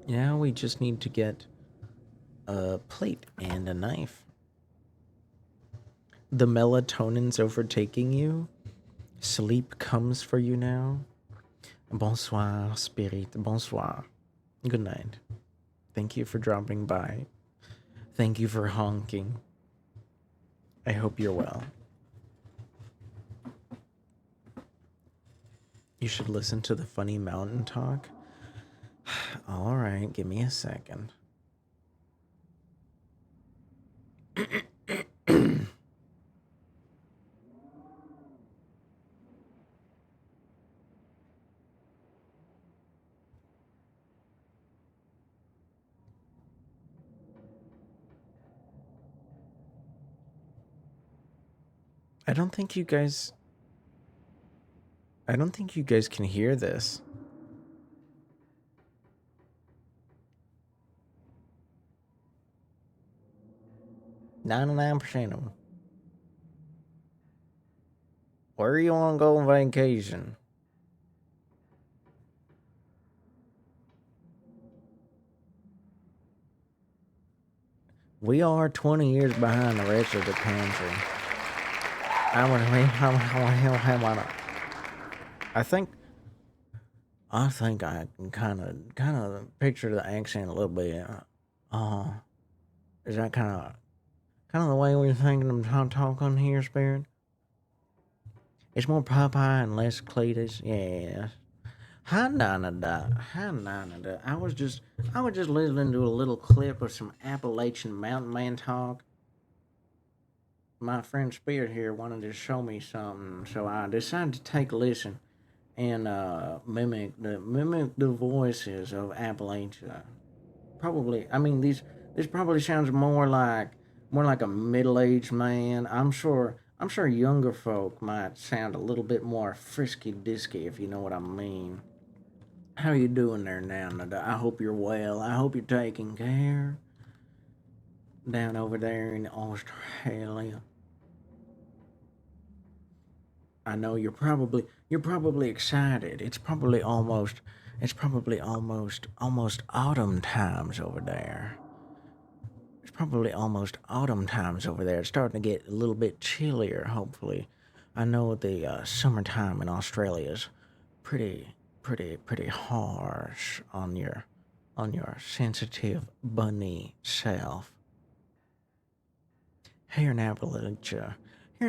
Now we just need to get a plate and a knife. The melatonin's overtaking you. Sleep comes for you now. Bonsoir, spirit. Bonsoir. Good night. Thank you for dropping by. Thank you for honking. I hope you're well. You should listen to the funny mountain talk. All right, give me a second. I don't think you guys can hear this. $99% of them. Where you want to go on vacation? We are 20 years behind the rest of the country. How the hell have I not? I think I can kind of picture the accent a little bit. Is that kind of the way we're thinking of talking here, Spirit? It's more Popeye and less Cletus. Yeah. Hi, Nana. I was just listening to a little clip of some Appalachian mountain man talk. My friend Spirit here wanted to show me something, so I decided to take a listen and mimic the voices of Appalachia. Probably, I mean this probably sounds more like a middle-aged man. I'm sure younger folk might sound a little bit more frisky-disky, if you know what I mean. How you doing there now? I hope you're well. I hope you're taking care down over there in Australia. I know you're probably excited. It's probably almost autumn times over there. It's probably almost autumn times over there. It's starting to get a little bit chillier, hopefully. I know the summertime in Australia is pretty harsh on your sensitive bunny self. Here in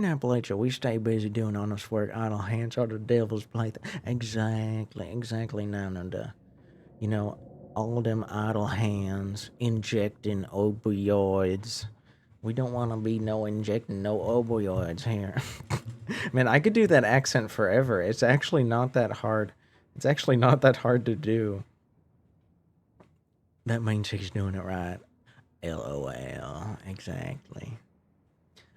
Appalachia, we stay busy doing honest work. Idle hands are the devil's plaything. Exactly. Now, you know, all them idle hands injecting opioids. We don't want to be injecting no opioids here. Man, I could do that accent forever. It's actually not that hard It's actually not that hard to do. That means he's doing it right. LOL. Exactly.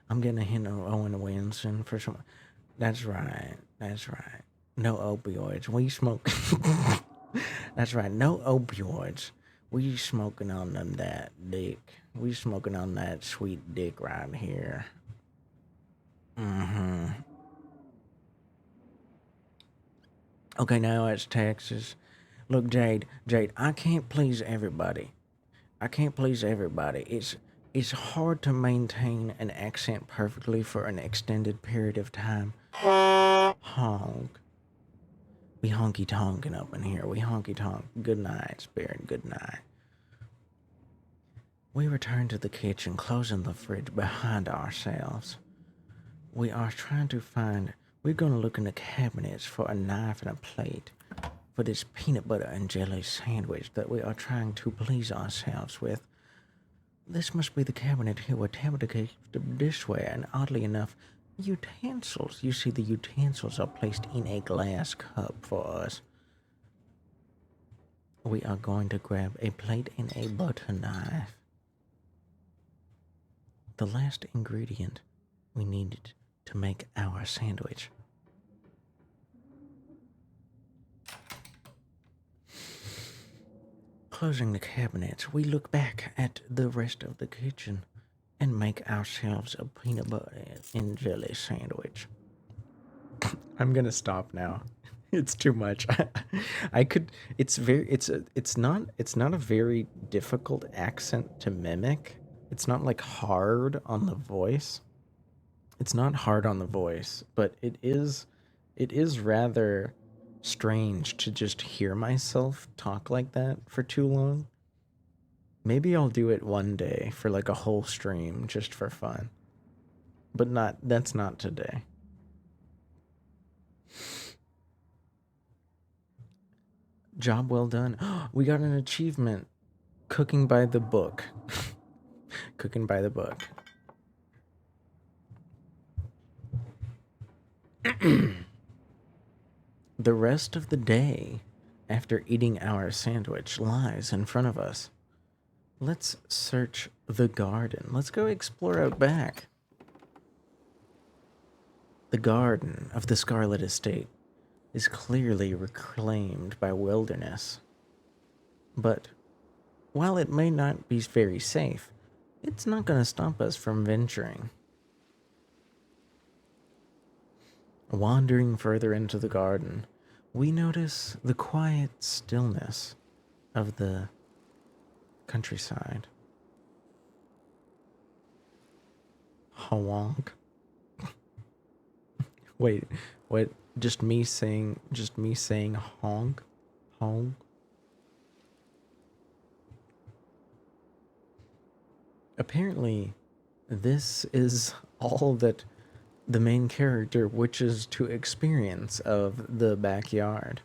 I'm getting a hint of Owen Wilson for some. That's right. That's right. No opioids. We smoke. That's right. No opioids. We smoking on them that dick. We smoking on that sweet dick right here. Mm-hmm. Okay, now it's Texas. Look, Jade, I can't please everybody. I can't please everybody. It's hard to maintain an accent perfectly for an extended period of time. Honk. We honky tonkin' up in here. We honky tonk. Good night, Spirit. Good night. We return to the kitchen, closing the fridge behind ourselves. We are trying to find. We're gonna look in the cabinets for a knife and a plate for this peanut butter and jelly sandwich that we are trying to please ourselves with. This must be the cabinet here where Tabitha keeps the dishware, and oddly enough, utensils. You see, the utensils are placed in a glass cup for us. We are going to grab a plate and a butter knife. The last ingredient we needed to make our sandwich. Closing the cabinets, we look back at the rest of the kitchen and make ourselves a peanut butter and jelly sandwich. I'm gonna stop now. It's too much. I could. It's very. It's not. It's not a very difficult accent to mimic. It's not like hard on the voice. It's not hard on the voice, but it is. It is rather strange to just hear myself talk like that for too long. Maybe I'll do it one day for like a whole stream just for fun. But not. That's not today. Job well done. We got an achievement. Cooking by the book. Cooking by the book. The rest of the day, after eating our sandwich, lies in front of us. Let's search the garden. Let's go explore out back. The garden of the Scarlet Estate is clearly reclaimed by wilderness. But while it may not be very safe, it's not going to stop us from venturing. Wandering further into the garden, we notice the quiet stillness of the countryside. Honk. Wait, what? Just me saying honk? Honk? Apparently, this is all that the main character wishes to experience of the backyard.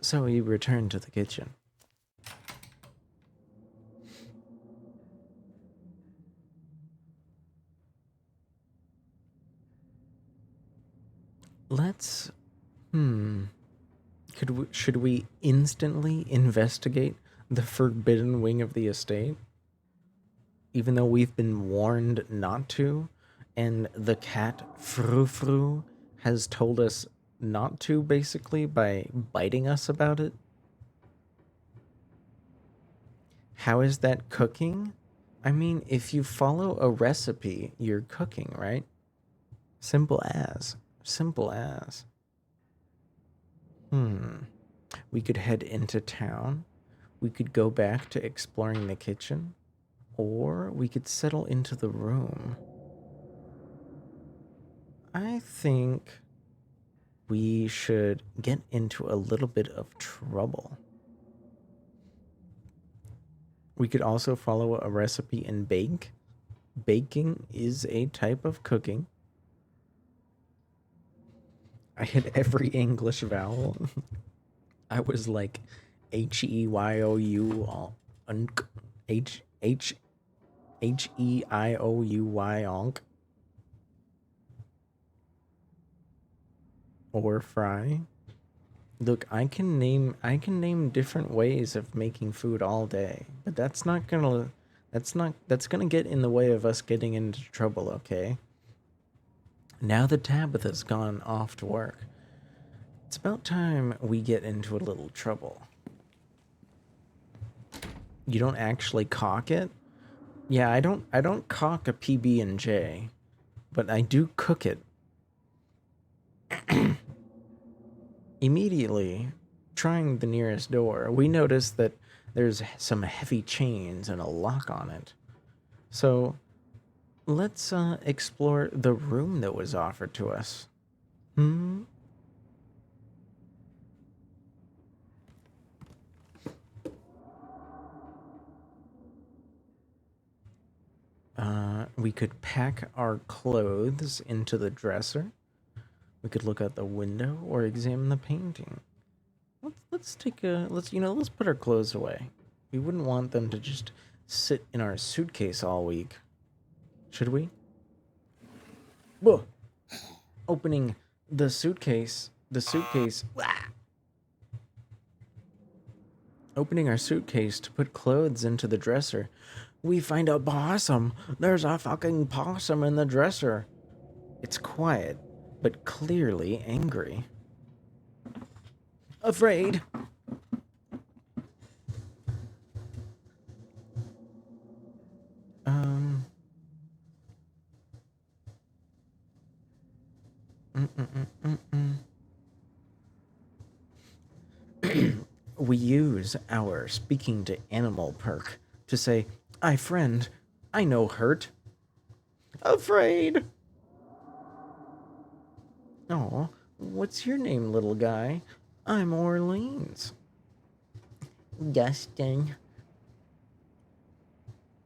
So he returned to the kitchen. Let's should we instantly investigate the forbidden wing of the estate? Even though we've been warned not to, and the cat Frou Frou has told us not to, basically, by biting us about it. How is that cooking? I mean, if you follow a recipe, you're cooking, right? Simple as. Simple as. We could head into town. We could go back to exploring the kitchen. Or we could settle into the room. I think we should get into a little bit of trouble. We could also follow a recipe and bake. Baking is a type of cooking. I hit every English vowel. I was like H-E-Y-O-U, H-E-I-O-U-Y, onk. Or fry. Look, I can name different ways of making food all day, but that's gonna get in the way of us getting into trouble, okay? Now that Tabitha's gone off to work, it's about time we get into a little trouble. You don't actually cock it? Yeah, I don't cock a PB&J, but I do cook it. Immediately, trying the nearest door, we notice that there's some heavy chains and a lock on it. So, let's explore the room that was offered to us. We could pack our clothes into the dresser. We could look out the window or examine the painting. Let's put our clothes away. We wouldn't want them to just sit in our suitcase all week. Should we? Whoa. Opening the suitcase. Opening our suitcase to put clothes into the dresser. We find a possum. There's a fucking possum in the dresser. It's quiet, but clearly angry. Afraid. We use our speaking to animal perk to say, "Aye, friend, I know hurt." Afraid. Oh, what's your name, little guy? I'm Orleans. Dustin.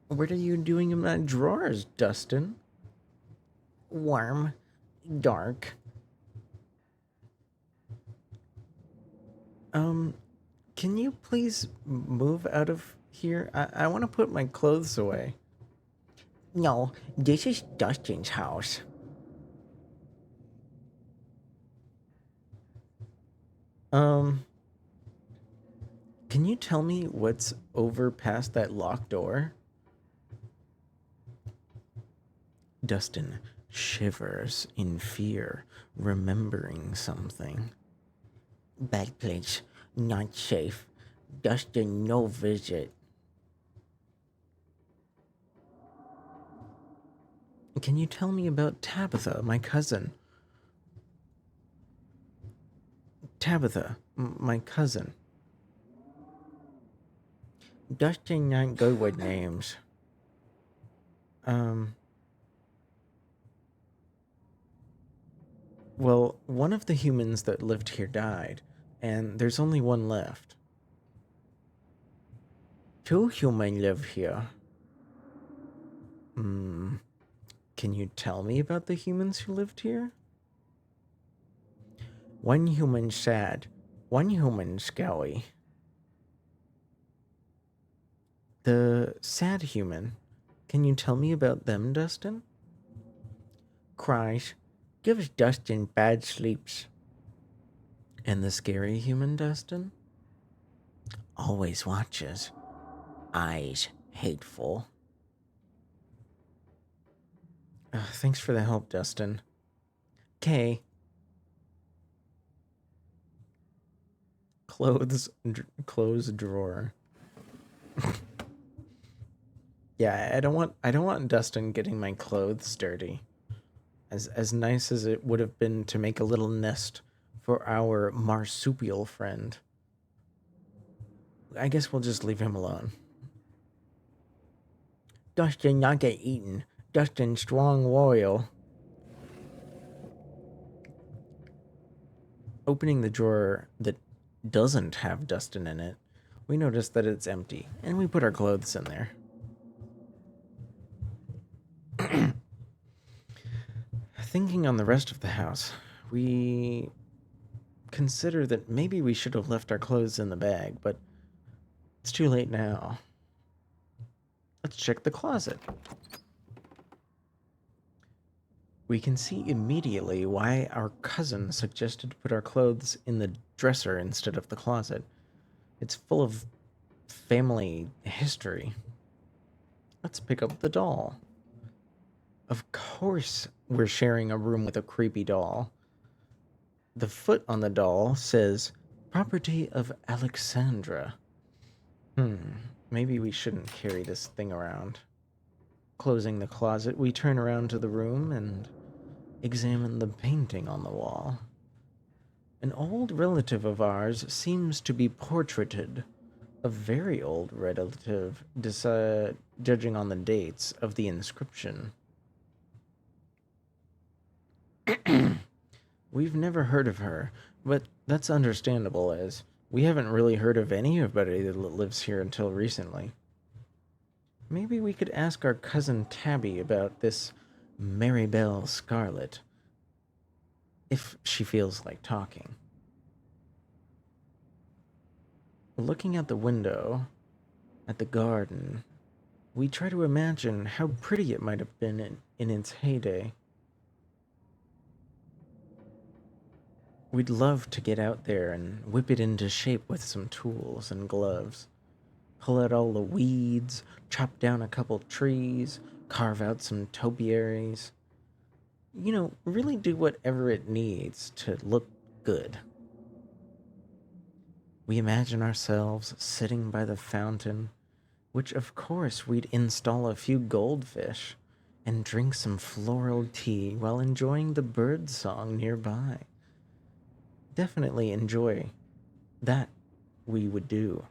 What are you doing in my drawers, Dustin? Warm. Dark. Can you please move out of here? I want to put my clothes away. No, this is Dustin's house. Can you tell me what's over past that locked door? Dustin shivers in fear, remembering something. Bad place, not safe. Dustin, no visit. Can you tell me about Tabitha, my cousin? Tabitha, my cousin. Dustin not good with names. Well, one of the humans that lived here died, and there's only one left. 2 humans live here. Can you tell me about the humans who lived here? 1 human sad, 1 human scary. The sad human. Can you tell me about them, Dustin? Cries. Gives Dustin bad sleeps. And the scary human, Dustin? Always watches. Eyes hateful. Thanks for the help, Dustin. K. Clothes drawer. Yeah, I don't want Dustin getting my clothes dirty. As nice as it would have been to make a little nest for our marsupial friend. I guess we'll just leave him alone. Dustin not get eaten. Dustin strong loyal. Opening the drawer that doesn't have Dustin in it, we notice that it's empty, and we put our clothes in there. Thinking on the rest of the house, we consider that maybe we should have left our clothes in the bag, but it's too late now. Let's check the closet. We can see immediately why our cousin suggested to put our clothes in the dresser instead of the closet. It's full of family history. Let's pick up the doll. Of course, we're sharing a room with a creepy doll. The foot on the doll says, "Property of Alexandra." Maybe we shouldn't carry this thing around. Closing the closet, we turn around to the room and examine the painting on the wall. An old relative of ours seems to be portraited. A very old relative, judging on the dates of the inscription. We've never heard of her, but that's understandable, as we haven't really heard of anybody that lives here until recently. Maybe we could ask our cousin Tabby about this Marybelle Scarlet, if she feels like talking. Looking out the window, at the garden, we try to imagine how pretty it might have been in its heyday. We'd love to get out there and whip it into shape with some tools and gloves. Pull out all the weeds, chop down a couple trees, carve out some topiaries. Really do whatever it needs to look good. We imagine ourselves sitting by the fountain, which of course we'd install a few goldfish and drink some floral tea while enjoying the bird song nearby. Definitely enjoy that we would do.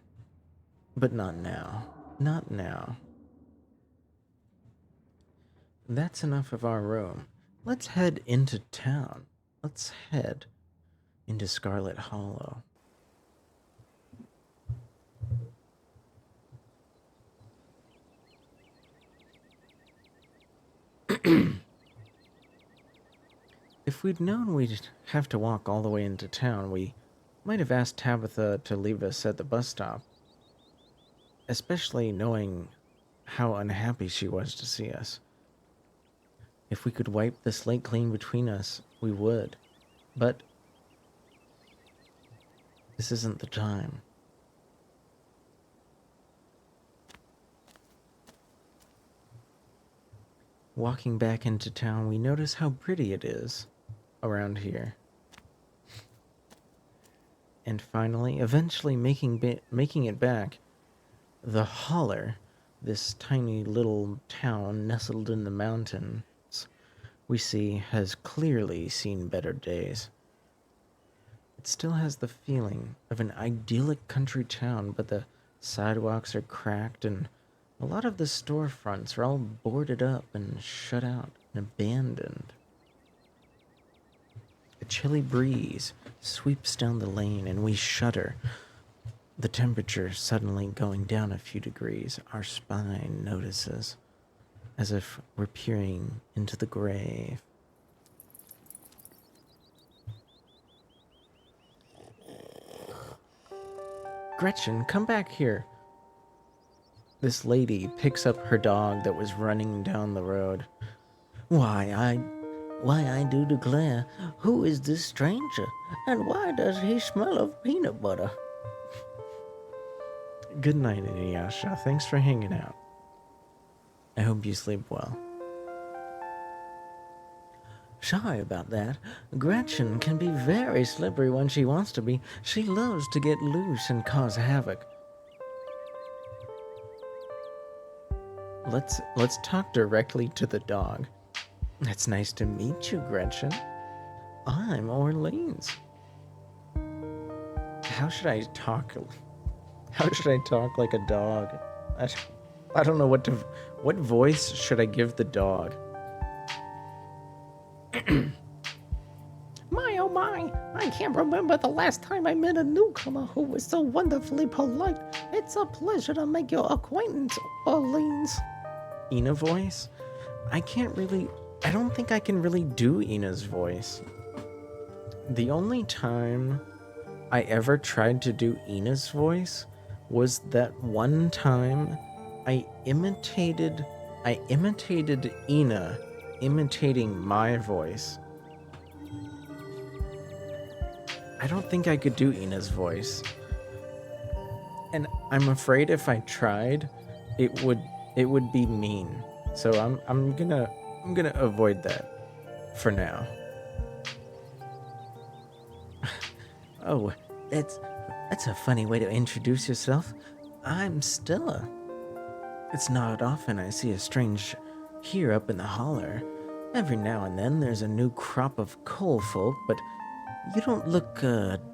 But not now. Not now. That's enough of our room. Let's head into town. Let's head into Scarlet Hollow. If we'd known we'd have to walk all the way into town, we might have asked Tabitha to leave us at the bus stop. Especially knowing how unhappy she was to see us. If we could wipe the slate clean between us, we would. But this isn't the time. Walking back into town, we notice how pretty it is around here. And finally, eventually making it back, the Holler, this tiny little town nestled in the mountains, we see has clearly seen better days. It still has the feeling of an idyllic country town, but the sidewalks are cracked and a lot of the storefronts are all boarded up and shut out and abandoned. A chilly breeze sweeps down the lane and we shudder. The temperature suddenly going down a few degrees, our spine notices, as if we're peering into the grave. Gretchen, come back here. This lady picks up her dog that was running down the road. Why, I do declare, who is this stranger, and why does he smell of peanut butter? Good night, Inuyasha. Thanks for hanging out. I hope you sleep well. Sorry about that. Gretchen can be very slippery when she wants to be. She loves to get loose and cause havoc. Let's talk directly to the dog. It's nice to meet you, Gretchen. I'm Orleans. How should I talk like a dog? I don't know what voice should I give the dog? My oh my, I can't remember the last time I met a newcomer who was so wonderfully polite. It's a pleasure to make your acquaintance, Orleans. Ina voice? I don't think I can really do Ina's voice. The only time I ever tried to do Ina's voice was that one time I imitated Ina imitating my voice. I don't think I could do Ina's voice. And I'm afraid if I tried, it would be mean. So I'm gonna avoid that for now. Oh, that's a funny way to introduce yourself. I'm Stella. It's not often I see a strange here up in the holler. Every now and then there's a new crop of coal folk, but you don't look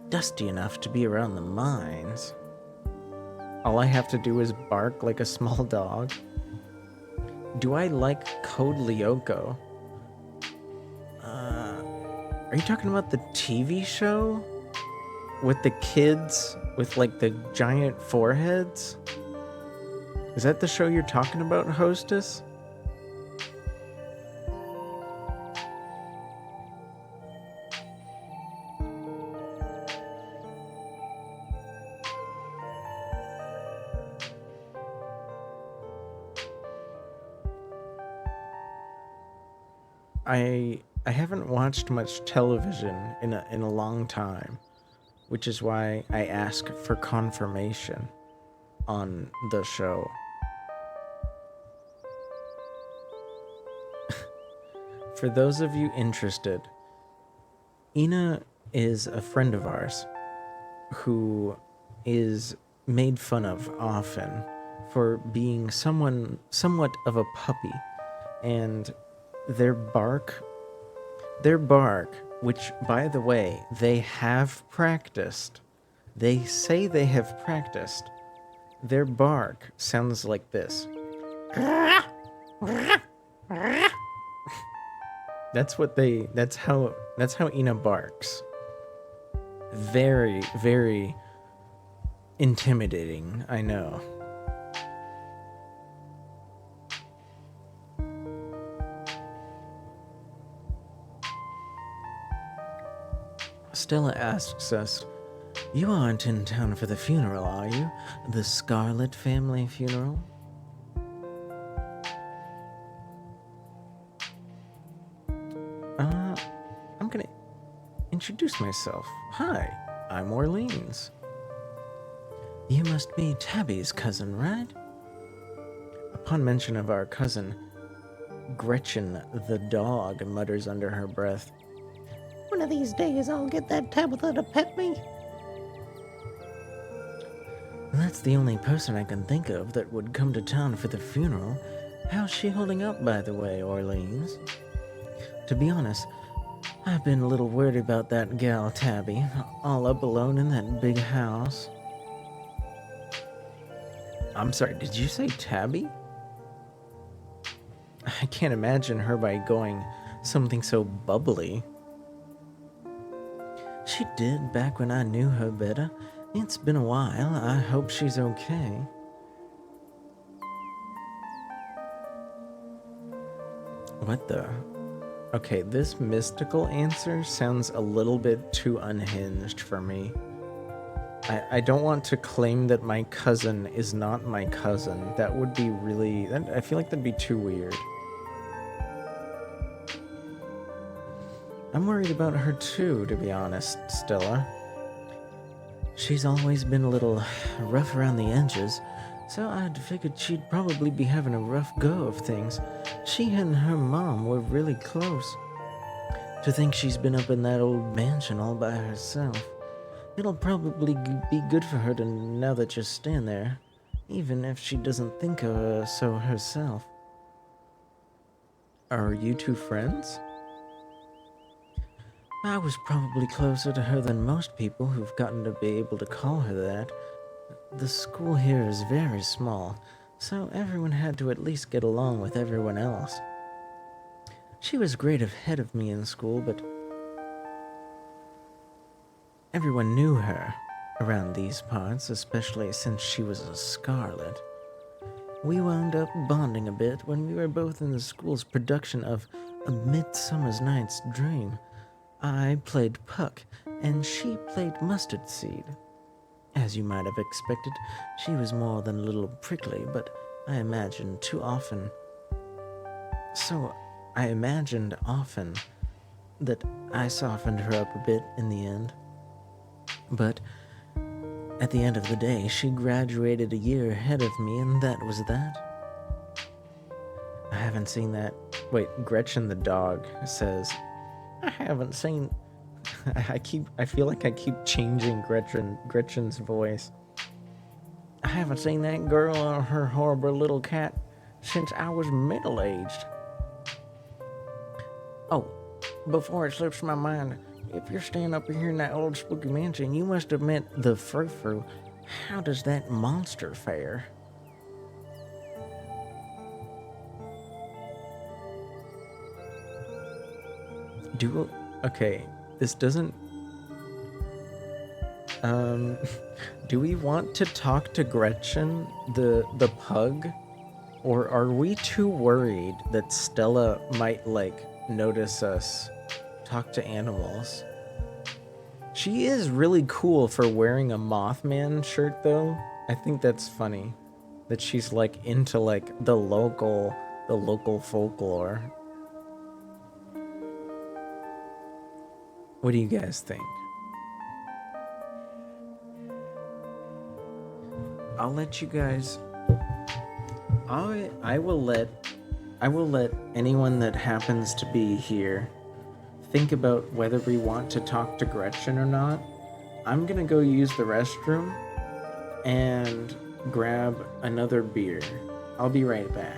dusty enough to be around the mines. All I have to do is bark like a small dog. Do I like Code Lyoko? Are you talking about the TV show? With the kids with like the giant foreheads? Is that the show you're talking about, hostess? I haven't watched much television in a long time, which is why I ask for confirmation on the show. For those of you interested, Ina is a friend of ours who is made fun of often for being somewhat of a puppy, and their bark, which, by the way, they have practiced. They say they have practiced. Their bark sounds like this. That's how Ina barks. Very, very intimidating, I know. Stella asks us, "You aren't in town for the funeral, are you? The Scarlet family funeral?" I'm gonna introduce myself. Hi, I'm Orleans. You must be Tabby's cousin, right? Upon mention of our cousin, Gretchen the dog mutters under her breath, One of these days I'll get that Tabitha to pet me. "That's the only person I can think of that would come to town for the funeral. How's she holding up, by the way, Orleans? To be honest, I've been a little worried about that gal Tabby, all up alone in that big house." I'm sorry, did you say Tabby? I can't imagine her by going something so bubbly. "She did back when I knew her better. It's been a while. I hope she's okay." What the? Okay, this mystical answer sounds a little bit too unhinged for me. I don't want to claim that my cousin is not my cousin. That would be really... I feel like that'd be too weird. I'm worried about her too, to be honest, Stella. She's always been a little rough around the edges, so I'd figured she'd probably be having a rough go of things. She and her mom were really close. To think she's been up in that old mansion all by herself. It'll probably be good for her to know that you're staying there, even if she doesn't think so herself. Are you two friends? I was probably closer to her than most people who've gotten to be able to call her that. The school here is very small, so everyone had to at least get along with everyone else. She was great ahead of me in school, but everyone knew her around these parts, especially since she was a Scarlet. We wound up bonding a bit when we were both in the school's production of A Midsummer's Night's Dream. I played Puck, and she played Mustard Seed. As you might have expected, she was more than a little prickly, but I imagined often that I softened her up a bit in the end. But at the end of the day, she graduated a year ahead of me, and that was that. I haven't seen that. Wait, Gretchen the dog says, I haven't seen. I feel like I keep changing Gretchen's voice. I haven't seen that girl or her horrible little cat since I was middle-aged. Oh, before it slips my mind, if you're staying up here in that old spooky mansion, you must have met the frou-frou. How does that monster fare? Okay, this doesn't... do we want to talk to Gretchen, the pug? Or are we too worried that Stella might, like, notice us talk to animals? She is really cool for wearing a Mothman shirt, though. I think that's funny. That she's, like, into, like, the local folklore. What do you guys think? I'll let you guys... I will let anyone that happens to be here think about whether we want to talk to Gretchen or not. I'm gonna go use the restroom and grab another beer. I'll be right back.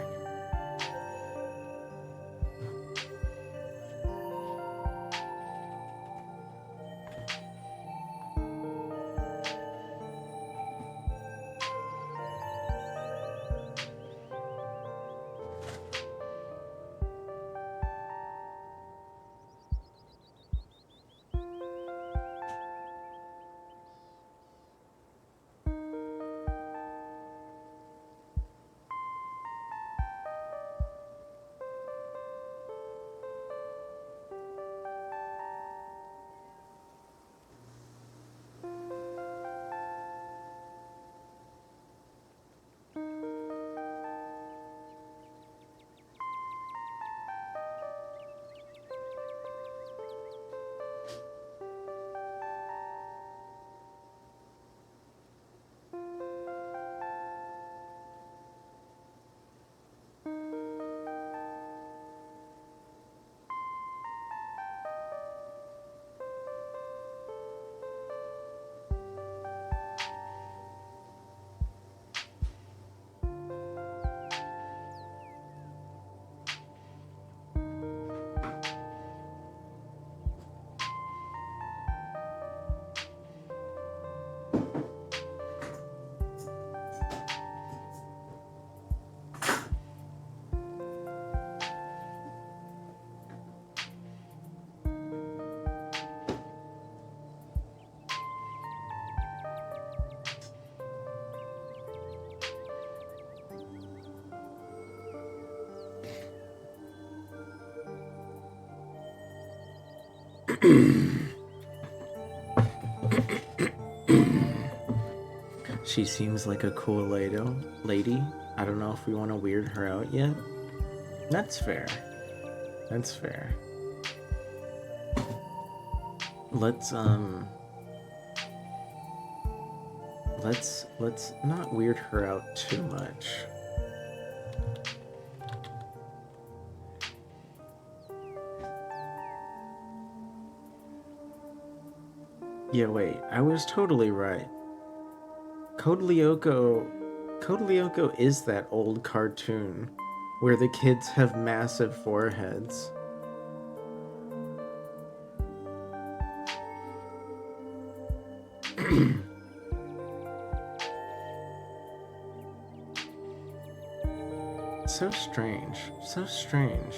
She seems like a cool lady. I don't know if we want to weird her out yet. That's fair. That's fair. Let's not weird her out too much. Yeah, wait, I was totally right. Code Lyoko is that old cartoon where the kids have massive foreheads. So strange. So strange.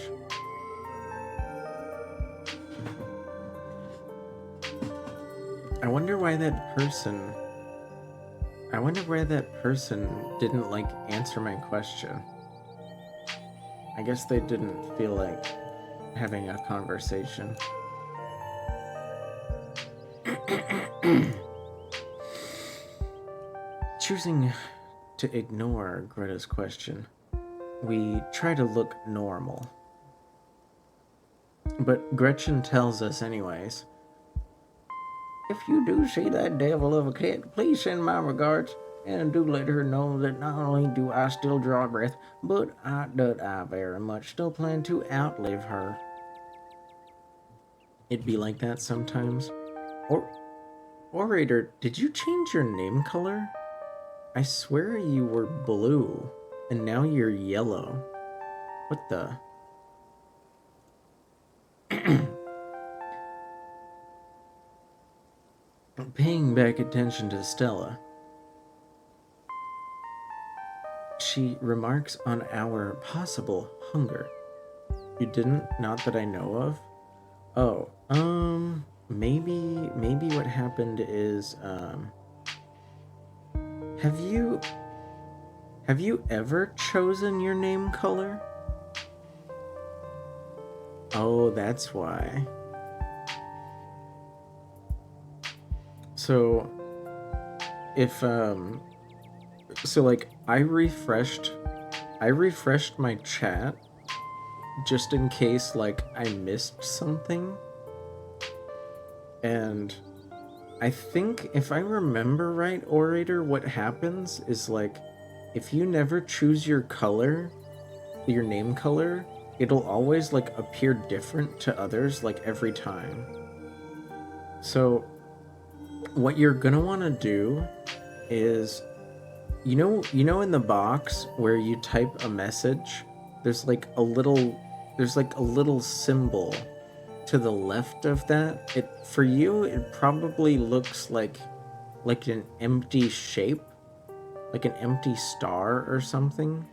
I wonder why that person didn't, like, answer my question. I guess they didn't feel like having a conversation. Choosing to ignore Greta's question, we try to look normal. But Gretchen tells us anyways. If you do see that devil of a cat, please send my regards, and do let her know that not only do I still draw breath, but I very much still plan to outlive her. It'd be like that sometimes. Or, Orator, did you change your name color? I swear you were blue, and now you're yellow. What the? Paying back attention to Stella, she remarks on our possible hunger. You didn't? Not that I know of. Oh, maybe what happened is, have you ever chosen your name color? Oh, that's why. So, if, so like, I refreshed my chat just in case, like, I missed something. And I think, if I remember right, Orator, what happens is, like, if you never choose your color, your name color, it'll always, like, appear different to others, like, every time. So, what you're gonna want to do is, you know in the box where you type a message, there's like a little symbol to the left of that. For you, it probably looks like an empty shape, like an empty star or something,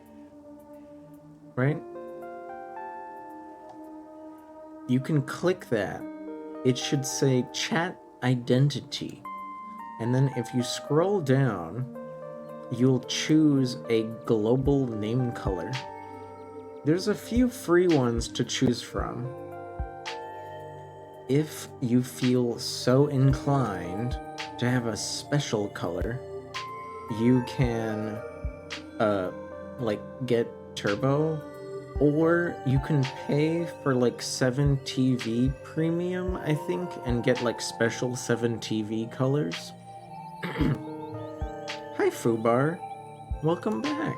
right? You can click that. It should say chat identity. And then if you scroll down, you'll choose a global name color. There's a few free ones to choose from. If you feel so inclined to have a special color, you can like get turbo, or you can pay for like 7TV premium, I think, and get like special 7TV colors. Hi, Fubar. Welcome back.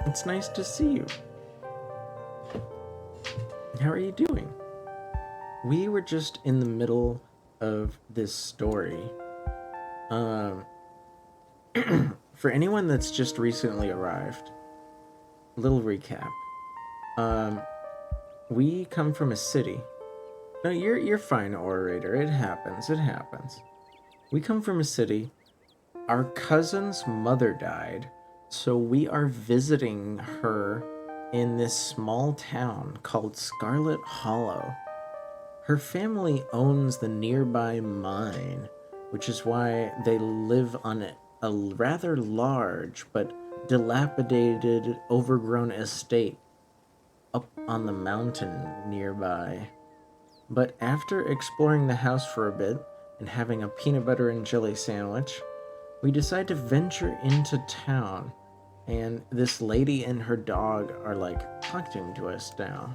It's nice to see you. How are you doing? We were just in the middle of this story. For anyone that's just recently arrived, little recap. We come from a city. No, you're fine, Orator. It happens. We come from a city. Our cousin's mother died, so we are visiting her in this small town called Scarlet Hollow. Her family owns the nearby mine, which is why they live on a rather large but dilapidated, overgrown estate up on the mountain nearby. But after exploring the house for a bit and having a peanut butter and jelly sandwich, we decide to venture into town, and this lady and her dog are like talking to us now.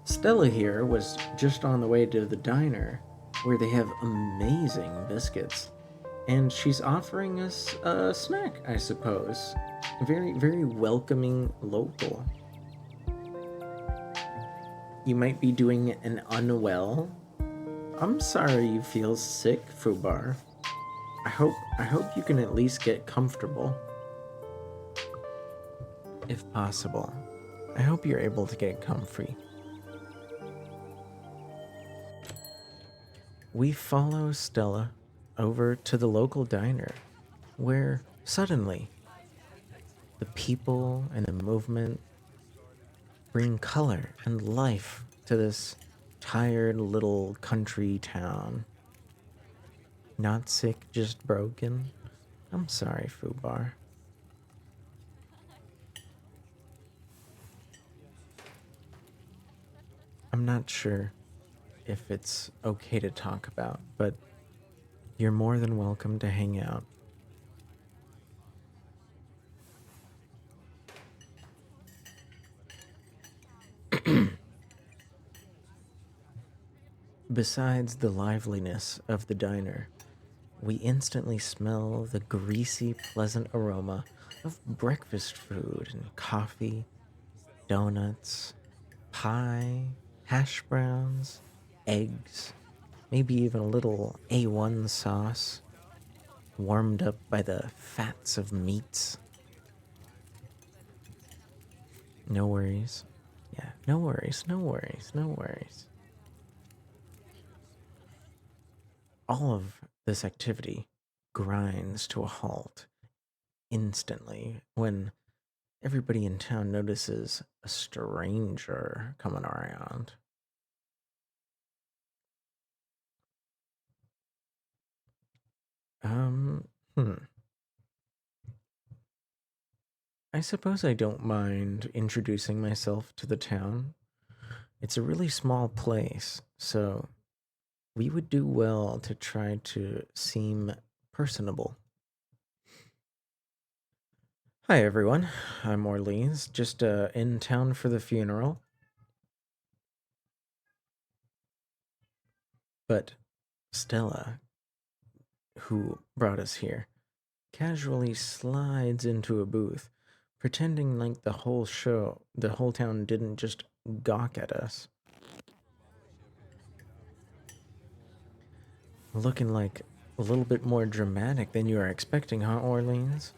Stella here was just on the way to the diner, where they have amazing biscuits, and she's offering us a snack, I suppose. Very, very welcoming local. You might be doing an unwell. I'm sorry you feel sick, Fubar. I hope you can at least get comfortable. If possible. I hope you're able to get comfy. We follow Stella over to the local diner, where suddenly the people and the movement bring color and life to this tired little country town. Not sick, just broken. I'm sorry, Fubar. I'm not sure if it's okay to talk about, but you're more than welcome to hang out. Besides the liveliness of the diner, we instantly smell the greasy, pleasant aroma of breakfast food and coffee, donuts, pie, hash browns, eggs, maybe even a little A1 sauce, warmed up by the fats of meats. No worries. Yeah, no worries, no worries, no worries. All of this activity grinds to a halt instantly when everybody in town notices a stranger coming around. Um, hmm. I suppose I don't mind introducing myself to the town. It's a really small place, so we would do well to try to seem personable. Hi, everyone. I'm Orleans, just in town for the funeral. But Stella, who brought us here, casually slides into a booth, pretending like the whole town didn't just gawk at us. Looking like a little bit more dramatic than you are expecting, huh, Orleans?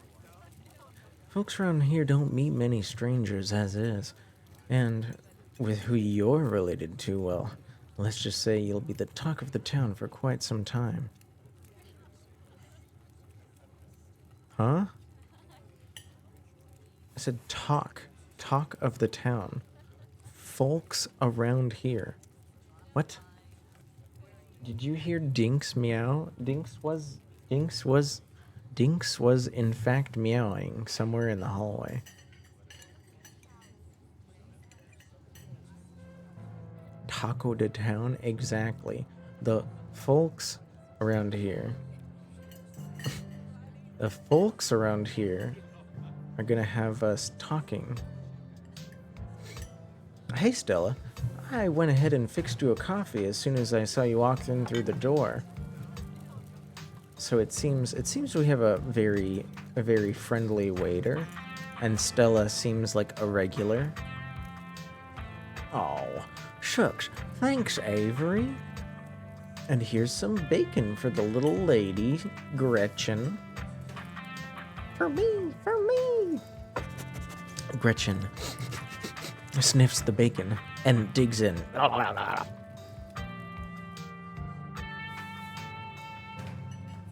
Folks around here don't meet many strangers as is, and with who you're related to, well, let's just say you'll be the talk of the town for quite some time. Huh? I said talk of the town. Folks around here. What? Did you hear Dinks meow? Dinks was in fact meowing somewhere in the hallway. Taco de town? Exactly. The folks around here. The folks around here are gonna have us talking. Hey, Stella. I went ahead and fixed you a coffee as soon as I saw you walk in through the door. So it seems we have a very friendly waiter, and Stella seems like a regular. Oh, shucks. Thanks, Avery. And here's some bacon for the little lady, Gretchen. For me, for me. Gretchen sniffs the bacon and digs in.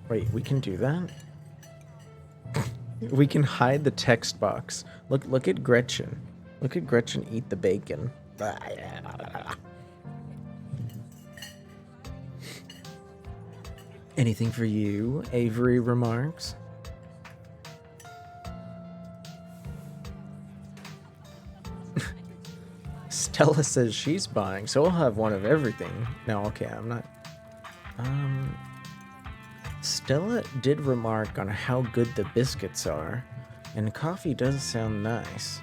Wait, we can do that? We can hide the text box. Look at Gretchen. Look at Gretchen eat the bacon. Anything for you, Avery remarks. Stella says she's buying, so I'll have one of everything. No, okay, I'm not. Stella did remark on how good the biscuits are, and coffee does sound nice.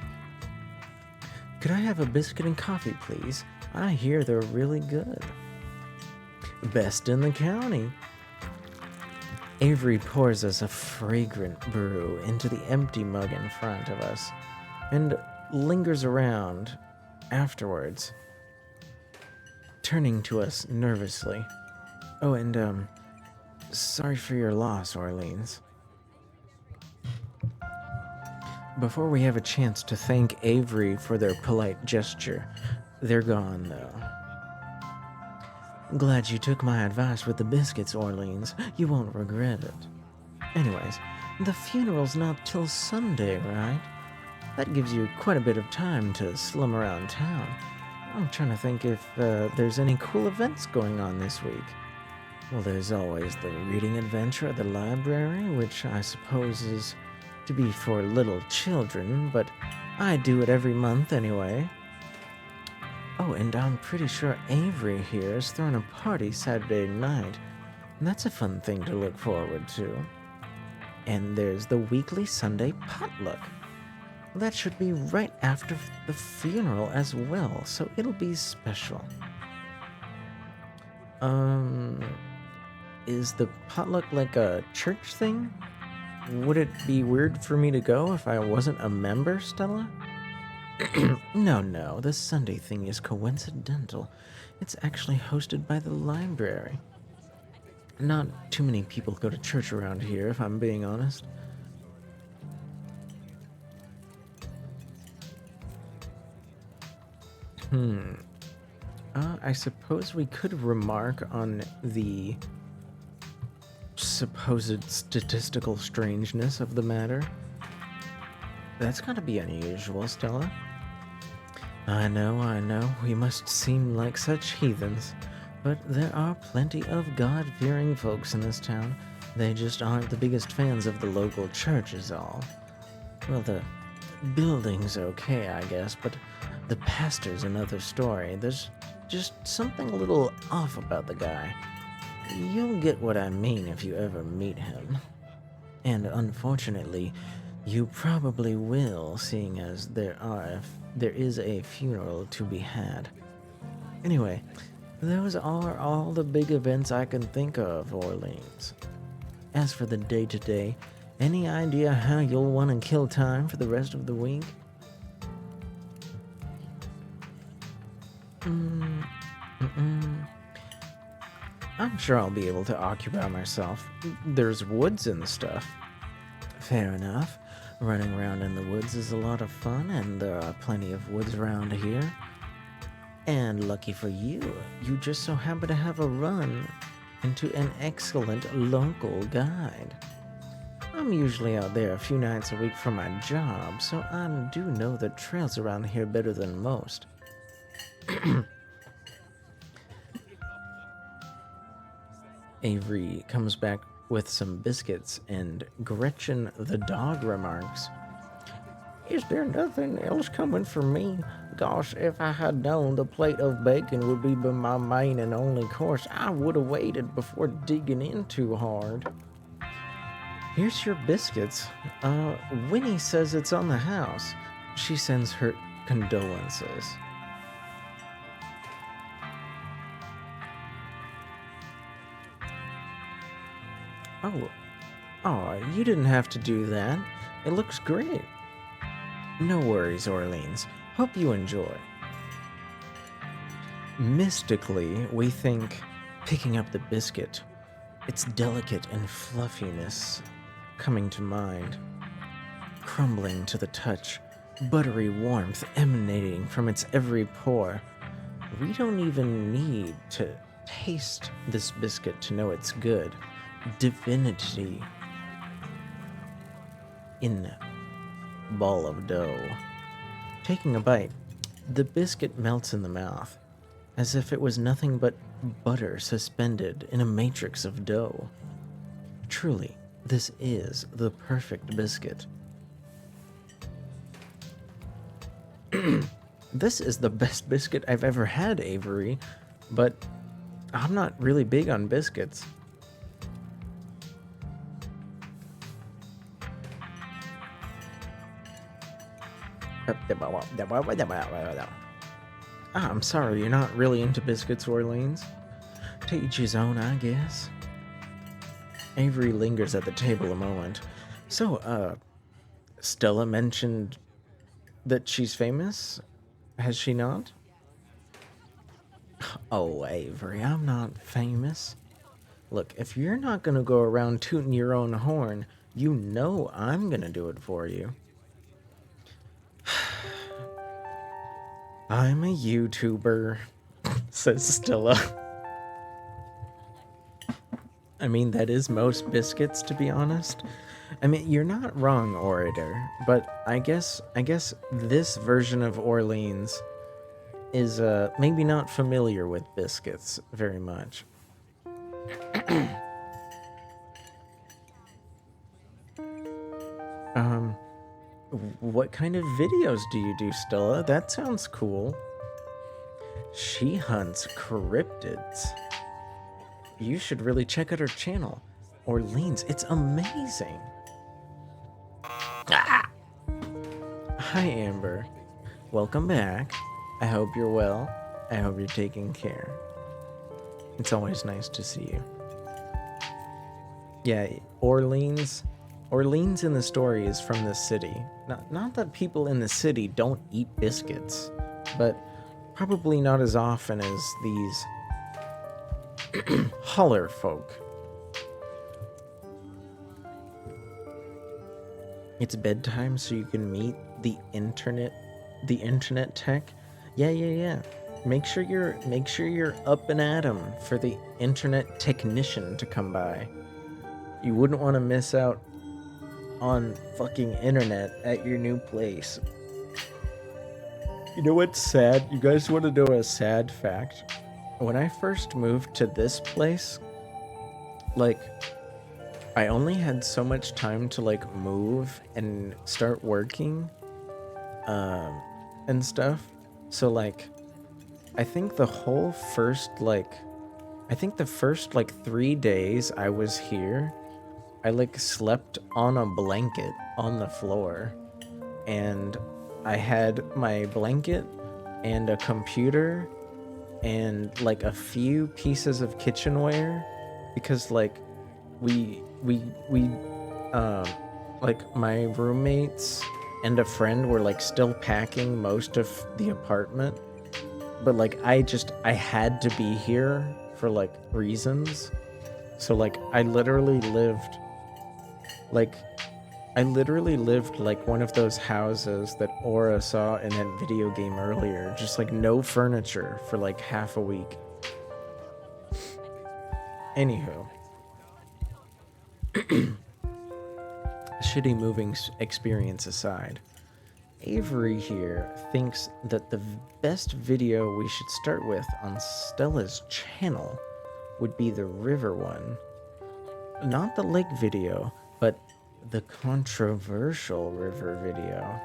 Could I have a biscuit and coffee, please? I hear they're really good. Best in the county. Avery pours us a fragrant brew into the empty mug in front of us, and lingers around afterwards, turning to us nervously. Oh, and sorry for your loss, Orleans. Before we have a chance to thank Avery for their polite gesture, they're gone, though. Glad you took my advice with the biscuits, Orleans. You won't regret it. Anyways, the funeral's not till Sunday, right? That gives you quite a bit of time to slum around town. I'm trying to think if there's any cool events going on this week. Well, there's always the reading adventure at the library, which I suppose is to be for little children, but I do it every month anyway. Oh, and I'm pretty sure Avery here is throwing a party Saturday night, and that's a fun thing to look forward to. And there's the weekly Sunday potluck. That should be right after the funeral as well, so it'll be special. Um, is the potluck like a church thing? Would it be weird for me to go if I wasn't a member, Stella? No, this Sunday thing is coincidental. It's actually hosted by the library. Not too many people go to church around here, if I'm being honest. I suppose we could remark on the supposed statistical strangeness of the matter. That's gotta be unusual, Stella. I know, we must seem like such heathens, but there are plenty of God-fearing folks in this town. They just aren't the biggest fans of the local church is all. Well, the building's okay, I guess, but the pastor's another story. There's just something a little off about the guy. You'll get what I mean if you ever meet him. And unfortunately, you probably will, seeing as there is a funeral to be had. Anyway, those are all the big events I can think of, Orleans. As for the day-to-day, any idea how you'll want to kill time for the rest of the week? I'm sure I'll be able to occupy myself. There's woods and stuff. Fair enough. Running around in the woods is a lot of fun, and there are plenty of woods around here. And lucky for you, you just so happen to have a run into an excellent local guide. I'm usually out there a few nights a week for my job, so I do know the trails around here better than most. Avery comes back with some biscuits, and Gretchen the dog remarks, "Is there nothing else coming for me? Gosh, if I had known the plate of bacon would be my main and only course, I would have waited before digging in too hard." "Here's your biscuits. Winnie says it's on the house. She sends her condolences." Oh, you didn't have to do that. It looks great. No worries, Orleans. Hope you enjoy. Mystically, we think picking up the biscuit, its delicate and fluffiness coming to mind, crumbling to the touch, buttery warmth emanating from its every pore. We don't even need to taste this biscuit to know it's good. Divinity in ball of dough. Taking a bite, the biscuit melts in the mouth, as if it was nothing but butter suspended in a matrix of dough. Truly, this is the perfect biscuit. This is the best biscuit I've ever had, Avery, but I'm not really big on biscuits. I'm sorry, you're not really into biscuits, Orleans. To each his own, I guess. Avery lingers at the table a moment. So, Stella mentioned that she's famous? Has she not? Oh, Avery, I'm not famous. Look, if you're not gonna go around tooting your own horn, you know I'm gonna do it for you. I'm a YouTuber, says Stella. I mean, that is most biscuits, to be honest. I mean, you're not wrong, Orator, but I guess this version of Orleans is maybe not familiar with biscuits very much. What kind of videos do you do, Stella? That sounds cool. She hunts cryptids. You should really check out her channel. Orleans, it's amazing. Ah! Hi, Amber. Welcome back. I hope you're well. I hope you're taking care. It's always nice to see you. Yeah, Orleans. Orleans in the story is from the city. Not that people in the city don't eat biscuits, but probably not as often as these holler folk. It's bedtime so you can meet the internet tech. Yeah. Make sure you're up and at 'em for the internet technician to come by. You wouldn't want to miss out on fucking internet at your new place. You know what's sad? You guys want to know a sad fact? When I first moved to this place, like, I only had so much time to, like, move and start working, and stuff. So, like, I think the first 3 days I was here, I, like, slept on a blanket on the floor, and I had my blanket and a computer and, like, a few pieces of kitchenware, because, like, like, my roommates and a friend were, like, still packing most of the apartment, but, like, I had to be here for, like, reasons. So, like, I literally lived like one of those houses that Aura saw in that video game earlier, just, like, no furniture for, like, half a week. Anywho. Shitty moving experience aside, Avery here thinks that the best video we should start with on Stella's channel would be the river one. Not the lake video, but the controversial river video.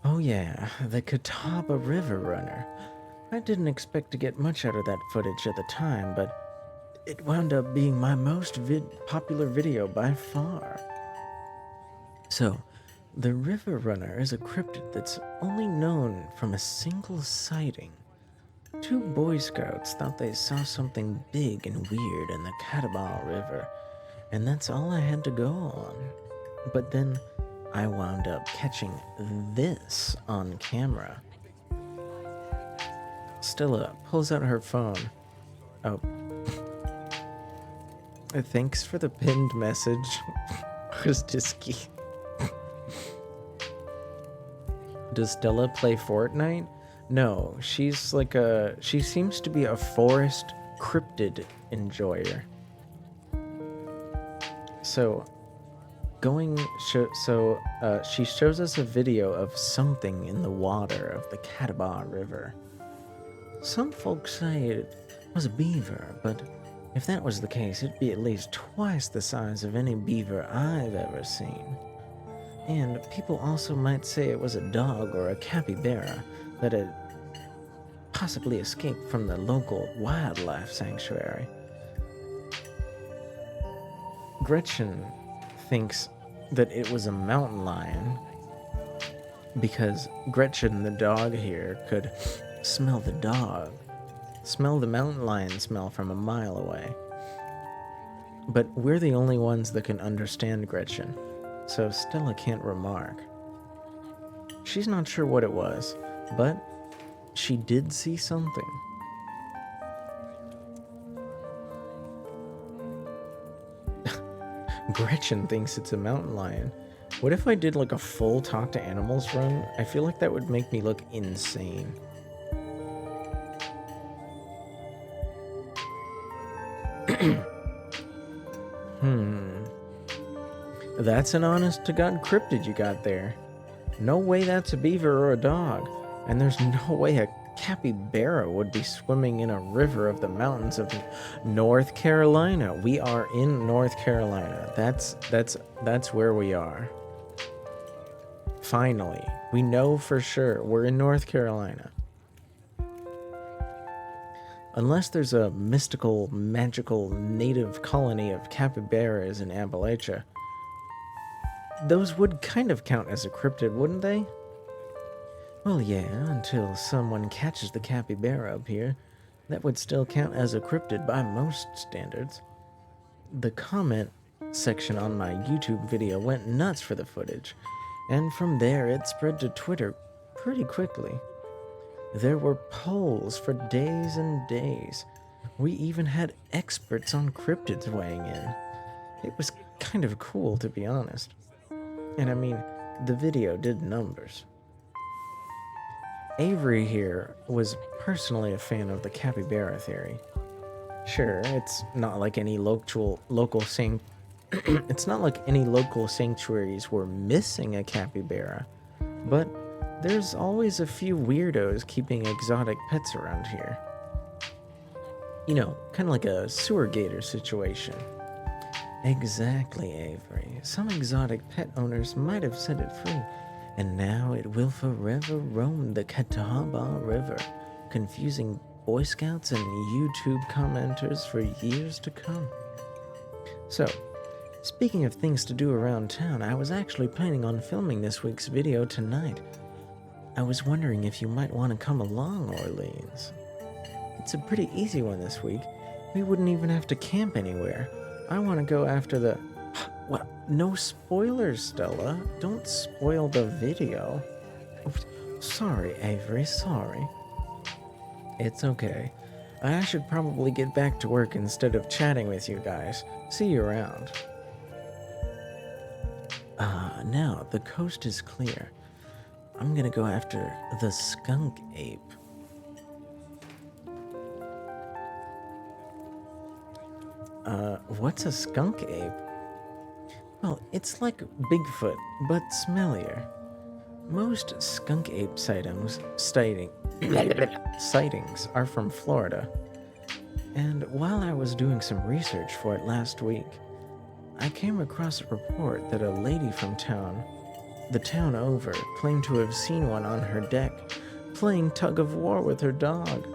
Oh yeah, the Catawba River Runner. I didn't expect to get much out of that footage at the time, but it wound up being my most popular video by far. So, the River Runner is a cryptid that's only known from a single sighting. 2 Boy Scouts thought they saw something big and weird in the Catawba River, and that's all I had to go on. But then I wound up catching this on camera. Stella pulls out her phone. Oh. Thanks for the pinned message, Christiski. Does Stella play Fortnite? No, she seems to be a forest cryptid enjoyer. So, she shows us a video of something in the water of the Catawba River. Some folks say it was a beaver, but if that was the case, it'd be at least twice the size of any beaver I've ever seen. And people also might say it was a dog or a capybara that had possibly escaped from the local wildlife sanctuary. Gretchen thinks that it was a mountain lion because Gretchen, the dog here, could smell the mountain lion smell from a mile away. But we're the only ones that can understand Gretchen, so Stella can't remark. She's not sure what it was, but she did see something. Gretchen thinks it's a mountain lion. What if I did like a full talk to animals run? I feel like that would make me look insane. That's an honest-to-God cryptid you got there. No way that's a beaver or a dog. And there's no way a capybara would be swimming in a river of the mountains of North Carolina. We are in North Carolina. That's where we are. Finally, we know for sure we're in North Carolina. Unless there's a mystical, magical native colony of capybaras in Appalachia, those would kind of count as a cryptid, wouldn't they? Well, yeah, until someone catches the capybara up here. That would still count as a cryptid by most standards. The comment section on my YouTube video went nuts for the footage, and from there it spread to Twitter pretty quickly. There were polls for days and days. We even had experts on cryptids weighing in. It was kind of cool, to be honest. And I mean, the video did numbers. Avery here was personally a fan of the capybara theory. Sure, it's not like any it's not like any local sanctuaries were missing a capybara, but there's always a few weirdos keeping exotic pets around here. You know, kind of like a sewer gator situation. Exactly, Avery. Some exotic pet owners might have set it free, and now it will forever roam the Catawba River, confusing Boy Scouts and YouTube commenters for years to come. So, speaking of things to do around town, I was actually planning on filming this week's video tonight. I was wondering if you might want to come along, Orleans. It's a pretty easy one this week. We wouldn't even have to camp anywhere. I want to go after the... What? No spoilers, Stella. Don't spoil the video. Oops. Sorry, Avery, sorry. It's okay. I should probably get back to work instead of chatting with you guys. See you around. Now the coast is clear. I'm gonna go after the skunk ape. What's a skunk ape? Well, it's like Bigfoot, but smellier. Most skunk ape sightings are from Florida. And while I was doing some research for it last week, I came across a report that a lady from the town over, claimed to have seen one on her deck, playing tug of war with her dog.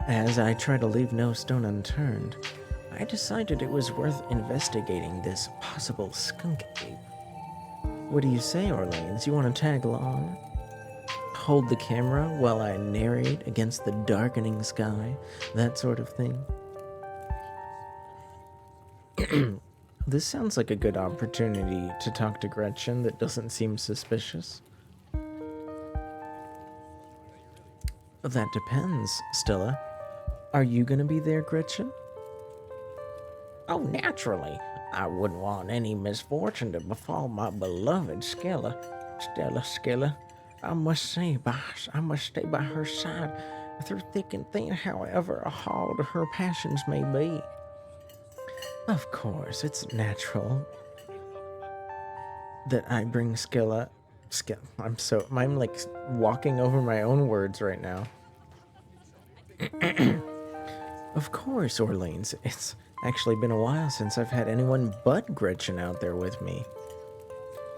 As I try to leave no stone unturned, I decided it was worth investigating this possible skunk ape. What do you say, Orleans? You want to tag along? Hold the camera while I narrate against the darkening sky, that sort of thing. This sounds like a good opportunity to talk to Gretchen that doesn't seem suspicious. That depends, Stella. Are you gonna be there, Gretchen? Oh, naturally. I wouldn't want any misfortune to befall my beloved Skella. Skella. I must stay by her side through thick and thin, however hard her passions may be. Of course, it's natural that I bring Skella. I'm like walking over my own words right now. Of course, Orleans. It's actually been a while since I've had anyone but Gretchen out there with me.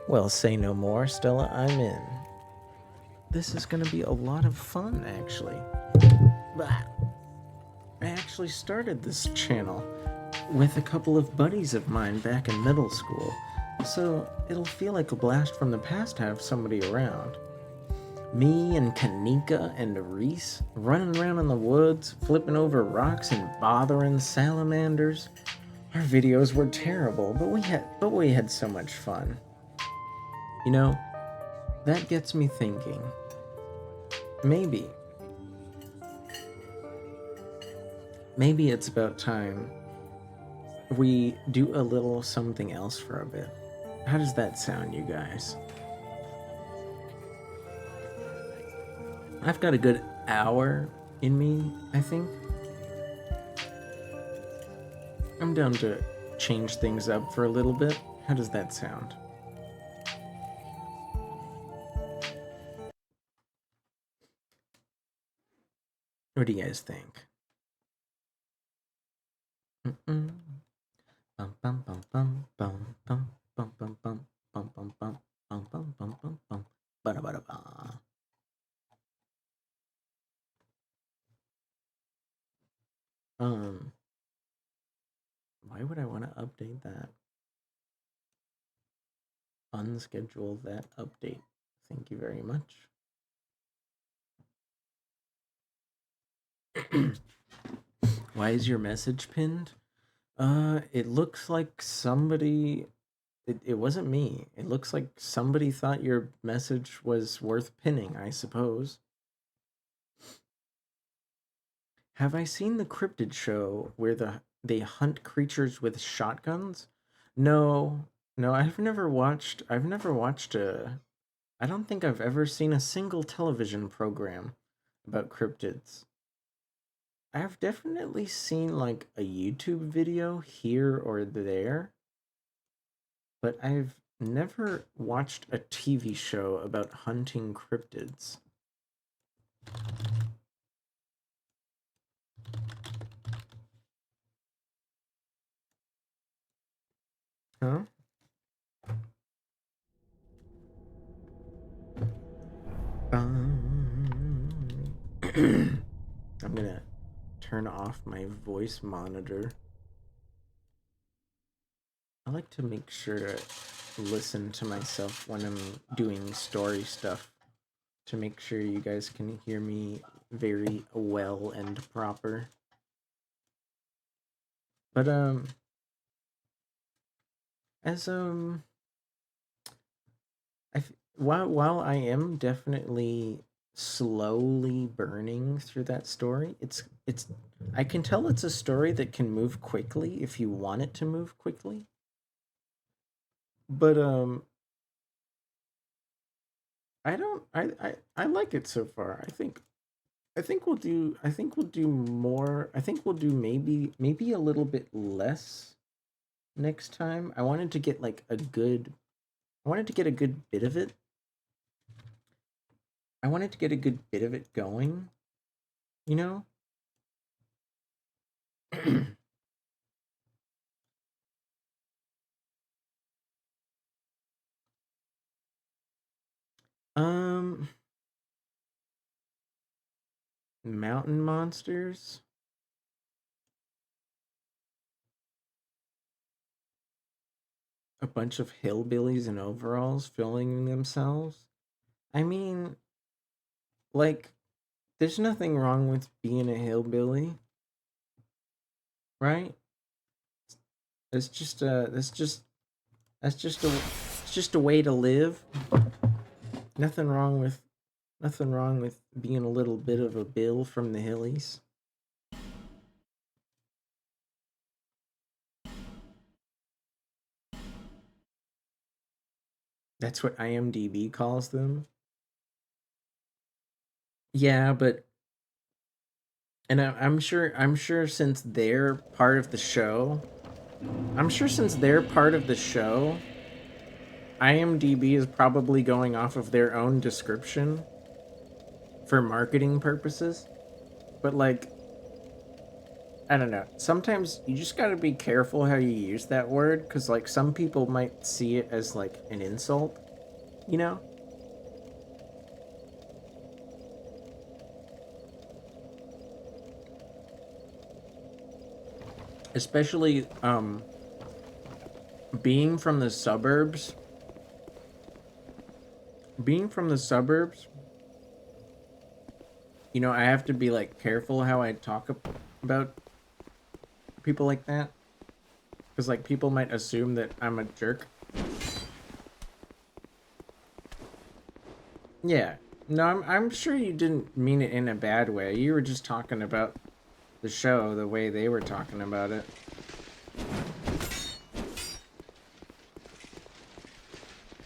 Well, say no more, Stella. I'm in. This is gonna be a lot of fun, actually. I actually started this channel with a couple of buddies of mine back in middle school, so it'll feel like a blast from the past to have somebody around. Me and Kanika and Reese running around in the woods, flipping over rocks and bothering salamanders. Our videos were terrible, but we had so much fun. You know, that gets me thinking. Maybe it's about time we do a little something else for a bit. How does that sound, you guys? I've got a good hour in me, I think. I'm down to change things up for a little bit. How does that sound? What do you guys think? Bum bum bum bum bum bum bum bum bum bum bum bum bum bum bum bum bum bada bada ba. Why would I want to update that? Unschedule that update. Thank you very much. Why is your message pinned? It looks like somebody. It wasn't me. It looks like somebody thought your message was worth pinning, I suppose. Have I seen the cryptid show where they hunt creatures with shotguns? No, no, I've never watched a. I don't think I've ever seen a single television program about cryptids. I've definitely seen like a YouTube video here or there, but I've never watched a TV show about hunting cryptids. Huh? I'm gonna turn off my voice monitor. I like to make sure to listen to myself when I'm doing story stuff to make sure you guys can hear me very well and proper. But as while I am definitely slowly burning through that story, it's I can tell it's a story that can move quickly if you want it to move quickly. But I don't I like it so far. I think we'll do more. I think we'll do maybe a little bit less next time. I wanted to get like a good I wanted to get a good bit of it. I wanted to get a good bit of it going, you know? um Mountain monsters, a bunch of hillbillies in overalls filming themselves. I mean, like there's nothing wrong with being a hillbilly, right? It's just it's just a way to live. Nothing wrong with nothing wrong with being a little bit of a bill from the hillies. That's what IMDb calls them. Yeah, but and I'm sure since they're part of the show, I'm sure since they're part of the show, IMDb is probably going off of their own description for marketing purposes. But like I don't know. Sometimes you just got to be careful how you use that word cuz like some people might see it as like an insult, you know? Especially being from the suburbs. Being from the suburbs, you know, I have to be like careful how I talk about people like that because like people might assume that I'm a jerk. Yeah. No, I'm sure you didn't mean it in a bad way. You were just talking about the show the way they were talking about it.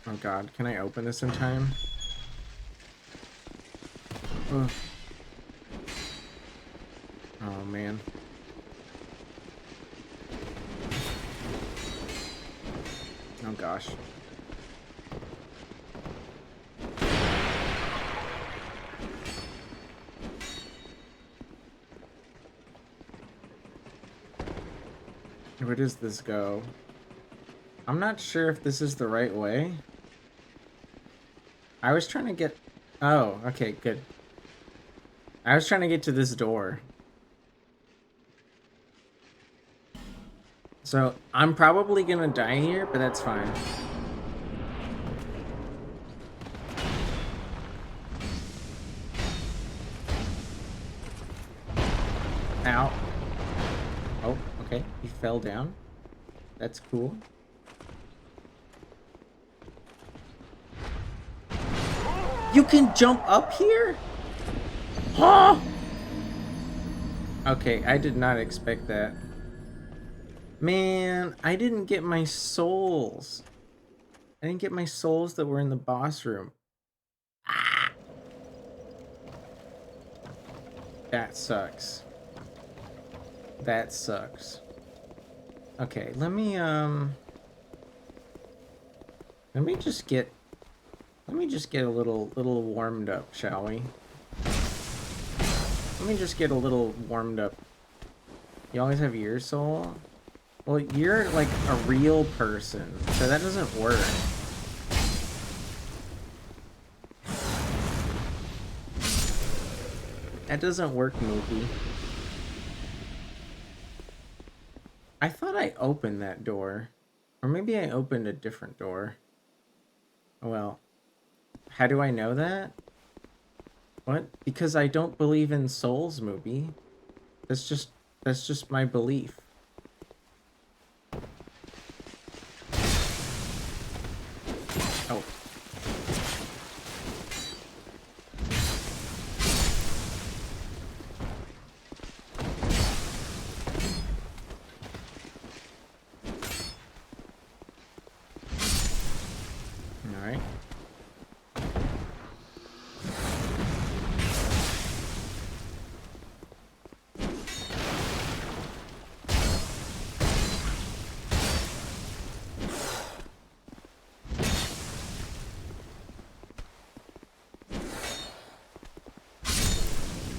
Oh god, can I open this in time? Ugh. Oh man. Oh gosh. Where does this go? I'm not sure if this is the right way. I was trying to get... Oh, okay, good. I was trying to get to this door. So, I'm probably gonna die here, but that's fine. fell down. That's cool. You can jump up here? Huh? Okay, I did not expect that. Man, I didn't get my souls. I didn't get my souls that were in the boss room. Ah! That sucks. That sucks. Okay, let me just get a little warmed up, shall we? Let me just get a little warmed up. You always have your soul? Well, you're like a real person, so that doesn't work. That doesn't work, movie. I thought I opened that door. Or maybe I opened a different door. Well, how do I know that? What? Because I don't believe in souls, movie. That's just my belief. Oh. All right.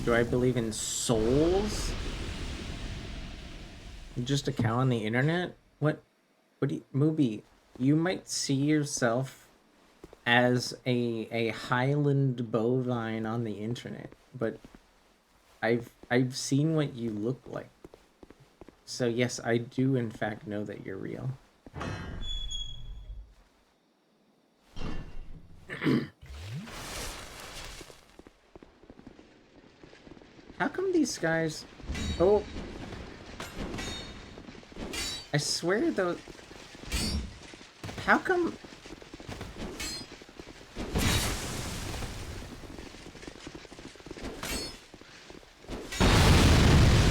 Do I believe in souls? You're just a cow on the internet? What do you, Mooby, you might see yourself as a Highland bovine on the internet, but I've seen what you look like. So yes, I do in fact know that you're real. How come these guys... Oh. I swear though... How come...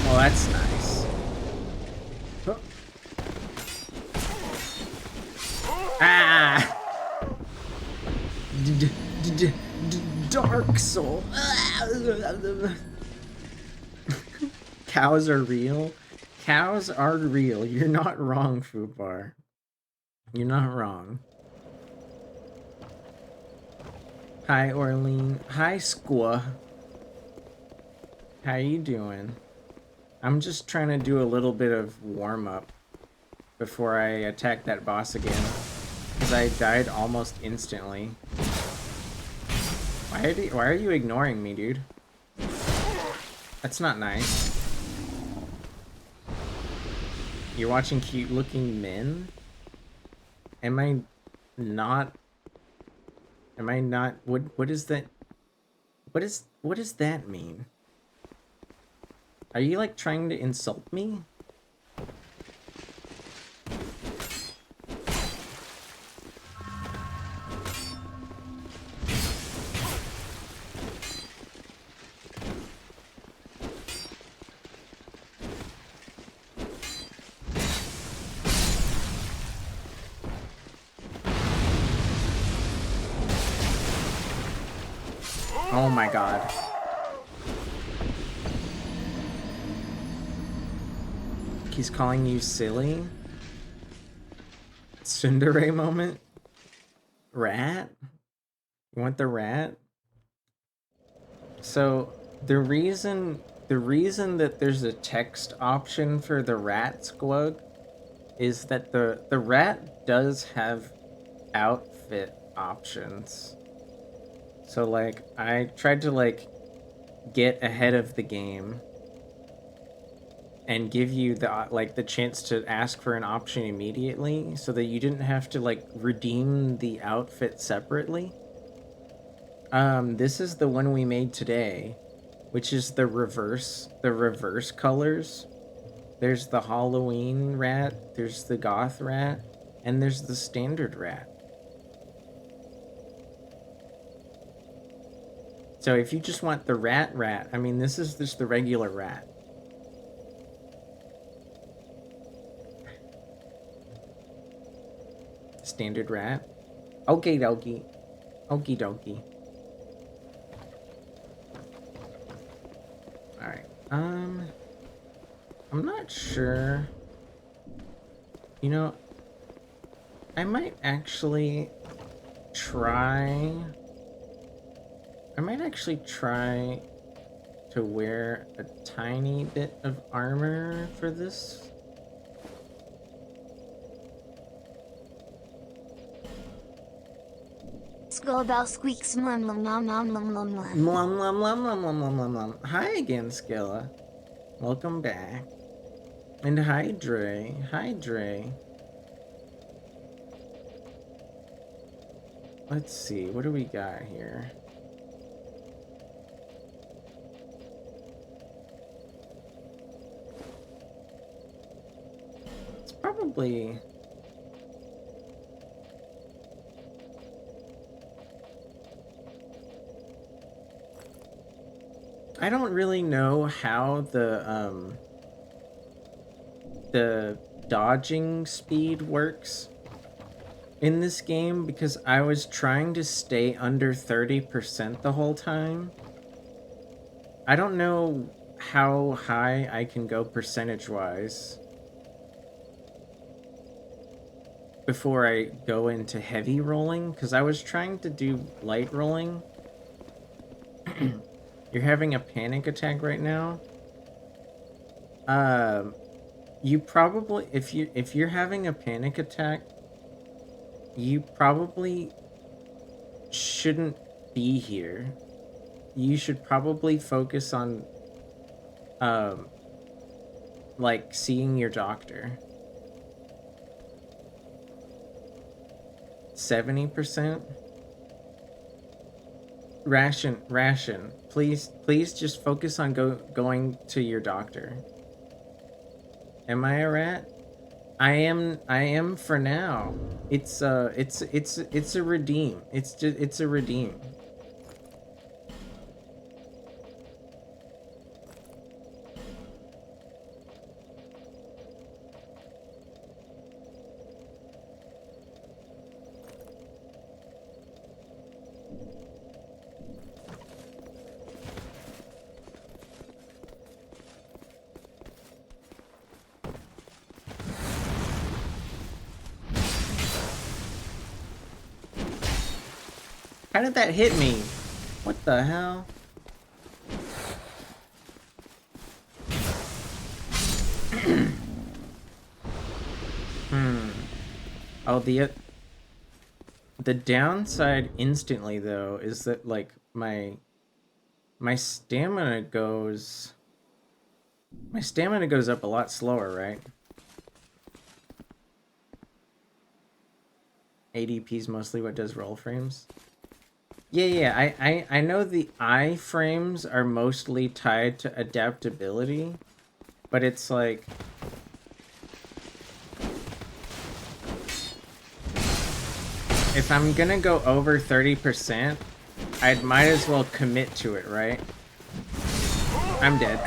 Well, that's nice. Oh. Ah! Dark Soul. Cows are real. Cows are real. You're not wrong, Fubar. You're not wrong. Hi, Orlean. Hi, Squaw. How you doing? I'm just trying to do a little bit of warm-up before I attack that boss again. Because I died almost instantly. Why are you ignoring me, dude? That's not nice. You're watching cute-looking men? Am I not... What is that? What does that mean? Are you, like, trying to insult me? Oh my god. He's calling you silly? Tsundere moment? Rat? You want the rat? So, the reason that there's a text option for the rat squug is that the rat does have outfit options. So, like, I tried to, like, get ahead of the game and give you the chance to ask for an option immediately so that you didn't have to, like, redeem the outfit separately. This is the one we made today, which is the reverse colors. There's the Halloween rat, there's the goth rat, and there's the standard rat. So if you just want the rat, I mean, this is just the regular rat. Standard rat. Okie dokie. Okie dokie. Alright. I'm not sure. You know, I might actually try to wear a tiny bit of armor for this. Skullbell squeaks mlum mlum nom nom mlum mlum mlum. Mlum mlum mlum mlum mlum mlum mlum mlum. Hi again, Skilla. Welcome back. And hi, Dre. Hi, Dre. Let's see, what do we got here? It's probably... I don't really know how the dodging speed works in this game, because I was trying to stay under 30% the whole time. I don't know how high I can go percentage-wise before I go into heavy rolling, because I was trying to do light rolling. You're having a panic attack right now? You probably, if you're having a panic attack, you probably shouldn't be here. You should probably focus on, like, seeing your doctor. 70%? Ration. Please just focus on going to your doctor. Am I a rat? I am for now. It's a redeem. It's a redeem. How did that hit me? What the hell? Oh, the downside instantly though is that, like, my stamina goes up a lot slower, right? ADP is mostly what does roll frames. Yeah, I know the iframes are mostly tied to adaptability, but it's like... If I'm gonna go over 30%, I might as well commit to it, right? I'm dead.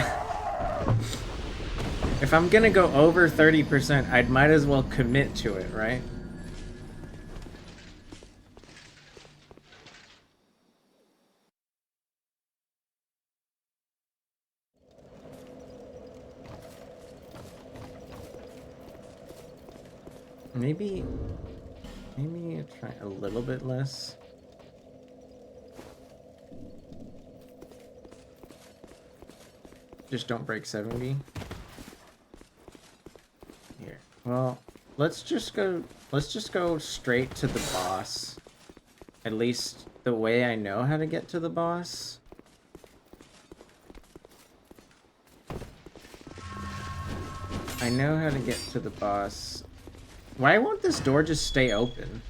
If I'm gonna go over 30%, I might as well commit to it, right? Maybe try a little bit less. Just don't break 70. Here. Well, let's just go straight to the boss. At least the way I know how to get to the boss. I know how to get to the boss. Why won't this door just stay open?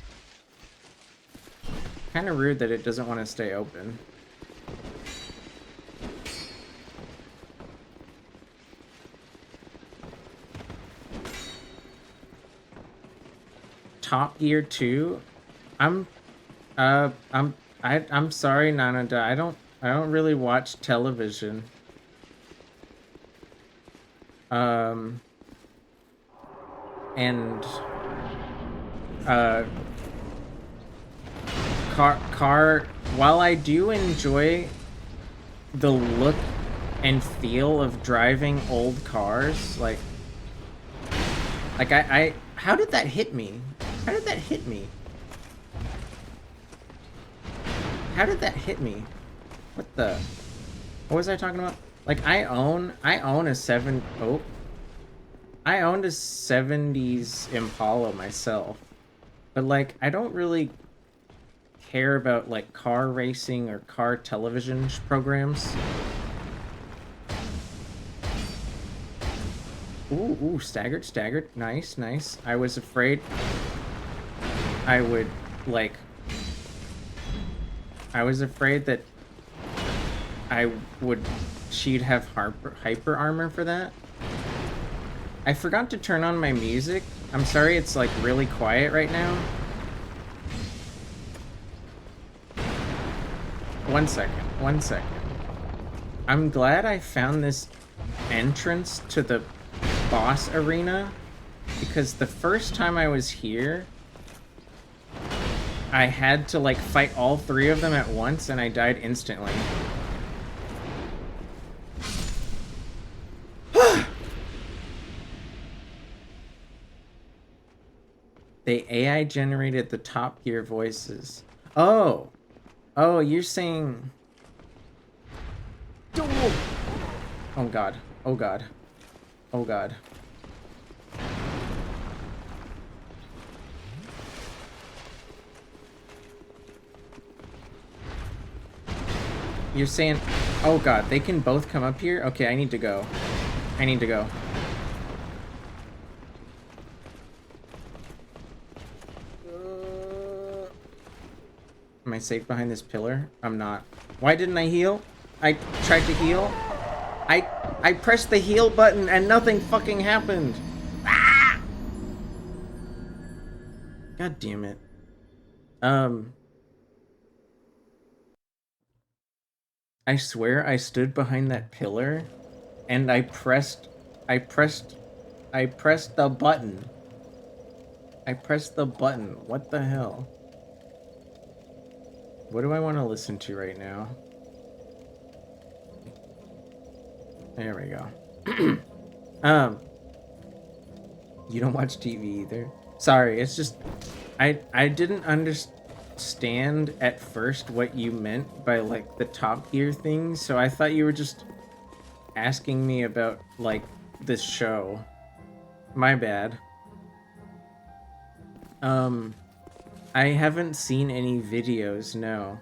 Kind of rude that it doesn't want to stay open. Top Gear 2. I'm I'm sorry, Nanada. I don't really watch television. And while I do enjoy the look and feel of driving old cars, like I how did that hit me? How did that hit me? How did that hit me? What was I talking about? Like I owned a I owned a 70s Impala myself. But like I don't really care about like car racing or car television programs. Ooh, staggered. Nice. I was afraid I would like I was afraid that she'd have hyper armor for that. I forgot to turn on my music. I'm sorry it's like really quiet right now. One second. I'm glad I found this entrance to the boss arena, because the first time I was here, I had to like fight all 3 of them at once and I died instantly. They AI generated the Top Gear voices. Oh, you're saying... Oh god. You're saying... Oh god, they can both come up here? Okay, I need to go. Am I safe behind this pillar? I'm not. Why didn't I heal? I tried to heal. I pressed the heal button and nothing fucking happened. Ah! God damn it. I swear I stood behind that pillar and I pressed the button. What the hell? What do I want to listen to right now? There we go. You don't watch TV either? Sorry, it's just I didn't understand at first what you meant by like the Top Gear thing, so I thought you were just asking me about like this show. My bad. I haven't seen any videos, no.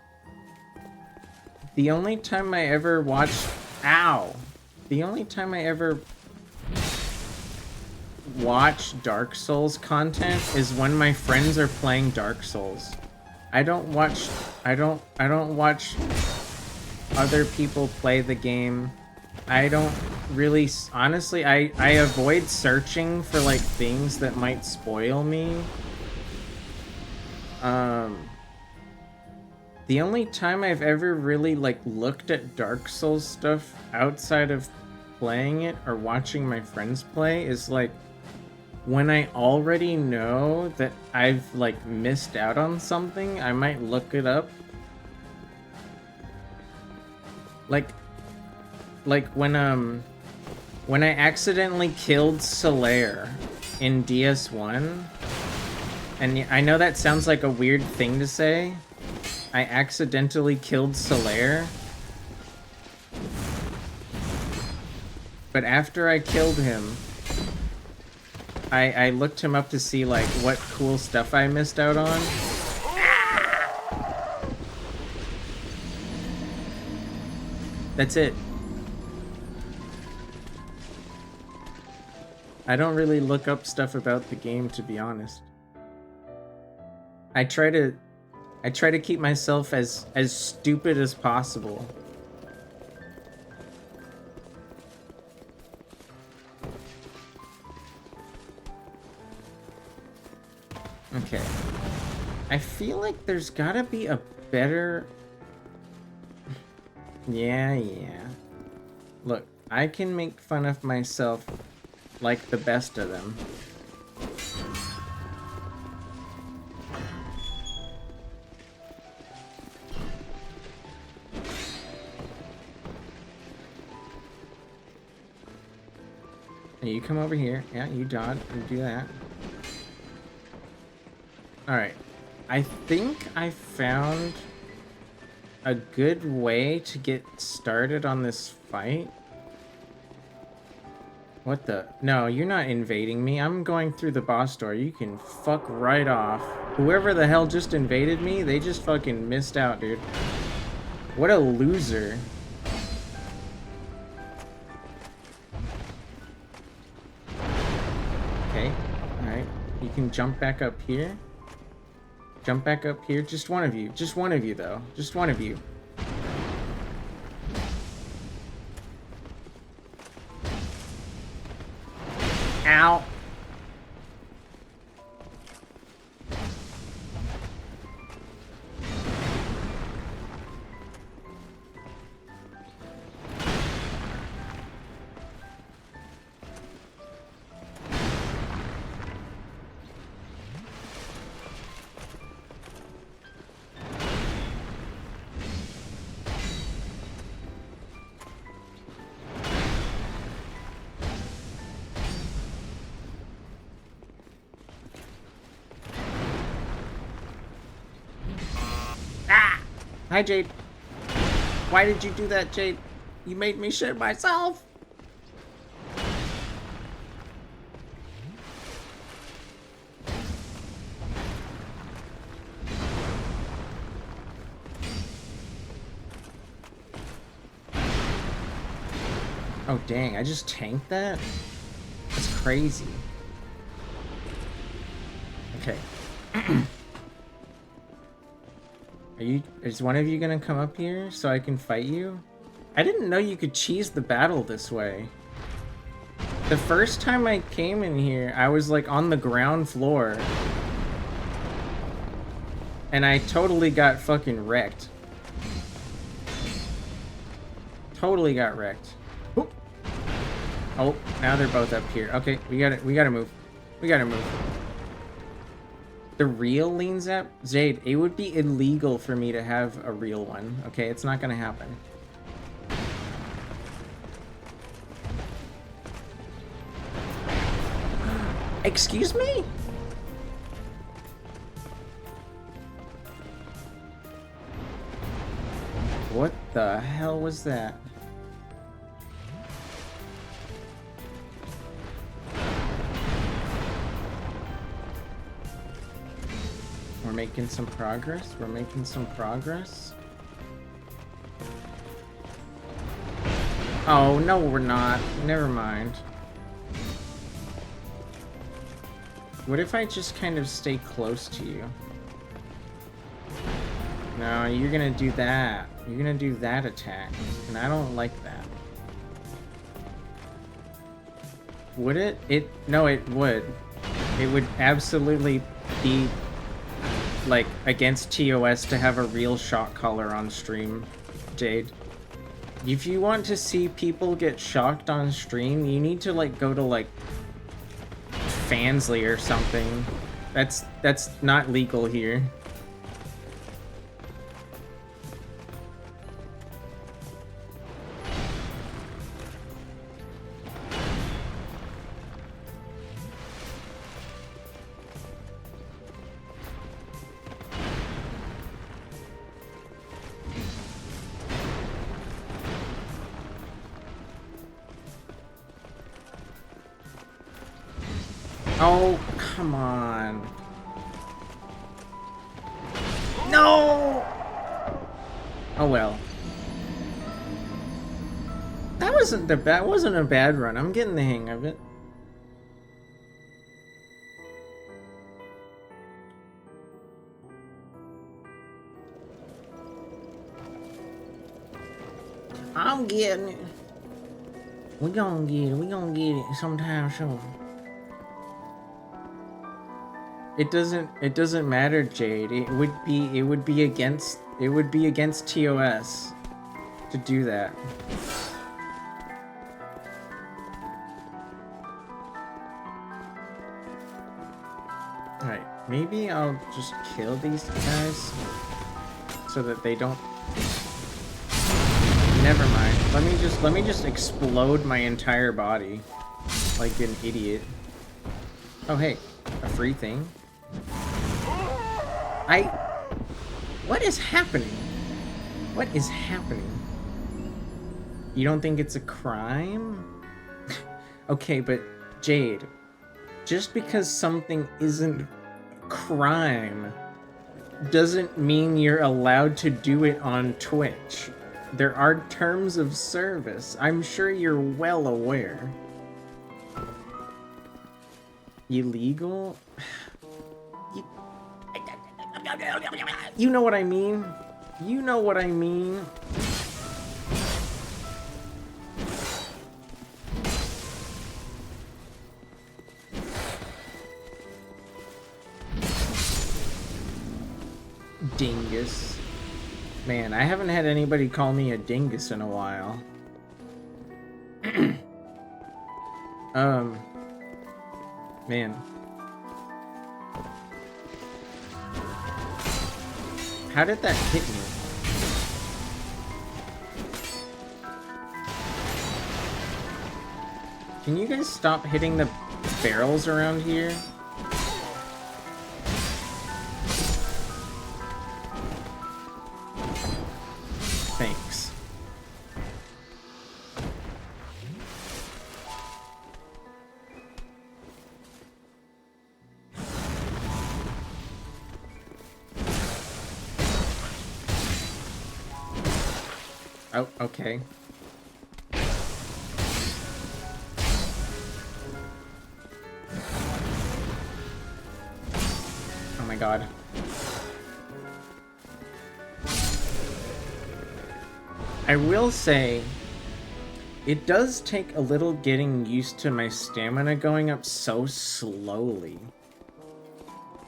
The only time I ever watched... Ow! The only time I ever watch Dark Souls content is when my friends are playing Dark Souls. I don't watch other people play the game. I don't really... Honestly, I avoid searching for like things that might spoil me. The only time I've ever really like looked at Dark Souls stuff outside of playing it or watching my friends play is like when I already know that I've like missed out on something, I might look it up. Like when I accidentally killed Solaire in DS1. And I know that sounds like a weird thing to say. I accidentally killed Solaire. But after I killed him, I looked him up to see like what cool stuff I missed out on. That's it. I don't really look up stuff about the game, to be honest. I try to keep myself as stupid as possible. Okay. I feel like there's gotta be a better... Yeah. Look, I can make fun of myself like the best of them. You come over here. Yeah, you dodge. You do that. Alright. I think I found a good way to get started on this fight. What the? No, you're not invading me. I'm going through the boss door. You can fuck right off. Whoever the hell just invaded me, they just fucking missed out, dude. What a loser. Okay, alright. You can jump back up here. Jump back up here. Just one of you. Just one of you, though. Just one of you. Ow. Hi, Jade. Why did you do that, Jade? You made me shit myself. Oh, dang. I just tanked that? That's crazy. Okay. Is one of you gonna come up here so I can fight you? I didn't know you could cheese the battle this way. The first time I came in here, I was like on the ground floor. And I totally got fucking wrecked. Totally got wrecked. Oop. Oh, now they're both up here. Okay, we gotta move. We gotta move. The real lean zap? Jade, it would be illegal for me to have a real one. Okay, it's not gonna happen. Excuse me? What the hell was that? We're making some progress. We're making some progress. Oh, no, we're not. Never mind. What if I just kind of stay close to you? No, you're gonna do that. You're gonna do that attack. And I don't like that. Would it? No, it would. It would absolutely be like against TOS to have a real shot caller on stream, Jade. If you want to see people get shocked on stream, you need to like go to like Fansly or something. That's not legal here. Oh, come on. No! Oh well. That wasn't a bad run. I'm getting the hang of it. I'm getting it. We gonna get it. We gonna get it sometime soon. It doesn't matter, Jade. It would be against TOS to do that. Alright, maybe I'll just kill these guys so that they don't. Never mind. Let me just explode my entire body like an idiot. Oh hey, a free thing. What is happening? What is happening? You don't think it's a crime? Okay, but Jade, just because something isn't a crime doesn't mean you're allowed to do it on Twitch. There are terms of service. I'm sure you're well aware. Illegal? You know what I mean? You know what I mean? Dingus. Man, I haven't had anybody call me a dingus in a while. Man. How did that hit me? Can you guys stop hitting the barrels around here? Thanks. Oh, okay. Oh my god. I will say, it does take a little getting used to my stamina going up so slowly.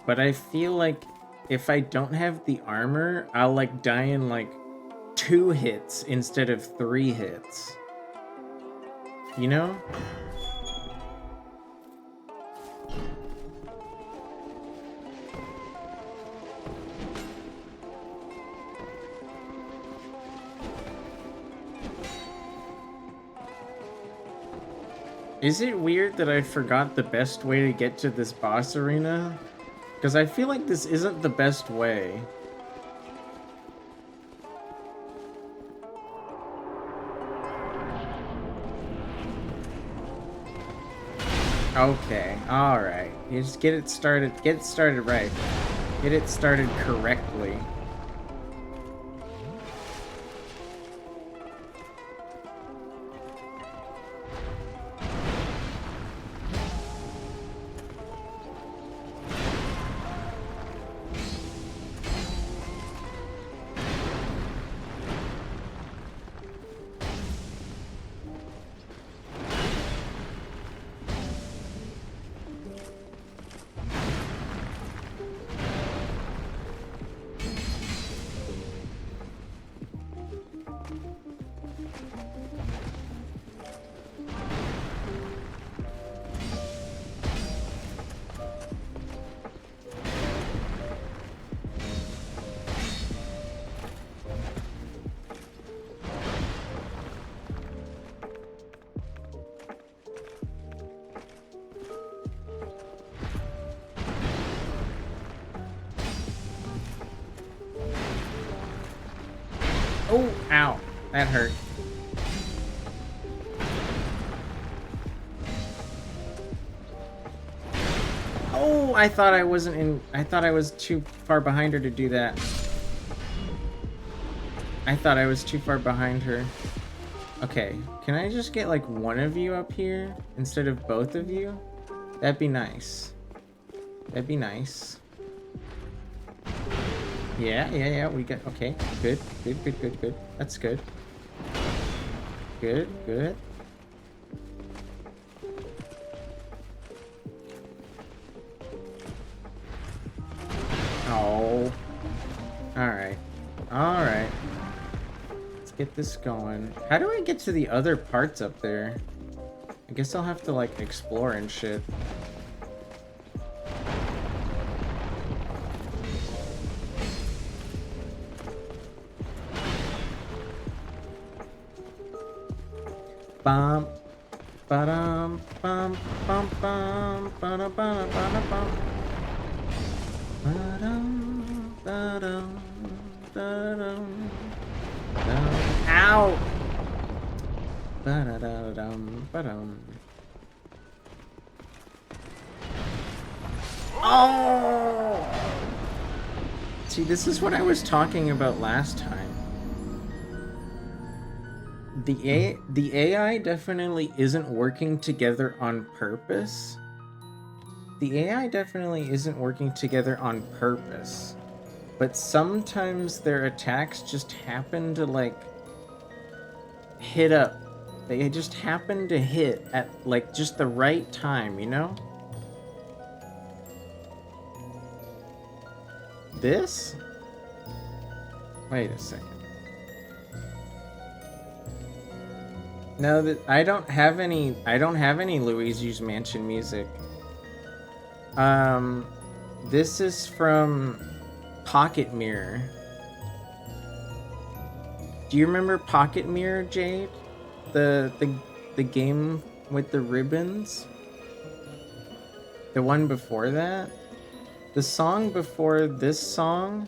But I feel like if I don't have the armor, I'll like die in like 2 hits instead of 3 hits. You know? Is it weird that I forgot the best way to get to this boss arena? Because I feel like this isn't the best way. Okay, alright. You just get it started right. Get it started correctly. Oh, ow. That hurt. Oh, I thought I wasn't in... I thought I was too far behind her to do that. I thought I was too far behind her. Okay, can I just get like one of you up here instead of both of you? That'd be nice. That'd be nice. Yeah, we got... Okay, good. That's good. Good. Oh. Alright. Alright. Let's get this going. How do I get to the other parts up there? I guess I'll have to, like, explore and shit. Bum, ba-dum, bum, bum, bum, ba-dum, ba-dum, ba-dum, bum. Ba-dum, ba-dum, ba-dum, ba-dum. Ow! Ba-da-da-dum, ba-dum. Oh! See, this is what I was talking about last time. The AI definitely isn't working together on purpose. The AI definitely isn't working together on purpose. But sometimes their attacks just happen to, like, hit up. They just happen to hit at, like, just the right time, you know? This? Wait a second. No, that I don't have any Luigi's Mansion music. This is from Pocket Mirror. Do you remember Pocket Mirror, Jade? The game with the ribbons? The one before that? The song before this song?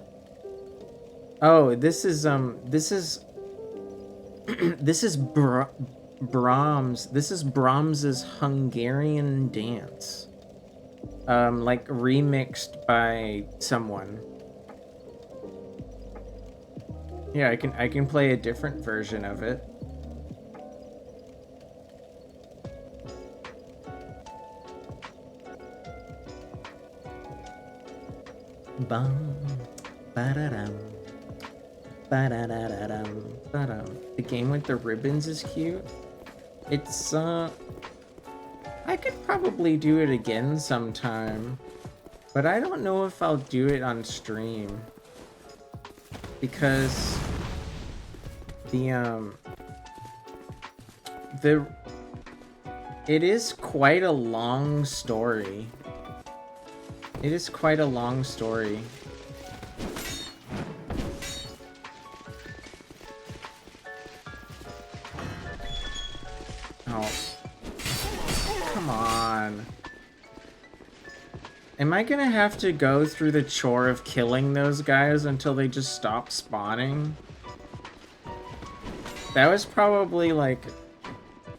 Oh, this is this is Brahms. This is Brahms's Hungarian Dance. Like remixed by someone. Yeah, I can play a different version of it. Bum, ba-da-dum, ba-da-da-da-dum, ba-dum. The game with the ribbons is cute. It's, I could probably do it again sometime, but I don't know if I'll do it on stream. Because it is quite a long story. It is quite a long story. Oh. Come on. Am I gonna have to go through the chore of killing those guys until they just stop spawning? That was probably, like,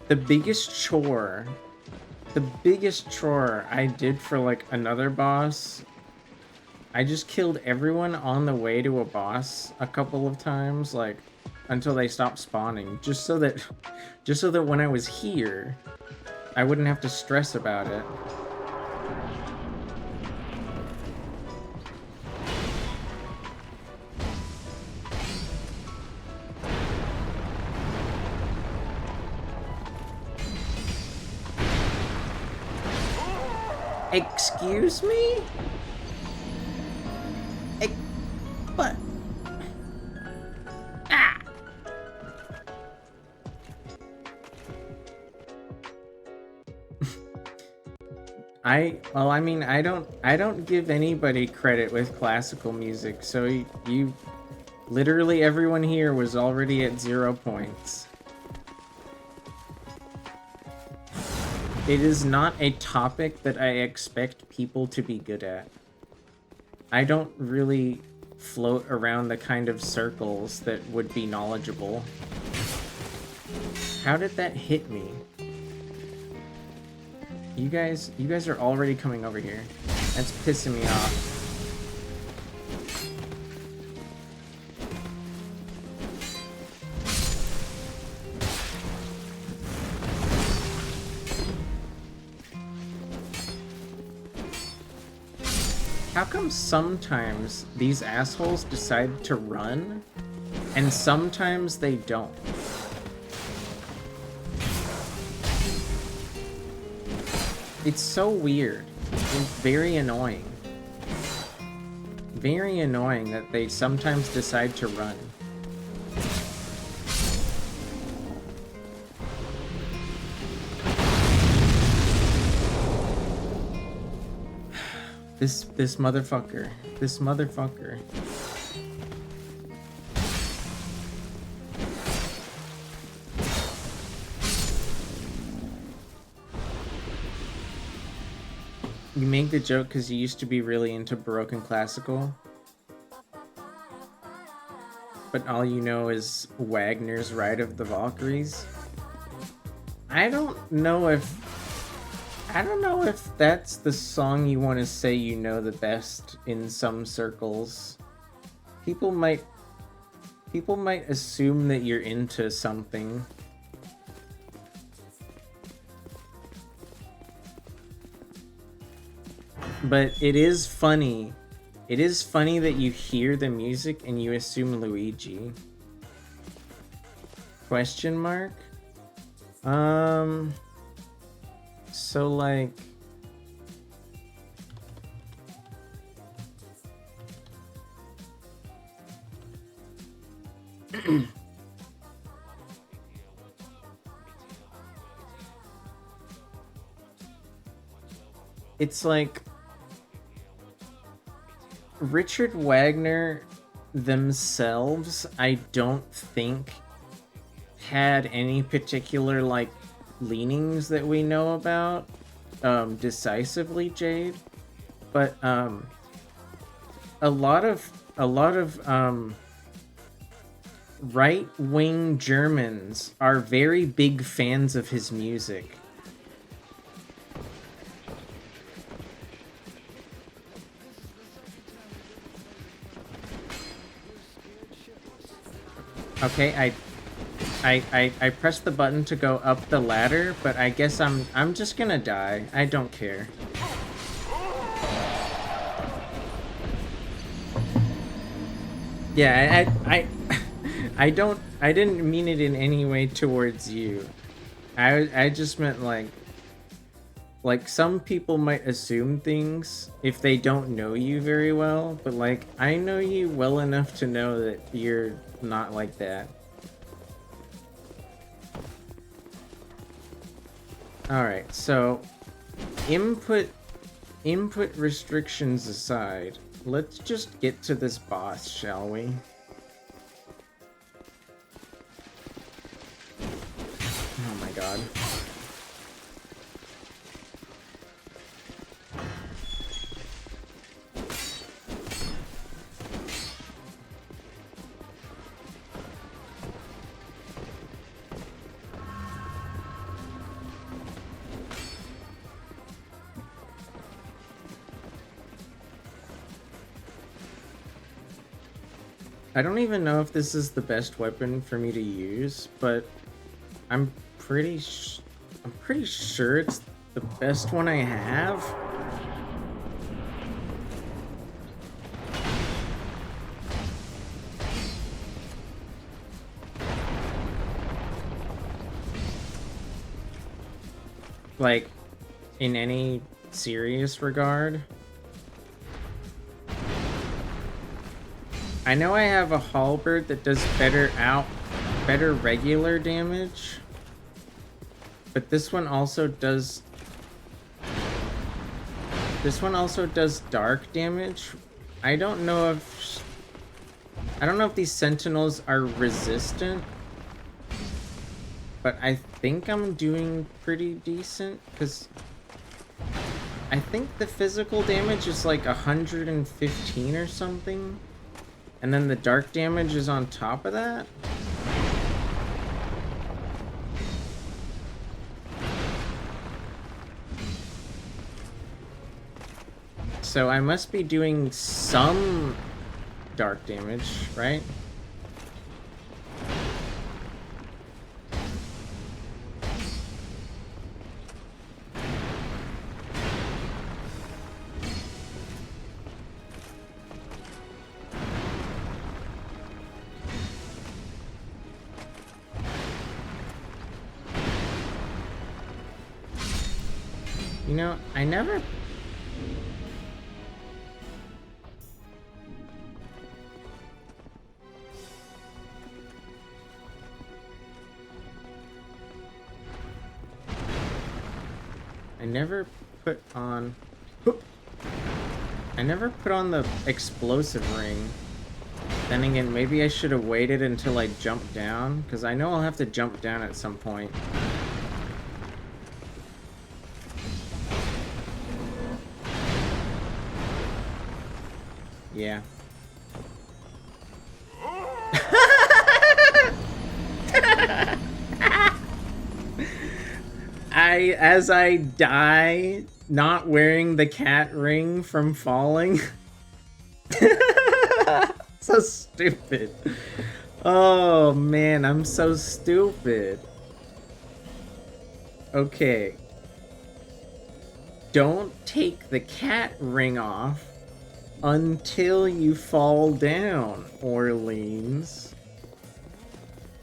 the biggest chore. The biggest chore I did for, like, another boss. I just killed everyone on the way to a boss a couple of times, like, until they stopped spawning. Just so that when I was here, I wouldn't have to stress about it. Excuse me? What? Ah! I don't give anybody credit with classical music, so you literally everyone here was already at 0 points. It is not a topic that I expect people to be good at. I don't really float around the kind of circles that would be knowledgeable. How did that hit me? You guys are already coming over here. That's pissing me off. How come sometimes these assholes decide to run, and sometimes they don't? It's so weird. It's very annoying. very annoying that they sometimes decide to run. This motherfucker. This motherfucker. You make the joke because you used to be really into Baroque and classical. But all you know is Wagner's Ride of the Valkyries. I don't know if that's the song you want to say you know the best in some circles. People might assume that you're into something. But it is funny. It is funny that you hear the music and you assume Luigi. Question mark? So like... It's like... Richard Wagner themselves, I don't think, had any particular, like, leanings that we know about, decisively, Jade. But, a lot of right-wing Germans are very big fans of his music. Okay, I pressed the button to go up the ladder, but I guess I'm just gonna die. I don't care. Yeah, I didn't mean it in any way towards you. I just meant like some people might assume things if they don't know you very well, but like I know you well enough to know that you're not like that. Alright, so input restrictions aside, let's just get to this boss, shall we? Oh my god. I don't even know if this is the best weapon for me to use, but I'm pretty sure it's the best one I have. Like, in any serious regard. I know I have a halberd that does better regular damage, but this one also does dark damage. I don't know if these sentinels are resistant, but I think I'm doing pretty decent because I think the physical damage is like 115 or something. And then the dark damage is on top of that? So I must be doing some dark damage, right? You know, I never... I never put on... I never put on the explosive ring. Then again, maybe I should have waited until I jumped down, because I know I'll have to jump down at some point. Yeah. As I die, not wearing the cat ring from falling. So stupid. Oh man, I'm so stupid. Okay. Don't take the cat ring off until you fall down, Orleans.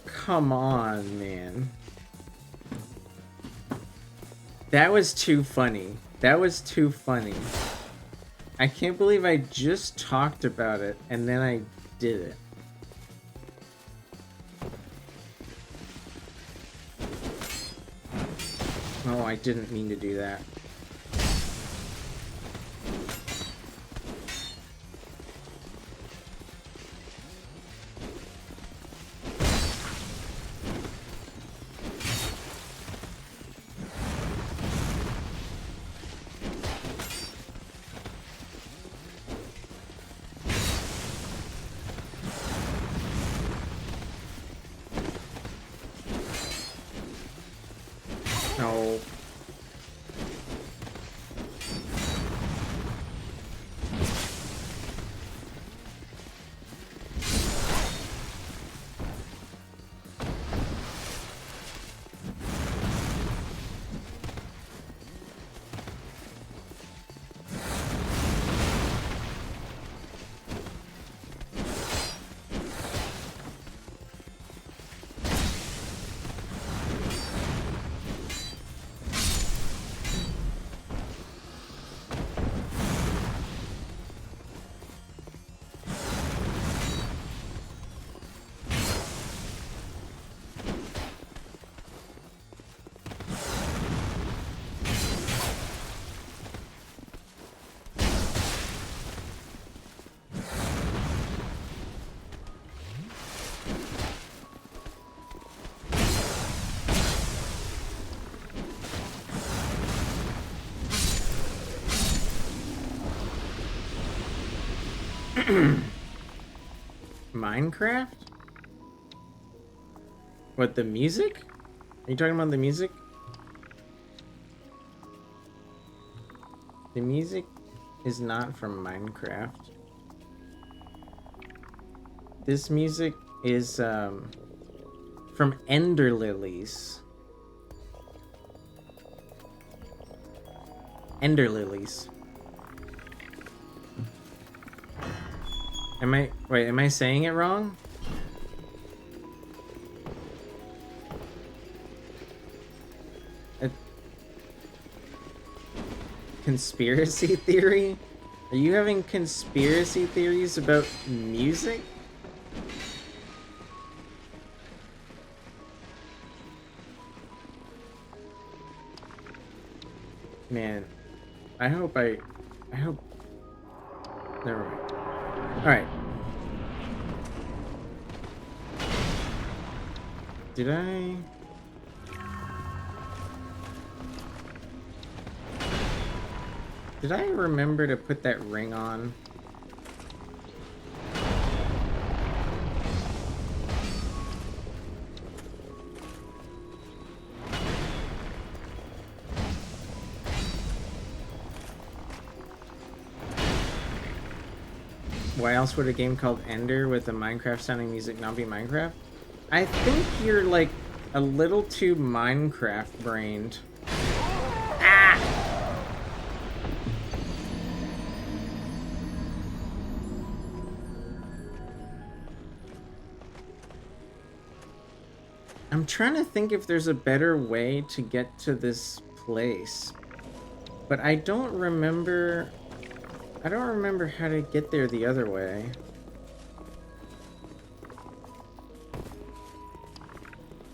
Come on, man. That was too funny. That was too funny. I can't believe I just talked about it and then I did it. Oh, I didn't mean to do that. No. Minecraft? What, the music? Are you talking about the music? The music is not from Minecraft. This music is from Ender Lilies. Ender Lilies. Am I saying it wrong? Conspiracy theory? Are you having conspiracy theories about music? Man, I hope... Never mind. Alright. Did I... Did I remember to put that ring on? Why else would a game called Ender with a Minecraft sounding music not be Minecraft? I think you're like a little too Minecraft brained. Ah! I'm trying to think if there's a better way to get to this place, but I don't remember how to get there the other way.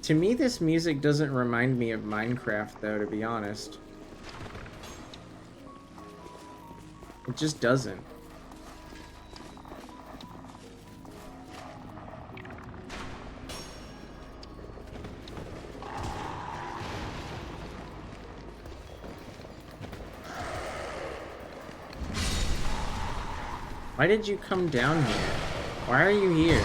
To me, this music doesn't remind me of Minecraft, though, to be honest. It just doesn't. Why did you come down here? Why are you here?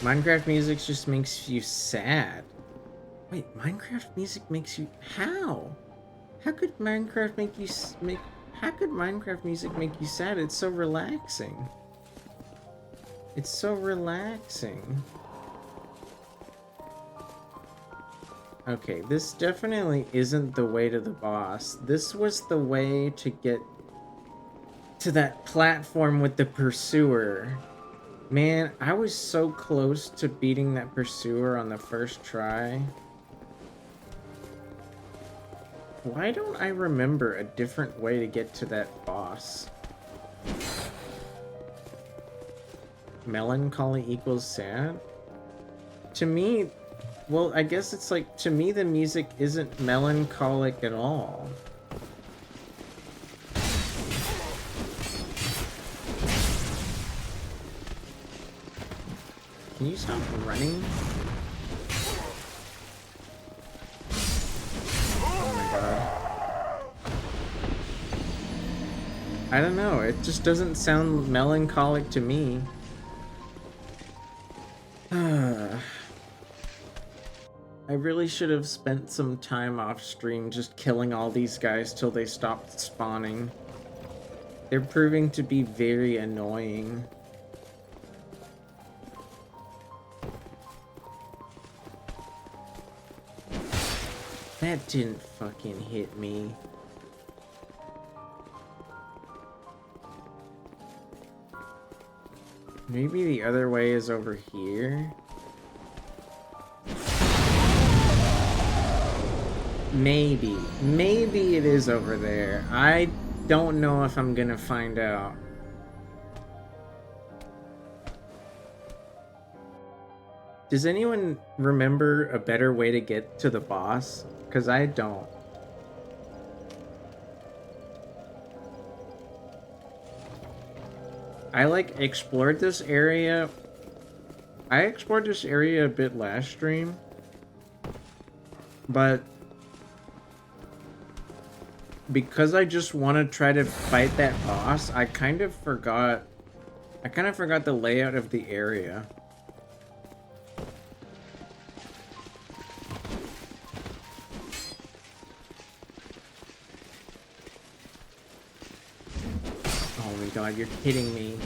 Minecraft music just makes you sad. Wait, Minecraft music makes you... How? How could Minecraft make you How could Minecraft music make you sad? It's so relaxing. It's so relaxing. Okay, this definitely isn't the way to the boss. This was the way to get to that platform with the pursuer. Man, I was so close to beating that pursuer on the first try. Why don't I remember a different way to get to that boss? Melancholy equals sad? To me, well, I guess it's like, to me the music isn't melancholic at all. Can you stop running? Oh my god. I don't know, it just doesn't sound melancholic to me. I really should have spent some time off stream just killing all these guys till they stopped spawning. They're proving to be very annoying. That didn't fucking hit me. Maybe the other way is over here? Maybe. Maybe it is over there. I don't know if I'm gonna find out. Does anyone remember a better way to get to the boss? Because I don't. I like explored this area. I explored this area a bit last stream. But because I just want to try to fight that boss, I kind of forgot the layout of the area. God, you're kidding me.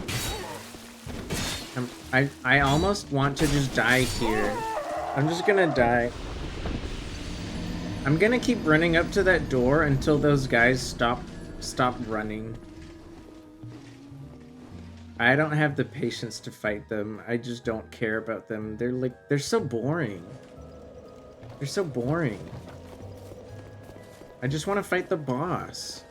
I almost want to just die here. I'm just gonna die. I'm gonna keep running up to that door until those guys stop running. I don't have the patience to fight them. I just don't care about them. They're so boring. They're so boring. I just want to fight the boss.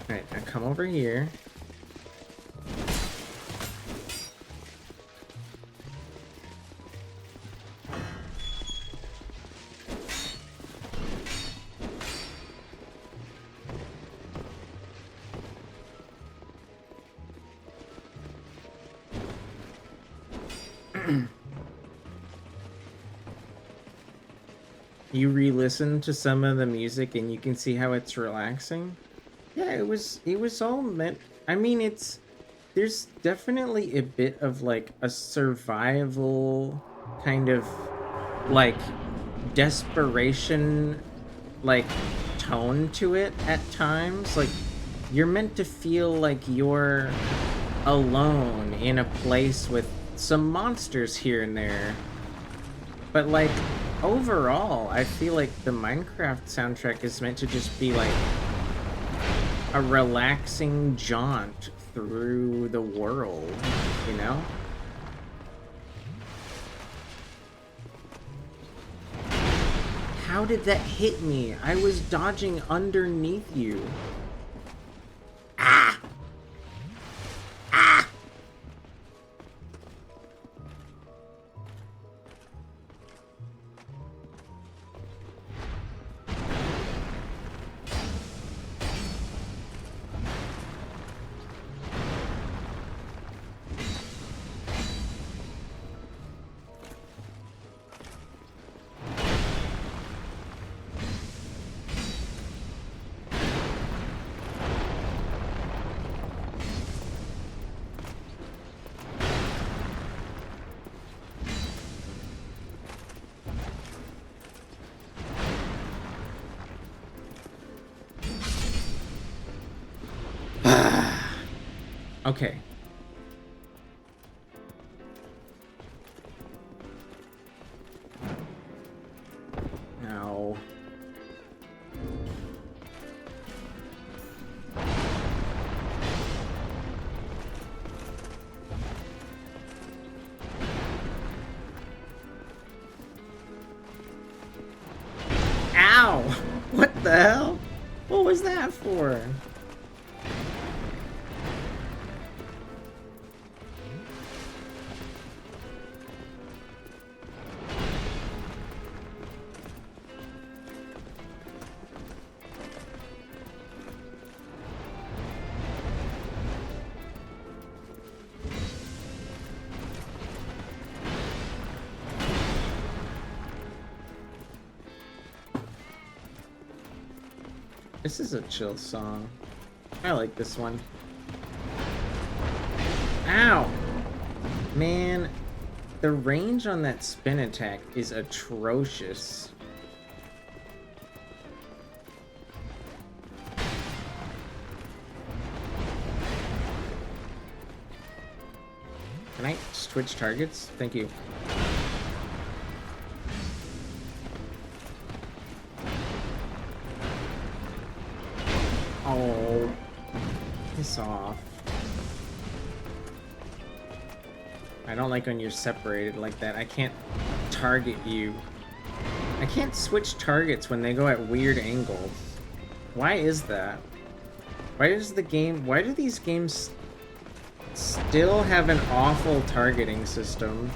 Alright, now come over here. You re-listen to some of the music and you can see how it's relaxing. Yeah, it was all meant. I mean, there's definitely a bit of like a survival kind of like desperation like tone to it at times. Like you're meant to feel like you're alone in a place with some monsters here and there. But like overall, I feel like the Minecraft soundtrack is meant to just be like a relaxing jaunt through the world, you know? How did that hit me? I was dodging underneath you. Ah! Ah! Okay. No. Ow! What the hell? What was that for? This is a chill song. I like this one. Ow! Man, the range on that spin attack is atrocious. Can I switch targets? Thank you. Oh, piss off. I don't like when you're separated like that. I can't target you. I can't switch targets when they go at weird angles. Why is that? Why do these games still have an awful targeting system?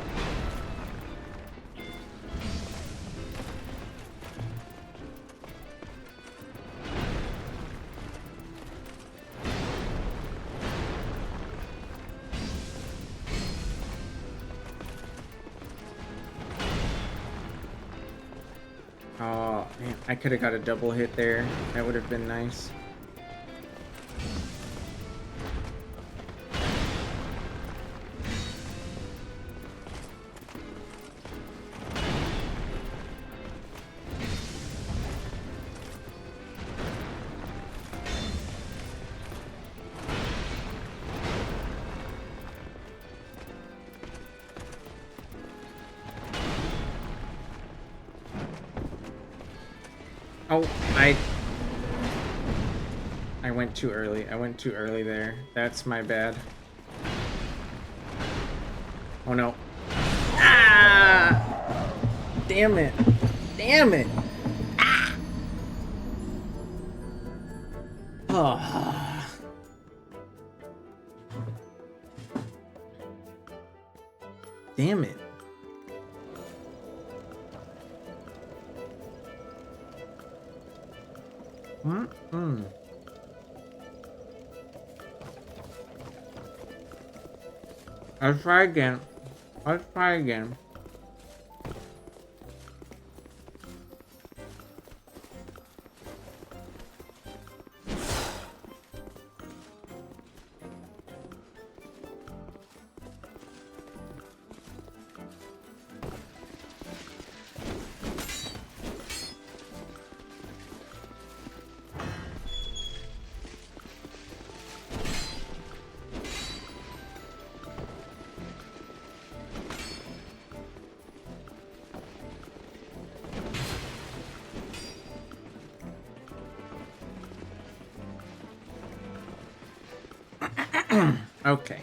Oh, man, I could have got a double hit there. That would have been nice. Oh, I went too early. I went too early there. That's my bad. Oh no. Ah! Damn it. Damn it. Ah! Oh. Damn it. Mm-mm. Let's try again. Let's try again. Okay.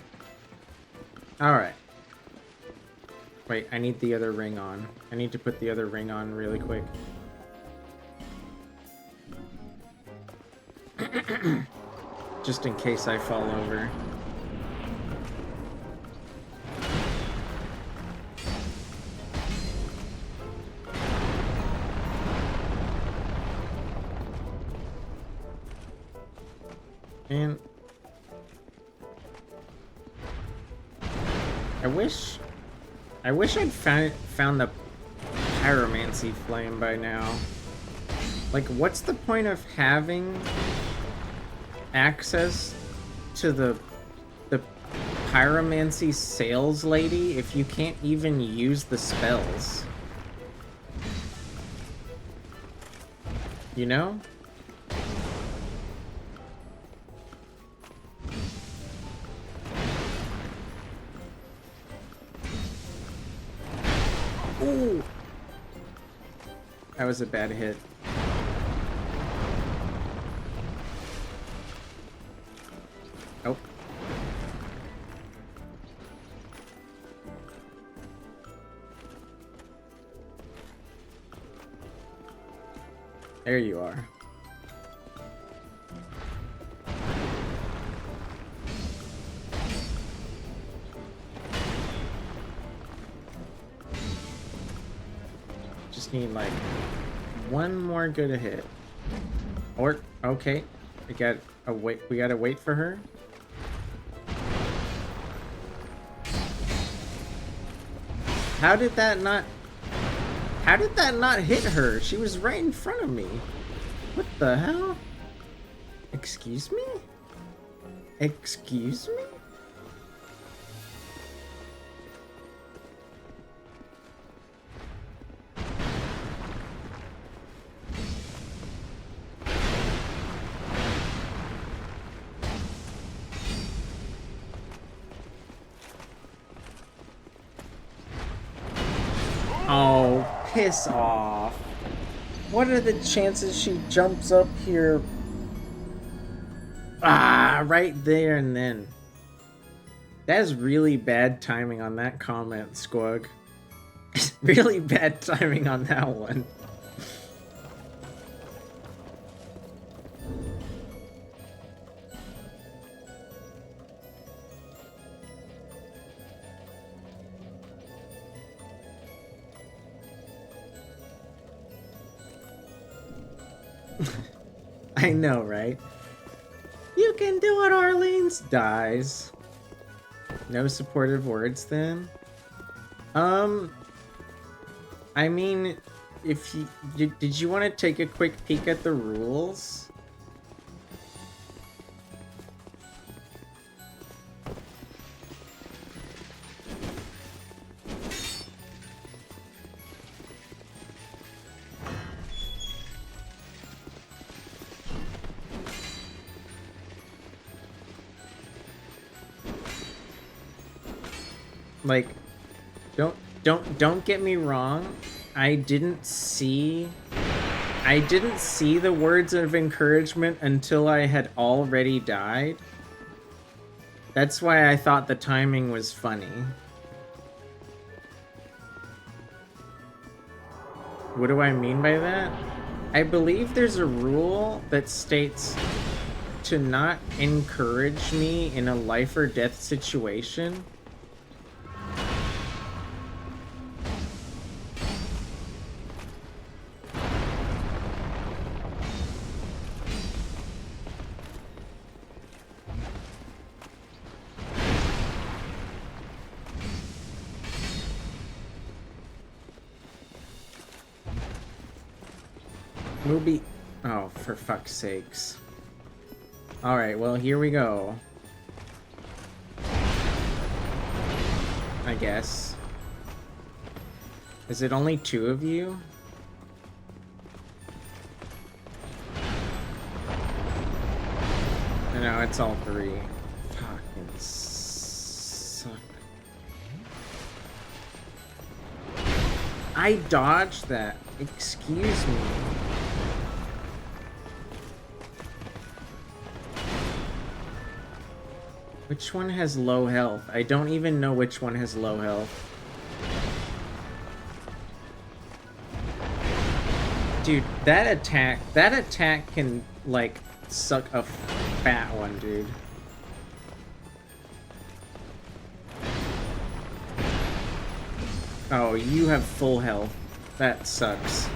Alright. Wait, I need the other ring on. I need to put the other ring on really quick. Just in case I fall over. And I wish I'd found the pyromancy flame by now. Like, what's the point of having access to the pyromancy sales lady if you can't even use the spells? You know? Ooh! That was a bad hit. Oh. There you are. Just need like one more good hit. Or okay, we gotta wait for her. How did that not hit her? She was right in front of me. What the hell? Excuse me? Excuse me? Oh, piss off. What are the chances she jumps up here? Ah, right there and then. That is really bad timing on that comment, Squug. Really bad timing on that one. I know, right? You can do it, Orleans dies. No supportive words then? I mean, if you did you want to take a quick peek at the rules? Like, don't get me wrong. I didn't see the words of encouragement until I had already died. That's why I thought the timing was funny. What do I mean by that? I believe there's a rule that states to not encourage me in a life or death situation. Movie. Oh, for fuck's sakes. Alright, well, here we go. I guess. Is it only 2 of you? No, it's all 3. Fucking suck. I dodged that. Excuse me. Which one has low health? I don't even know which one has low health. Dude, that attack can, like, suck a fat one, dude. Oh, you have full health. That sucks.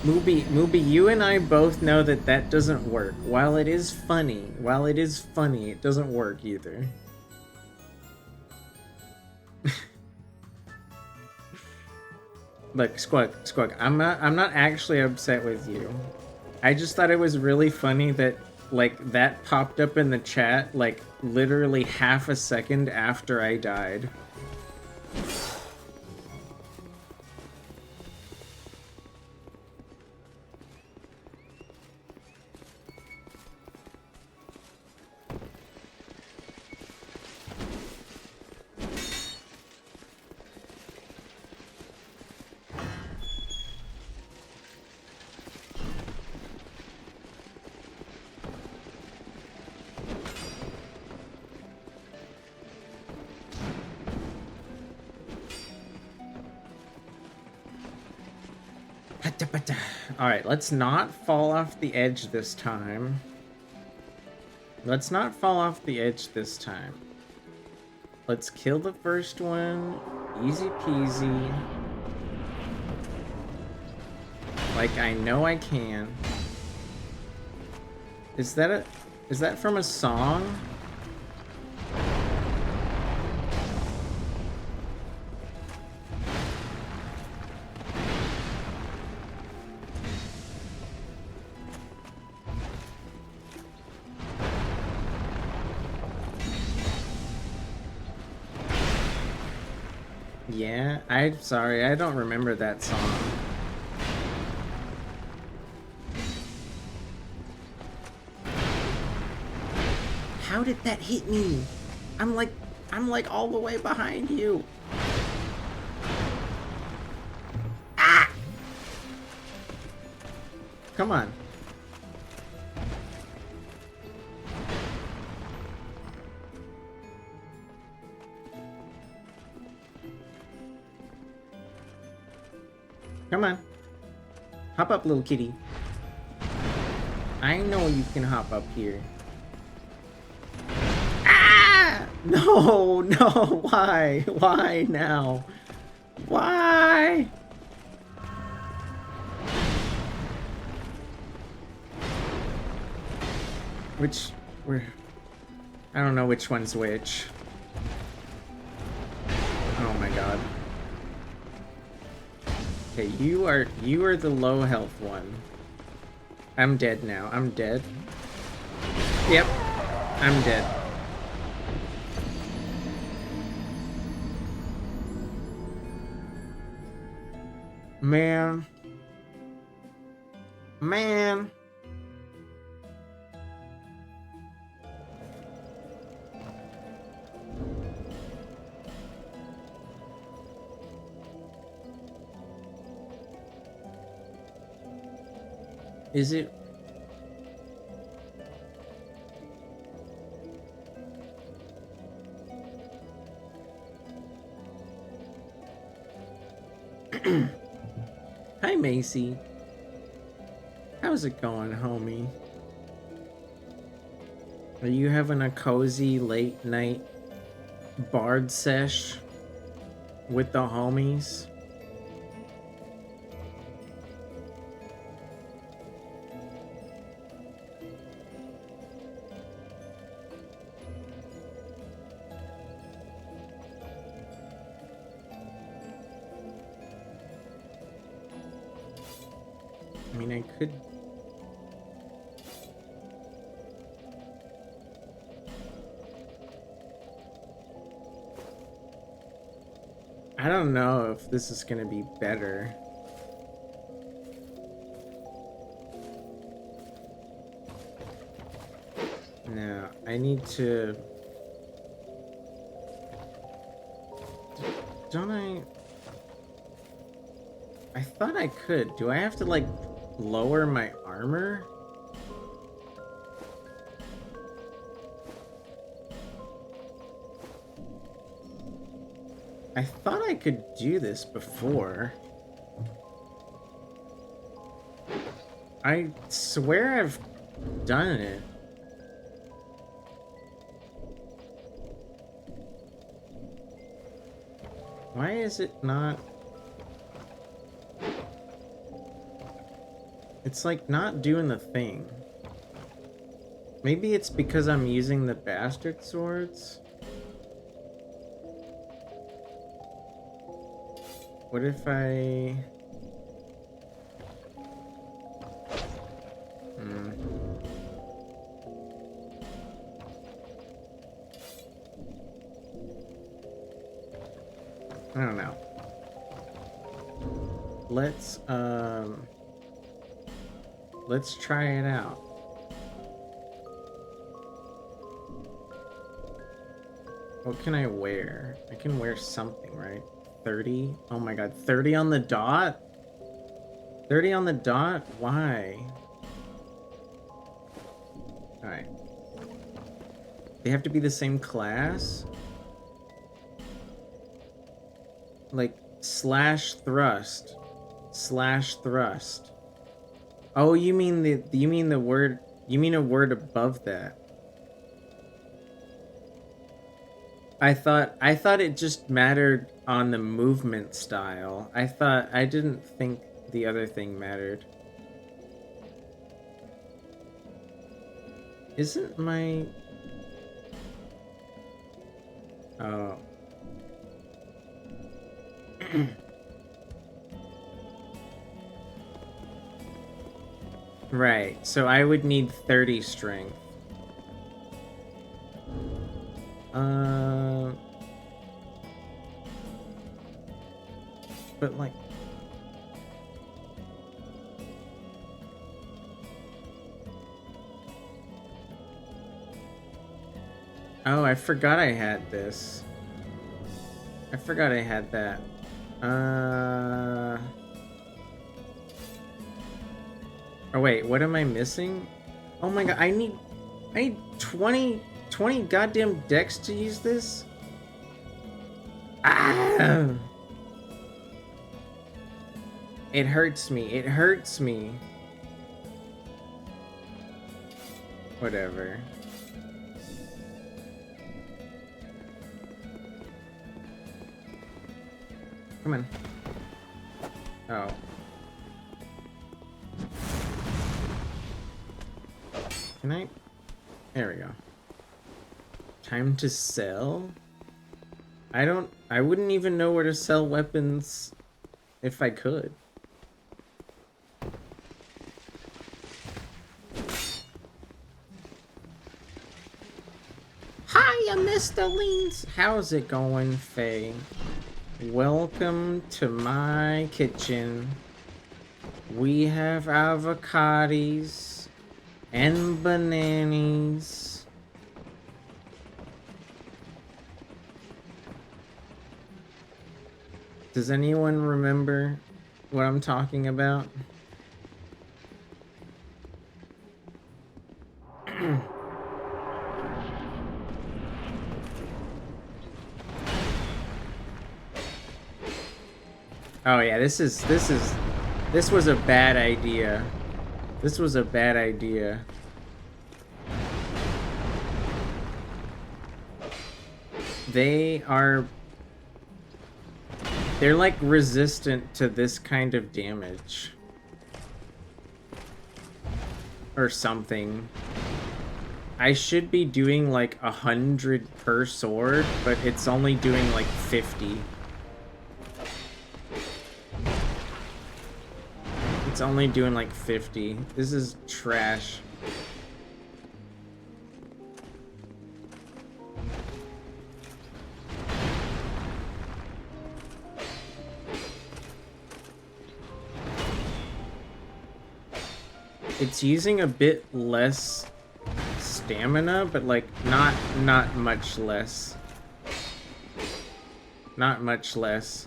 Mooby, you and I both know that that doesn't work. While it is funny, it doesn't work either. Look, Squawk, I'm not actually upset with you. I just thought it was really funny that, like, that popped up in the chat, like, literally half a second after I died. Alright, let's not fall off the edge this time. Let's not fall off the edge this time. Let's kill the first one. Easy peasy. Like I know I can. Is that from a song? Yeah, I'm sorry, I don't remember that song. How did that hit me? I'm like all the way behind you. Ah! Come on. Come on. Hop up, little kitty. I know you can hop up here. Ah! No, no, why? Why now? Why? I don't know which one's which. Oh my god. Okay, you are the low health one. I'm dead now. I'm dead. Yep. I'm dead. Man. Man. Is it? Hi, Macy. How's it going, homie? Are you having a cozy late night bard sesh with the homies? I mean, I could... I don't know if this is gonna be better. No, I need to... Don't I thought I could. Do I have to, like lower my armor? I thought I could do this before. I swear I've done it. Why is it not? It's like not doing the thing. Maybe it's because I'm using the bastard swords? What if I... I don't know. Let's try it out. What can I wear? I can wear something, right? 30? Oh my god, 30 on the dot? 30 on the dot? Why? Alright. They have to be the same class? Like, slash thrust. Slash thrust. Oh, you mean a word above that. I thought it just mattered on the movement style. I didn't think the other thing mattered. Isn't my... Oh. Right, so I would need 30 strength. But like... Oh, I forgot I had this. I forgot I had that. Oh wait, what am I missing? Oh my god, I need 20 goddamn decks to use this? Ah! It hurts me. It hurts me. Whatever. Come on. Oh. Can I? There we go. Time to sell? I wouldn't even know where to sell weapons if I could. Hiya, Mr. Leans. How's it going, Faye? Welcome to my kitchen. We have avocados and bananas. Does anyone remember what I'm talking about? Oh yeah, this was a bad idea. This was a bad idea. They're like resistant to this kind of damage. Or something. I should be doing like 100 per sword, but it's only doing like 50. It's only doing like 50. This is trash. It's using a bit less stamina, but like not much less. Not much less.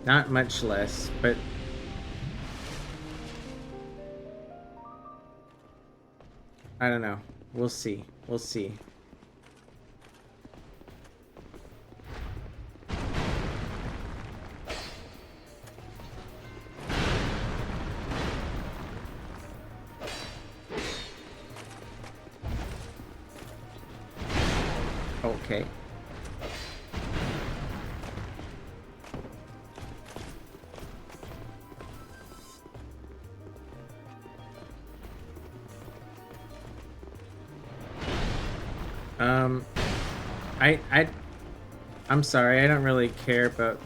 Not much less, but I don't know. We'll see. We'll see. Okay. I'm sorry, I don't really care about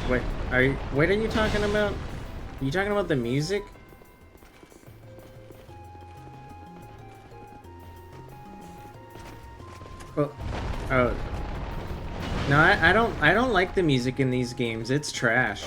what are you talking about? Are you talking about the music? Well, oh. No, I don't like the music in these games. It's trash.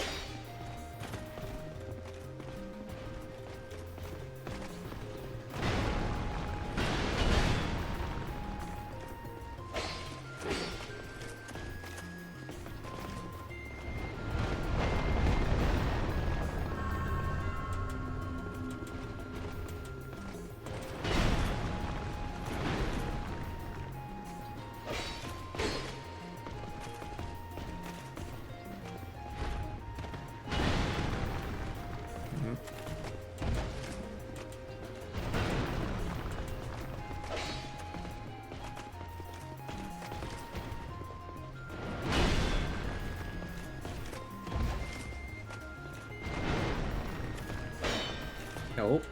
Nope.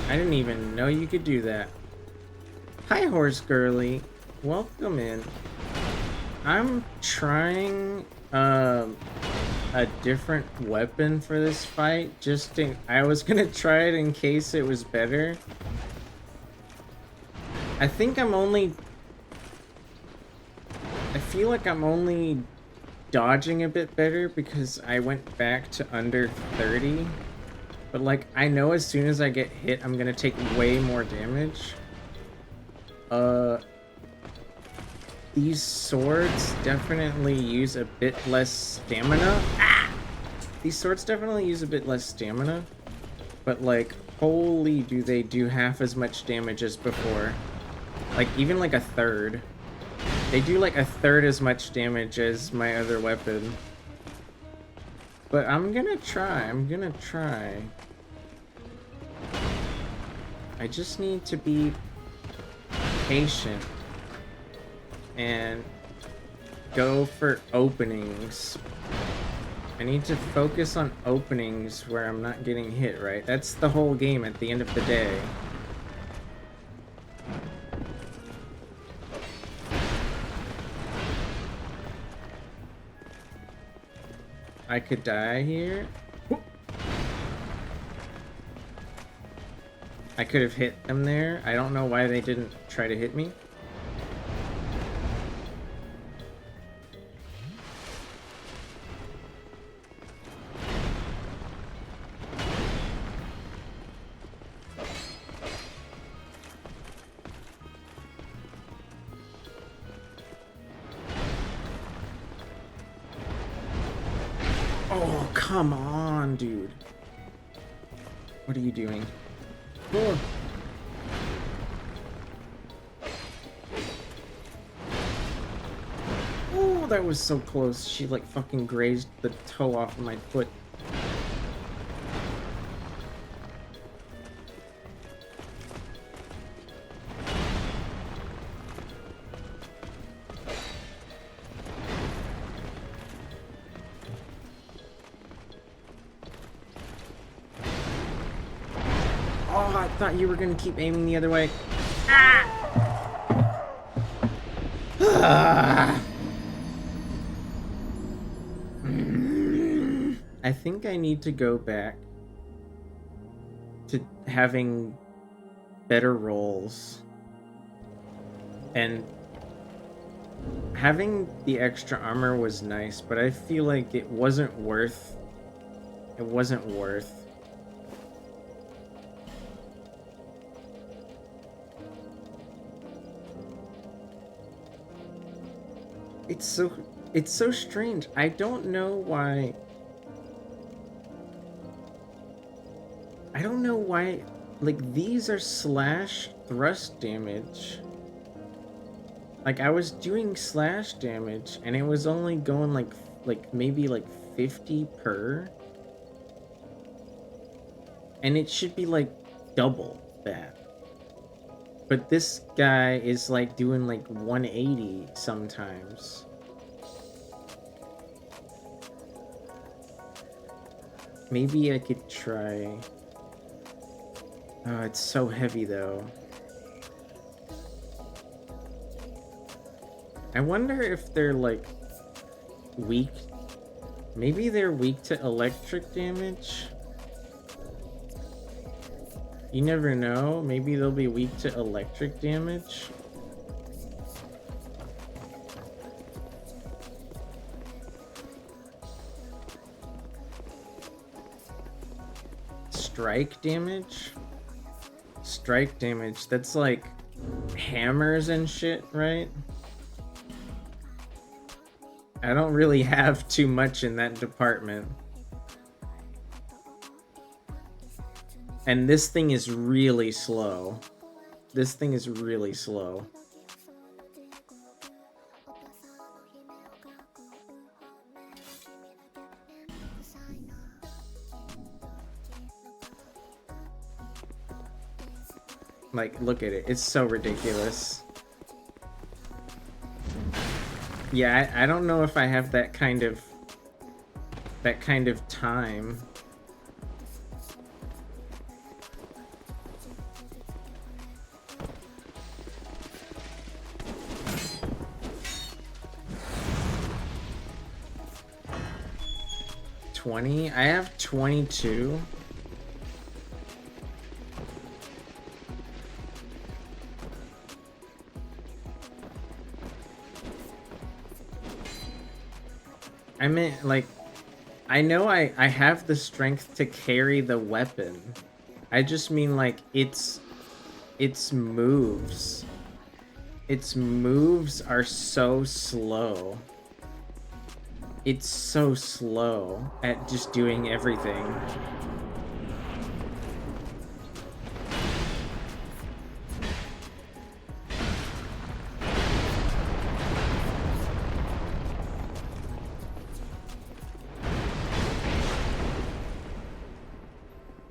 I didn't even know you could do that. Hi, Horse Girly. Welcome in. I'm trying a different weapon for this fight. I was gonna try it in case it was better. I think I feel like I'm only dodging a bit better because I went back to under 30. But, like, I know as soon as I get hit, I'm gonna take way more damage. These swords definitely use a bit less stamina. Ah! These swords definitely use a bit less stamina. But, like, holy do they do half as much damage as before. Like, even like a third. They do like a third as much damage as my other weapon. But I'm gonna try. I just need to be patient and go for openings. I need to focus on openings where I'm not getting hit, right? That's the whole game at the end of the day. I could die here. I could have hit them there. I don't know why they didn't try to hit me. Oh, come on, dude. What are you doing? Oh. Oh, that was so close. She like fucking grazed the toe off of my foot. Oh, I thought you were gonna keep aiming the other way. Ah! I think I need to go back to having better rolls. And having the extra armor was nice, but I feel like it wasn't worth. It wasn't worth. It's so It's so strange. I don't know why. I don't know why. Like, these are slash thrust damage. Like, I was doing slash damage, and it was only going like maybe like 50 per. And it should be like double that. But this guy is like doing like 180 sometimes. Maybe I could try. Oh, it's so heavy though. I wonder if they're like weak. Maybe they're weak to electric damage. You never know. Maybe they'll be weak to electric damage. Strike damage? Strike damage. That's like hammers and shit, right? I don't really have too much in that department. And this thing is really slow. This thing is really slow. Like, look at it. It's so ridiculous. Yeah, I don't know if I have that kind of time. I have 22. I meant, like, I know I have the strength to carry the weapon. I just mean, like, its moves. Its moves are so slow. It's so slow at just doing everything.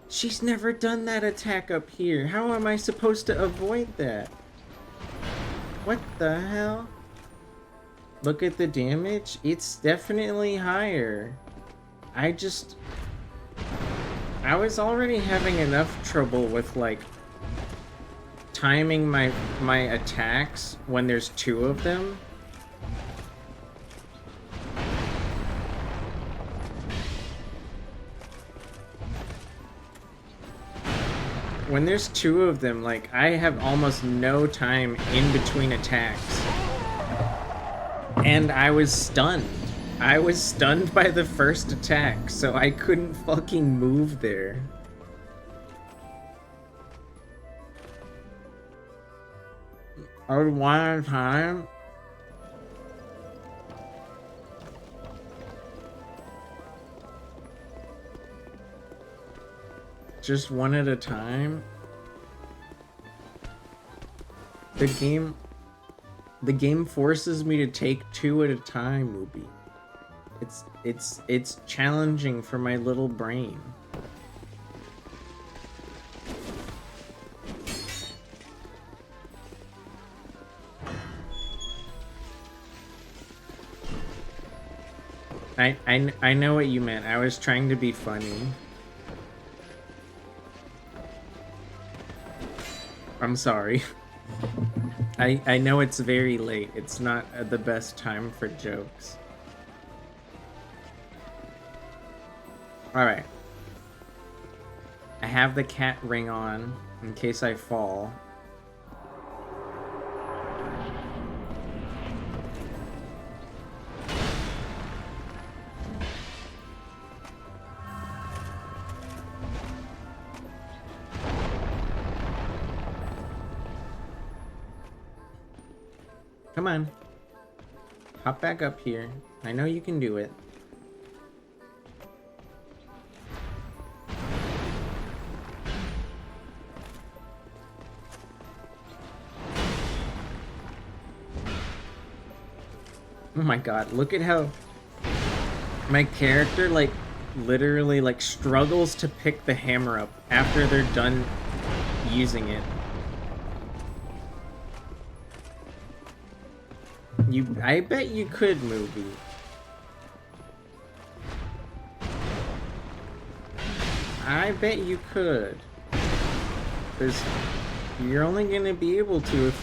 She's never done that attack up here. How am I supposed to avoid that? What the hell? Look at the damage. It's definitely higher. I was already having enough trouble with, like, timing my attacks when there's two of them. When there's two of them, like, I have almost no time in between attacks. And I was stunned. I was stunned by the first attack, so I couldn't fucking move there. Or one at a time? Just one at a time? The game forces me to take two at a time, Mubi. It's challenging for my little brain. I know what you meant. I was trying to be funny. I'm sorry. I know it's very late. It's not the best time for jokes. Alright. I have the cat ring on in case I fall. Come on. Hop back up here. I know you can do it. Oh my god, look at how my character, like, literally, like, struggles to pick the hammer up after they're done using it. I bet you could, movie. I bet you could. Because you're only gonna be able to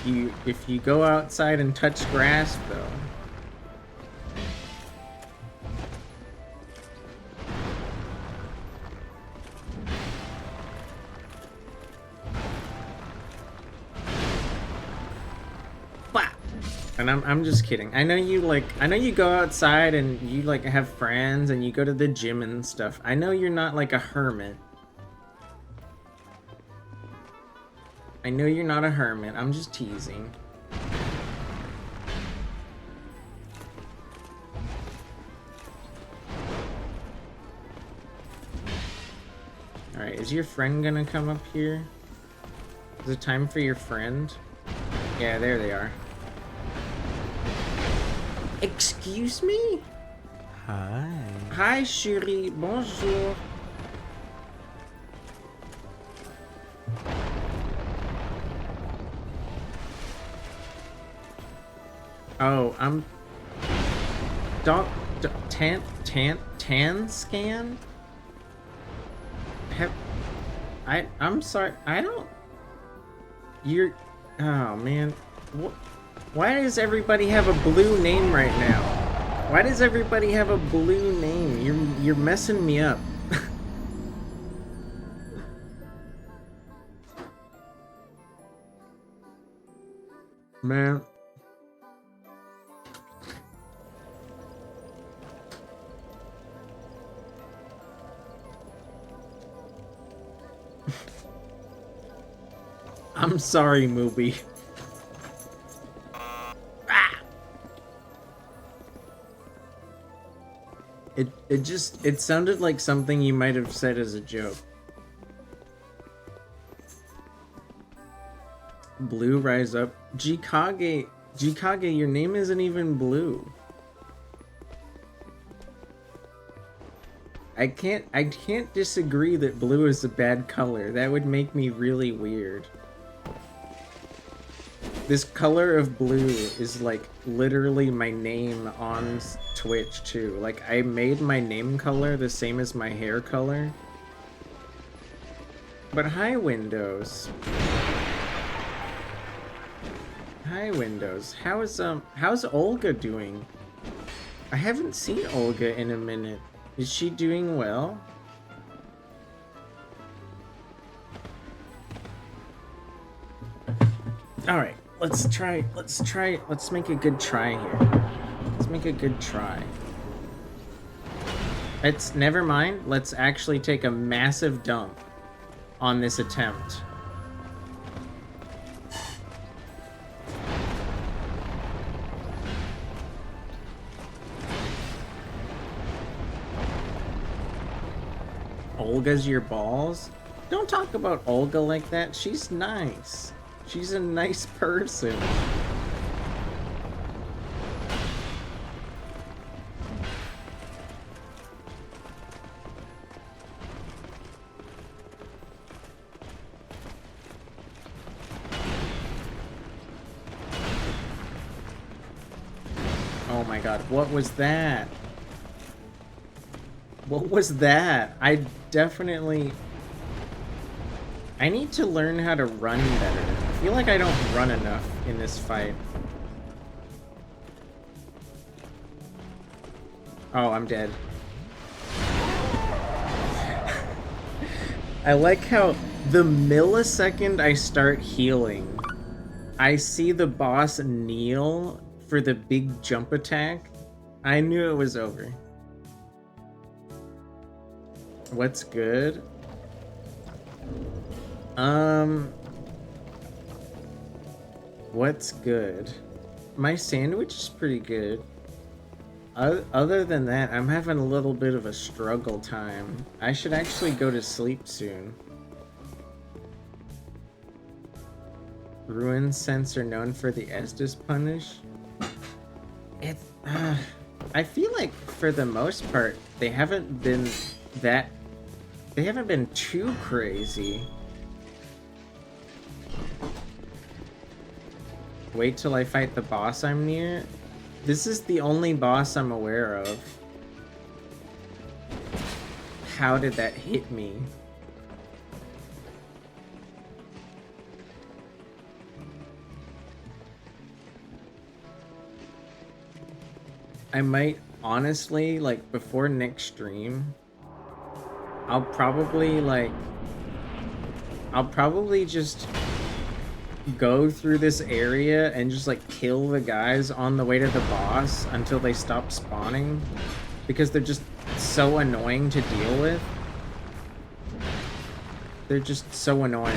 if you go outside and touch grass, though. And I'm just kidding. I know you go outside and you like have friends and you go to the gym and stuff. I know you're not like a hermit. I know you're not a hermit. I'm just teasing. Alright, is your friend gonna come up here? Is it time for your friend? Yeah, there they are. Excuse me? Hi. Hi, chérie. Bonjour. Oh, I'm... Tan scan? I'm sorry. I don't... You're... Oh, man. What? Why does everybody have a blue name right now? Why does everybody have a blue name? You're messing me up. Man. I'm sorry, movie. It sounded like something you might have said as a joke. Blue, rise up. Jikage, your name isn't even blue. I can't disagree that blue is a bad color. That would make me really weird. This color of blue is like literally my name on Twitch too. Like I made my name color the same as my hair color. But hi, Windows. Hi, Windows. How's Olga doing? I haven't seen Olga in a minute. Is she doing well? All right. Let's make a good try here. Let's make a good try. Never mind. Let's actually take a massive dump on this attempt. Olga's your balls? Don't talk about Olga like that. She's nice. She's a nice person. Oh my god, what was that? What was that? I need to learn how to run better. I feel like I don't run enough in this fight. Oh, I'm dead. I like how the millisecond I start healing, I see the boss kneel for the big jump attack. I knew it was over. What's good? What's good? My sandwich is pretty good. Other than that, I'm having a little bit of a struggle time. I should actually go to sleep soon. Ruin scents are known for the Estus punish. I feel like for the most part, they haven't been too crazy. Wait till I fight the boss I'm near. This is the only boss I'm aware of. How did that hit me? I might honestly, like, before next stream, I'll probably just go through this area and just like kill the guys on the way to the boss until they stop spawning, because they're just so annoying to deal with. They're just so annoying.